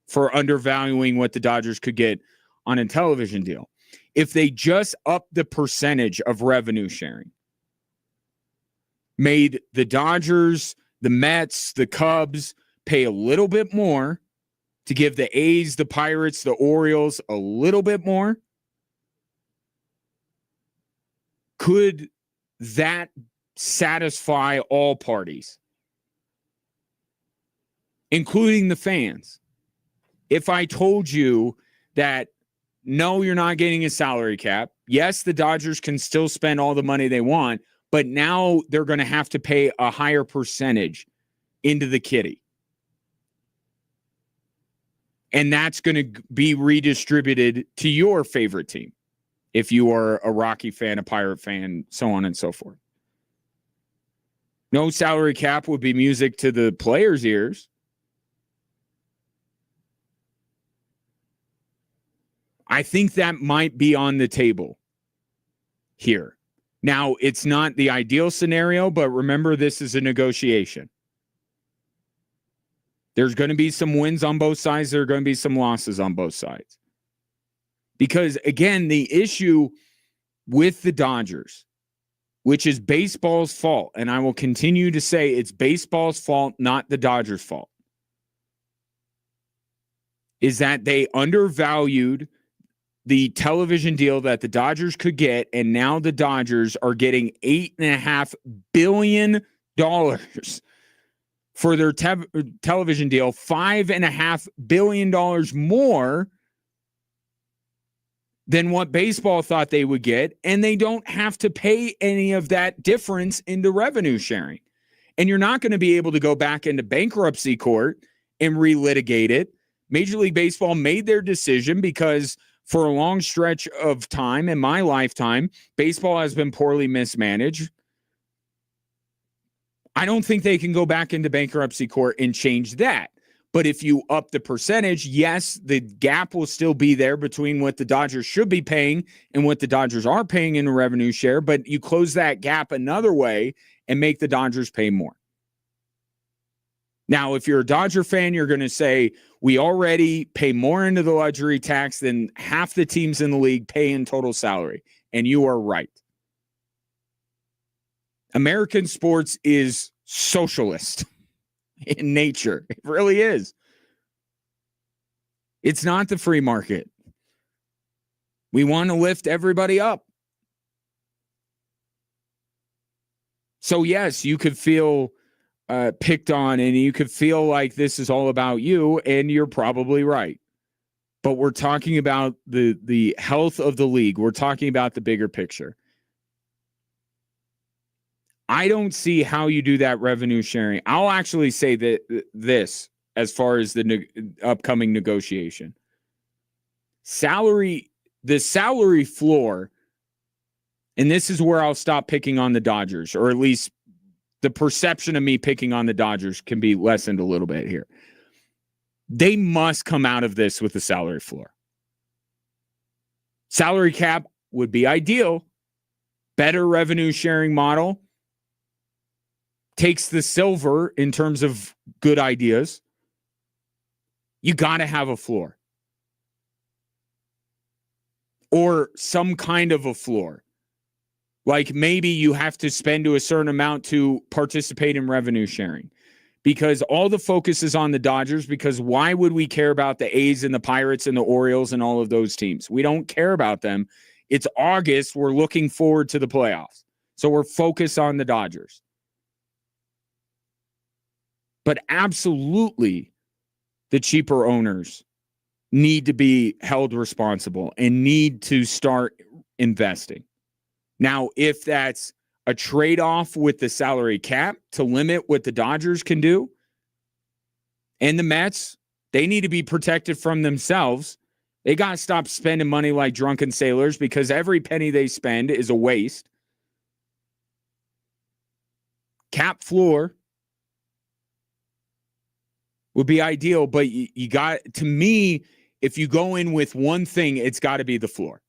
for undervaluing what the Dodgers could get on a television deal. If they just up the percentage of revenue sharing, made the Dodgers, the Mets, the Cubs pay a little bit more to give the A's, the Pirates, the Orioles a little bit more, could that satisfy all parties, including the fans? If I told you that, no, you're not getting a salary cap. Yes, the Dodgers can still spend all the money they want, but now they're going to have to pay a higher percentage into the kitty. And that's going to be redistributed to your favorite team. If you are a Rocky fan, a Pirate fan, so on and so forth. No salary cap would be music to the players' ears. I think that might be on the table here. Now, it's not the ideal scenario, but remember, this is a negotiation. There's going to be some wins on both sides. There are going to be some losses on both sides. Because, again, the issue with the Dodgers, which is baseball's fault, and I will continue to say it's baseball's fault, not the Dodgers' fault, is that they undervalued the television deal that the Dodgers could get, and now the Dodgers are getting $8.5 billion for their television deal, $5.5 billion more than what baseball thought they would get, and they don't have to pay any of that difference into revenue sharing. And you're not going to be able to go back into bankruptcy court and relitigate it. Major League Baseball made their decision because for a long stretch of time in my lifetime, baseball has been poorly mismanaged. I don't think they can go back into bankruptcy court and change that. But if you up the percentage, yes, the gap will still be there between what the Dodgers should be paying and what the Dodgers are paying in a revenue share. But you close that gap another way and make the Dodgers pay more. Now, if you're a Dodger fan, you're going to say, we already pay more into the luxury tax than half the teams in the league pay in total salary. And you are right. American sports is socialist in nature. It really is. It's not the free market. We want to lift everybody up. So, yes, you could feel picked on and you could feel like this is all about you, and you're probably right. But we're talking about the health of the league. We're talking about the bigger picture. I don't see how you do that revenue sharing. I'll actually say that this as far as the upcoming negotiation. The salary floor, and this is where I'll stop picking on the Dodgers, or at least the perception of me picking on the Dodgers can be lessened a little bit here. They must come out of this with the salary floor. Salary cap would be ideal. Better revenue sharing model. Takes the silver in terms of good ideas. You got to have a floor. Or some kind of a floor. Like maybe you have to spend to a certain amount to participate in revenue sharing. Because all the focus is on the Dodgers, because why would we care about the A's and the Pirates and the Orioles and all of those teams? We don't care about them. It's August. We're looking forward to the playoffs. So we're focused on the Dodgers. But absolutely, the cheaper owners need to be held responsible and need to start investing. Now, if that's a trade-off with the salary cap to limit what the Dodgers can do, and the Mets, they need to be protected from themselves. They got to stop spending money like drunken sailors, because every penny they spend is a waste. Cap floor would be ideal, but you got, to me, if you go in with one thing, it's got to be the floor.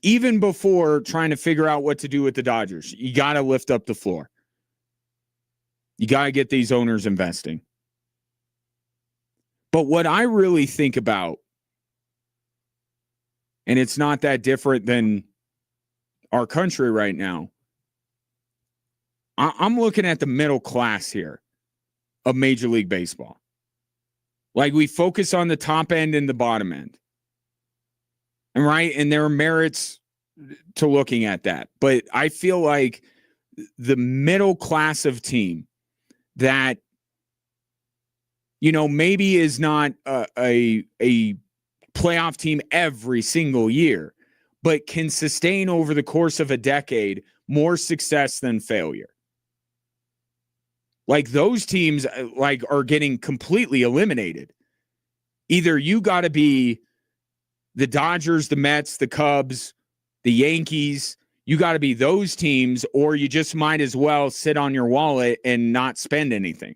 Even before trying to figure out what to do with the Dodgers, you got to lift up the floor. You got to get these owners investing. But what I really think about, and it's not that different than our country right now, I'm looking at the middle class here of Major League Baseball. Like, we focus on the top end and the bottom end. And right, and there are merits to looking at that. But I feel like the middle class of team that, you know, maybe is not a playoff team every single year, but can sustain over the course of a decade more success than failure. Like, those teams like are getting completely eliminated. Either you got to be the Dodgers, the Mets, the Cubs, the Yankees. You got to be those teams, or you just might as well sit on your wallet and not spend anything.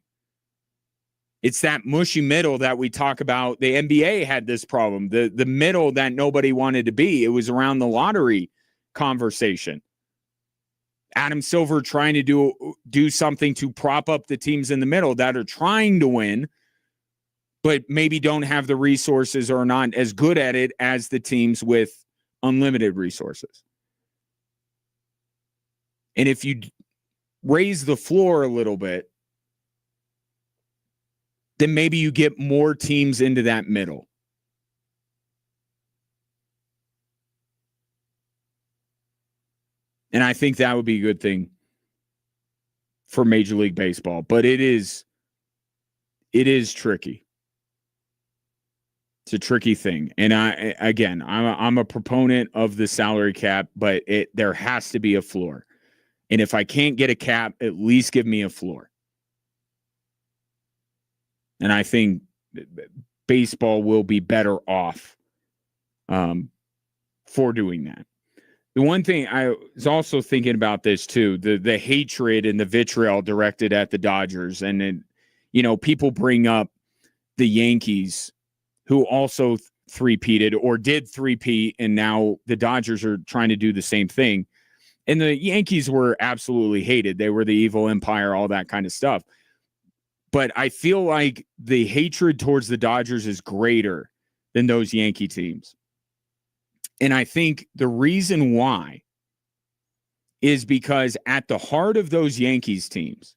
It's that mushy middle that we talk about. The NBA had this problem, the middle that nobody wanted to be. It was around the lottery conversation. Adam Silver trying to do something to prop up the teams in the middle that are trying to win, but maybe don't have the resources or not as good at it as the teams with unlimited resources. And if you raise the floor a little bit, then maybe you get more teams into that middle. And I think that would be a good thing for Major League Baseball. But it is tricky. It's a tricky thing. And I'm a proponent of the salary cap, but there has to be a floor. And if I can't get a cap, at least give me a floor. And I think baseball will be better off for doing that. The one thing I was also thinking about this too, the hatred and the vitriol directed at the Dodgers. And then, people bring up the Yankees who also three-peated or did three-peat, and now the Dodgers are trying to do the same thing. And the Yankees were absolutely hated. They were the evil empire, all that kind of stuff. But I feel like the hatred towards the Dodgers is greater than those Yankee teams. And I think the reason why is because at the heart of those Yankees teams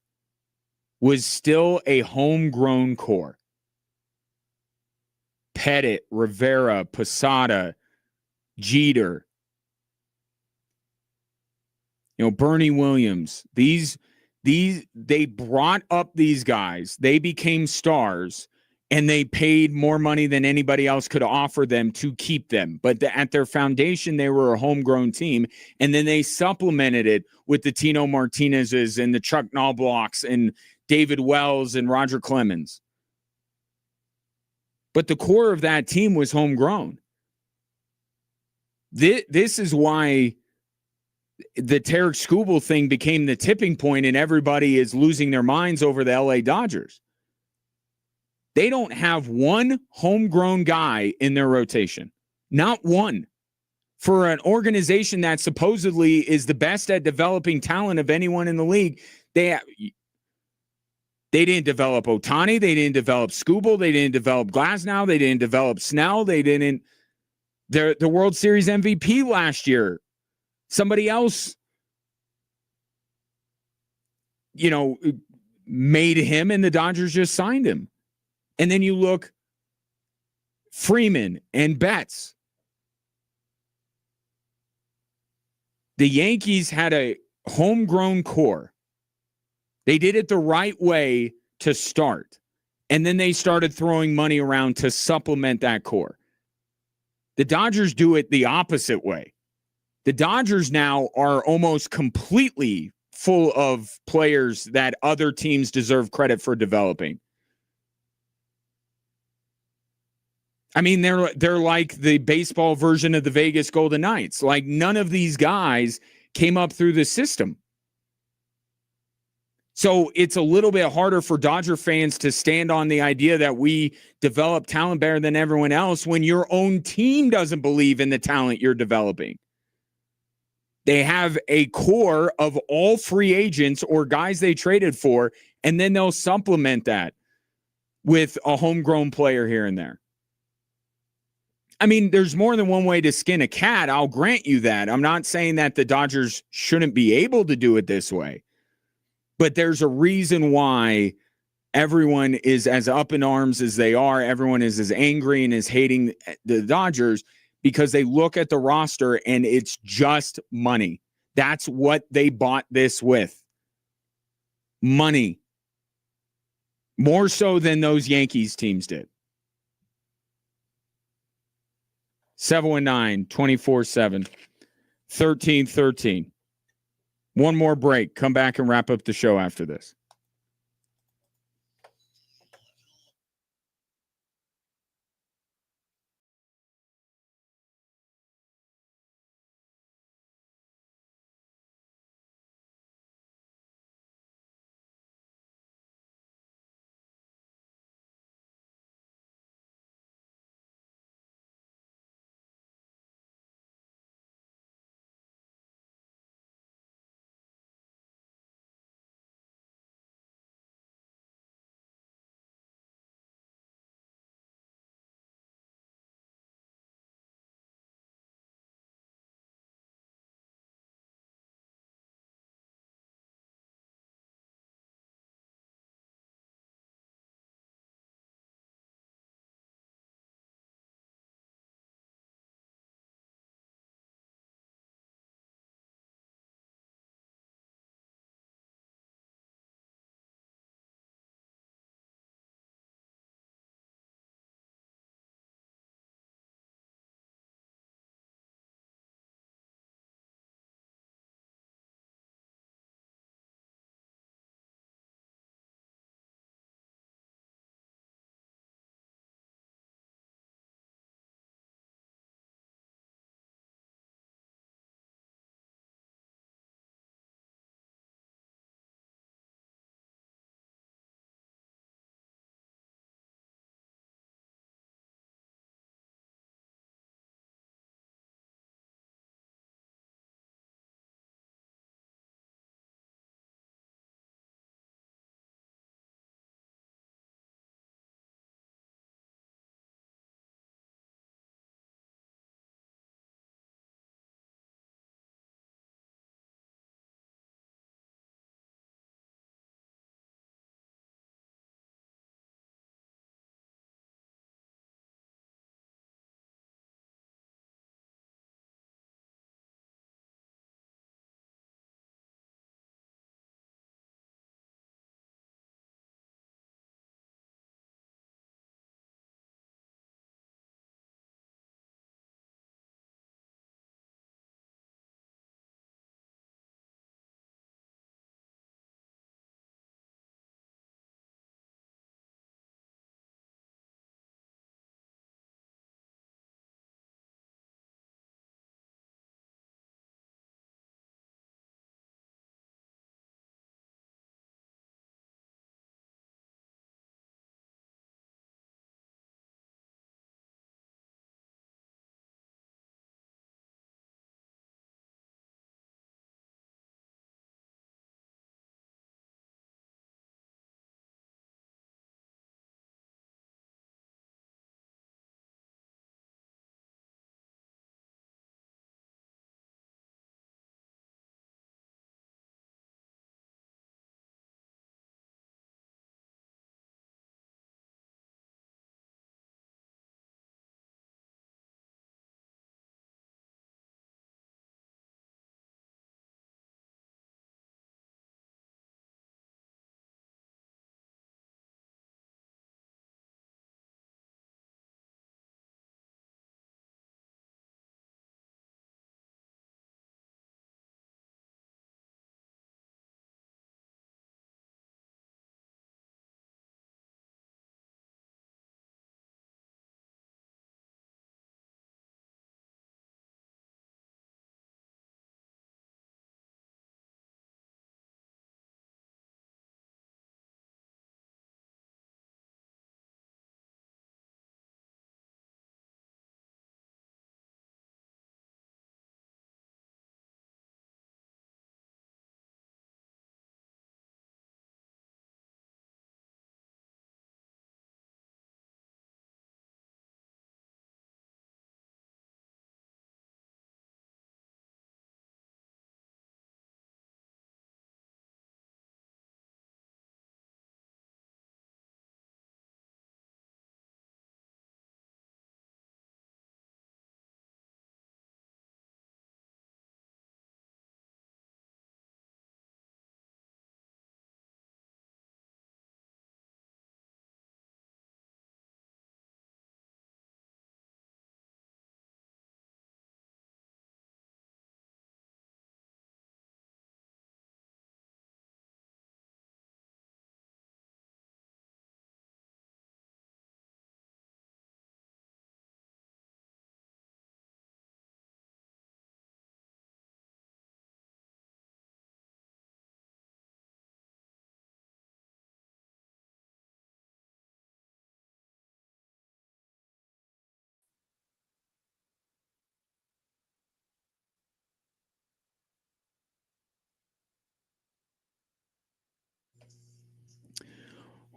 was still a homegrown core. Pettit, Rivera, Posada, Jeter, Bernie Williams. They brought up these guys. They became stars, and they paid more money than anybody else could offer them to keep them. But at their foundation, they were a homegrown team, and then they supplemented it with the Tino Martinez's and the Chuck Knoblochs and David Wells and Roger Clemens. But the core of that team was homegrown. This is why the Tarek Skubal thing became the tipping point, and everybody is losing their minds over the LA Dodgers. They don't have one homegrown guy in their rotation. Not one. For an organization that supposedly is the best at developing talent of anyone in the league, they didn't develop Ohtani. They didn't develop Skubal. They didn't develop Glasnow. They didn't develop Snell. They didn't. The World Series MVP last year, somebody else, made him, and the Dodgers just signed him. And then you look, Freeman and Betts. The Yankees had a homegrown core. They did it the right way to start. And then they started throwing money around to supplement that core. The Dodgers do it the opposite way. The Dodgers now are almost completely full of players that other teams deserve credit for developing. I mean, they're like the baseball version of the Vegas Golden Knights. Like, none of these guys came up through the system. So it's a little bit harder for Dodger fans to stand on the idea that we develop talent better than everyone else when your own team doesn't believe in the talent you're developing. They have a core of all free agents or guys they traded for, and then they'll supplement that with a homegrown player here and there. I mean, there's more than one way to skin a cat. I'll grant you that. I'm not saying that the Dodgers shouldn't be able to do it this way, but there's a reason why everyone is as up in arms as they are. Everyone is as angry and is hating the Dodgers because they look at the roster and it's just money. That's what they bought this with. Money. More so than those Yankees teams did. 719-24-7, 1313. One more break. Come back and wrap up the show after this.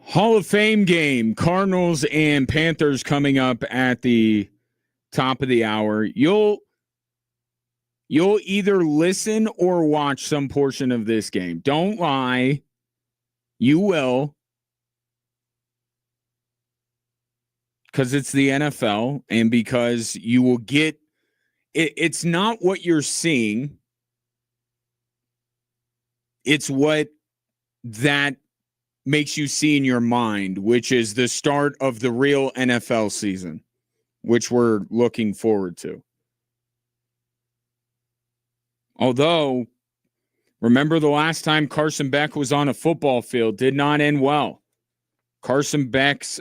Hall of Fame game, Cardinals and Panthers coming up at the top of the hour. You'll either listen or watch some portion of this game. Don't lie. You will. Because it's the NFL and because you will get it. It's not what you're seeing. It's what that makes you see in your mind, which is the start of the real NFL season, which we're looking forward to. Although, remember the last time Carson Beck was on a football field, did not end well. Carson Beck's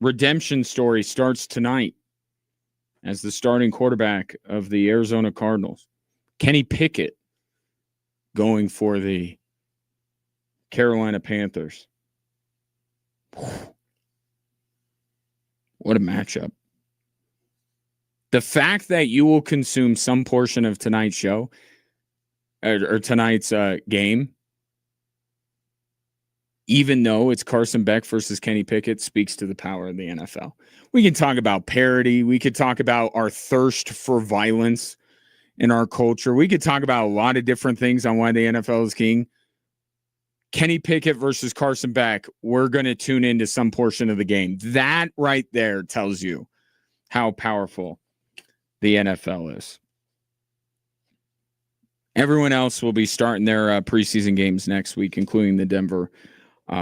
redemption story starts tonight as the starting quarterback of the Arizona Cardinals. Kenny Pickett going for the Carolina Panthers. What a matchup. The fact that you will consume some portion of tonight's show or tonight's game, even though it's Carson Beck versus Kenny Pickett, speaks to the power of the NFL. We can talk about parity. We could talk about our thirst for violence in our culture. We could talk about a lot of different things on why the NFL is king. Kenny Pickett versus Carson Beck, we're going to tune into some portion of the game. That right there tells you how powerful the NFL is. Everyone else will be starting their preseason games next week, including the Denver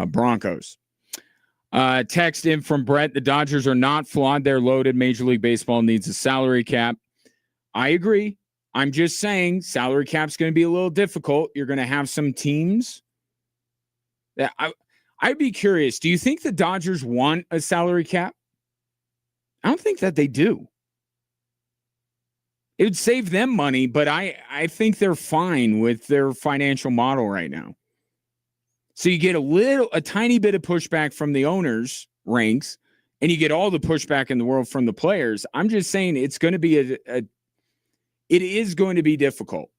Broncos. Text in from Brett. The Dodgers are not flawed. They're loaded. Major League Baseball needs a salary cap. I agree. I'm just saying salary cap's going to be a little difficult. You're going to have some teams that I'd be curious. Do you think the Dodgers want a salary cap? I don't think that they do. It would save them money, but I think they're fine with their financial model right now. So you get a tiny bit of pushback from the owners' ranks, and you get all the pushback in the world from the players. I'm just saying it's going to be it is going to be difficult,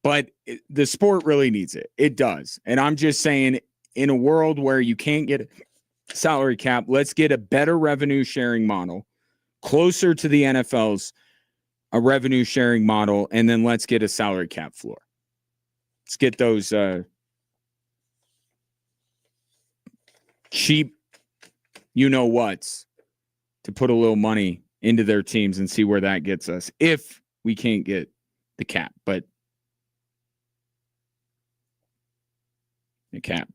but the sport really needs it. It does. And I'm just saying, in a world where you can't get a salary cap, let's get a better revenue sharing model, closer to the NFL's a revenue sharing model, and then let's get a salary cap floor. Let's get those cheap you-know-whats to put a little money into their teams and see where that gets us if we can't get the cap. But the cap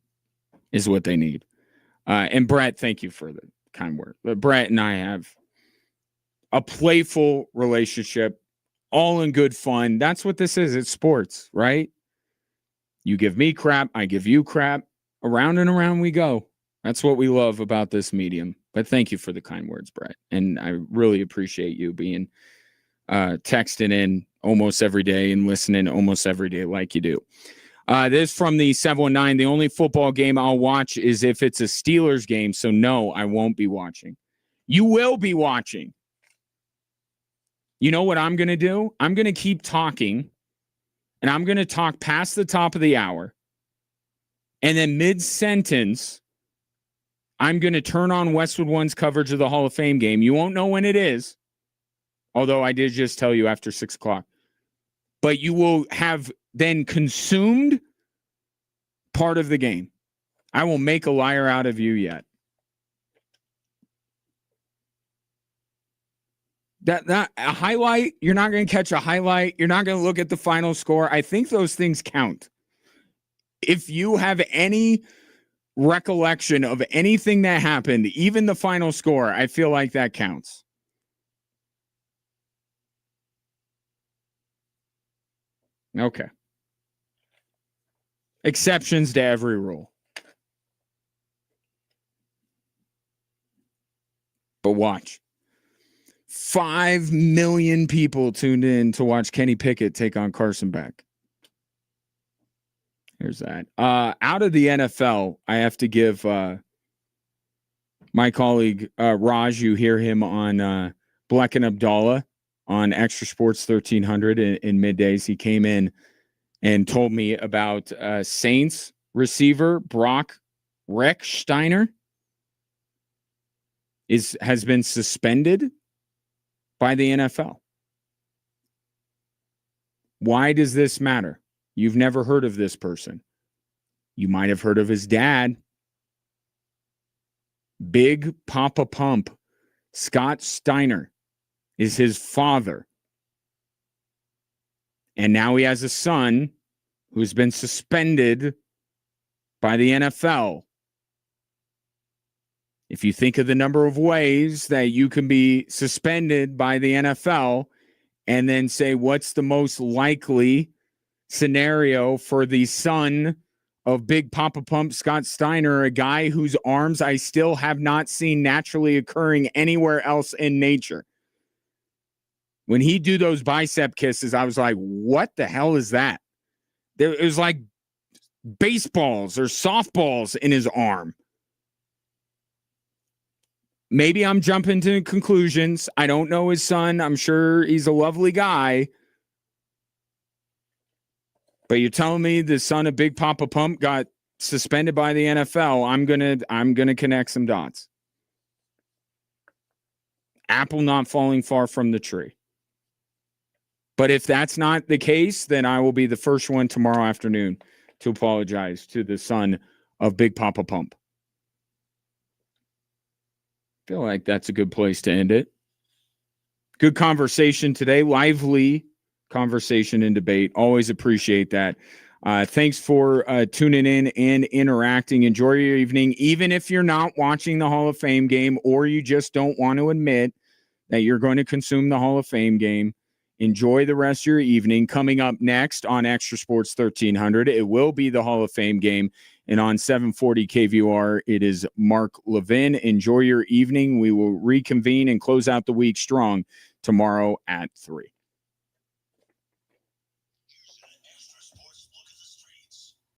is what they need. And Brett, thank you for the kind word. But Brett and I have a playful relationship, all in good fun. That's what this is. It's sports, right? You give me crap, I give you crap. Around and around we go. That's what we love about this medium. But thank you for the kind words, Brett. And I really appreciate you being texting in almost every day and listening almost every day like you do. This from the 719. The only football game I'll watch is if it's a Steelers game. So no, I won't be watching. You will be watching. You know what I'm going to do? I'm going to keep talking, and I'm going to talk past the top of the hour. And then mid-sentence, I'm going to turn on Westwood One's coverage of the Hall of Fame game. You won't know when it is, although I did just tell you after 6 o'clock. But you will have then consumed part of the game. I will make a liar out of you yet. That a highlight, you're not going to catch a highlight. You're not going to look at the final score. I think those things count. If you have any recollection of anything that happened, even the final score, I feel like that counts. Okay. Exceptions to every rule. But watch. 5 million people tuned in to watch Kenny Pickett take on Carson Beck. Here's that. Out of the NFL, I have to give my colleague Raj, you hear him on Black and Abdallah on Extra Sports 1300 in middays. He came in and told me about Saints receiver Brock Rechsteiner. has been suspended by the NFL. Why does this matter? You've never heard of this person. You might have heard of his dad. Big Papa Pump. Scott Steiner is his father. And now he has a son who's been suspended by the NFL. If you think of the number of ways that you can be suspended by the NFL and then say, what's the most likely scenario for the son of Big Papa Pump Scott Steiner, a guy whose arms I still have not seen naturally occurring anywhere else in nature. When he do those bicep kisses, I was like, what the hell is that? It was like baseballs or softballs in his arm. Maybe I'm jumping to conclusions. I don't know his son. I'm sure he's a lovely guy. But you're telling me the son of Big Papa Pump got suspended by the NFL. I'm gonna connect some dots. Apple not falling far from the tree. But if that's not the case, then I will be the first one tomorrow afternoon to apologize to the son of Big Papa Pump. I feel like that's a good place to end it. Good conversation today. Lively conversation and debate. Always appreciate that. Thanks for tuning in and interacting. Enjoy your evening. Even if you're not watching the Hall of Fame game or you just don't want to admit that you're going to consume the Hall of Fame game, enjoy the rest of your evening. Coming up next on Extra Sports 1300, it will be the Hall of Fame game. And on 740 KVOR, it is Mark Levin. Enjoy your evening. We will reconvene and close out the week strong tomorrow at 3.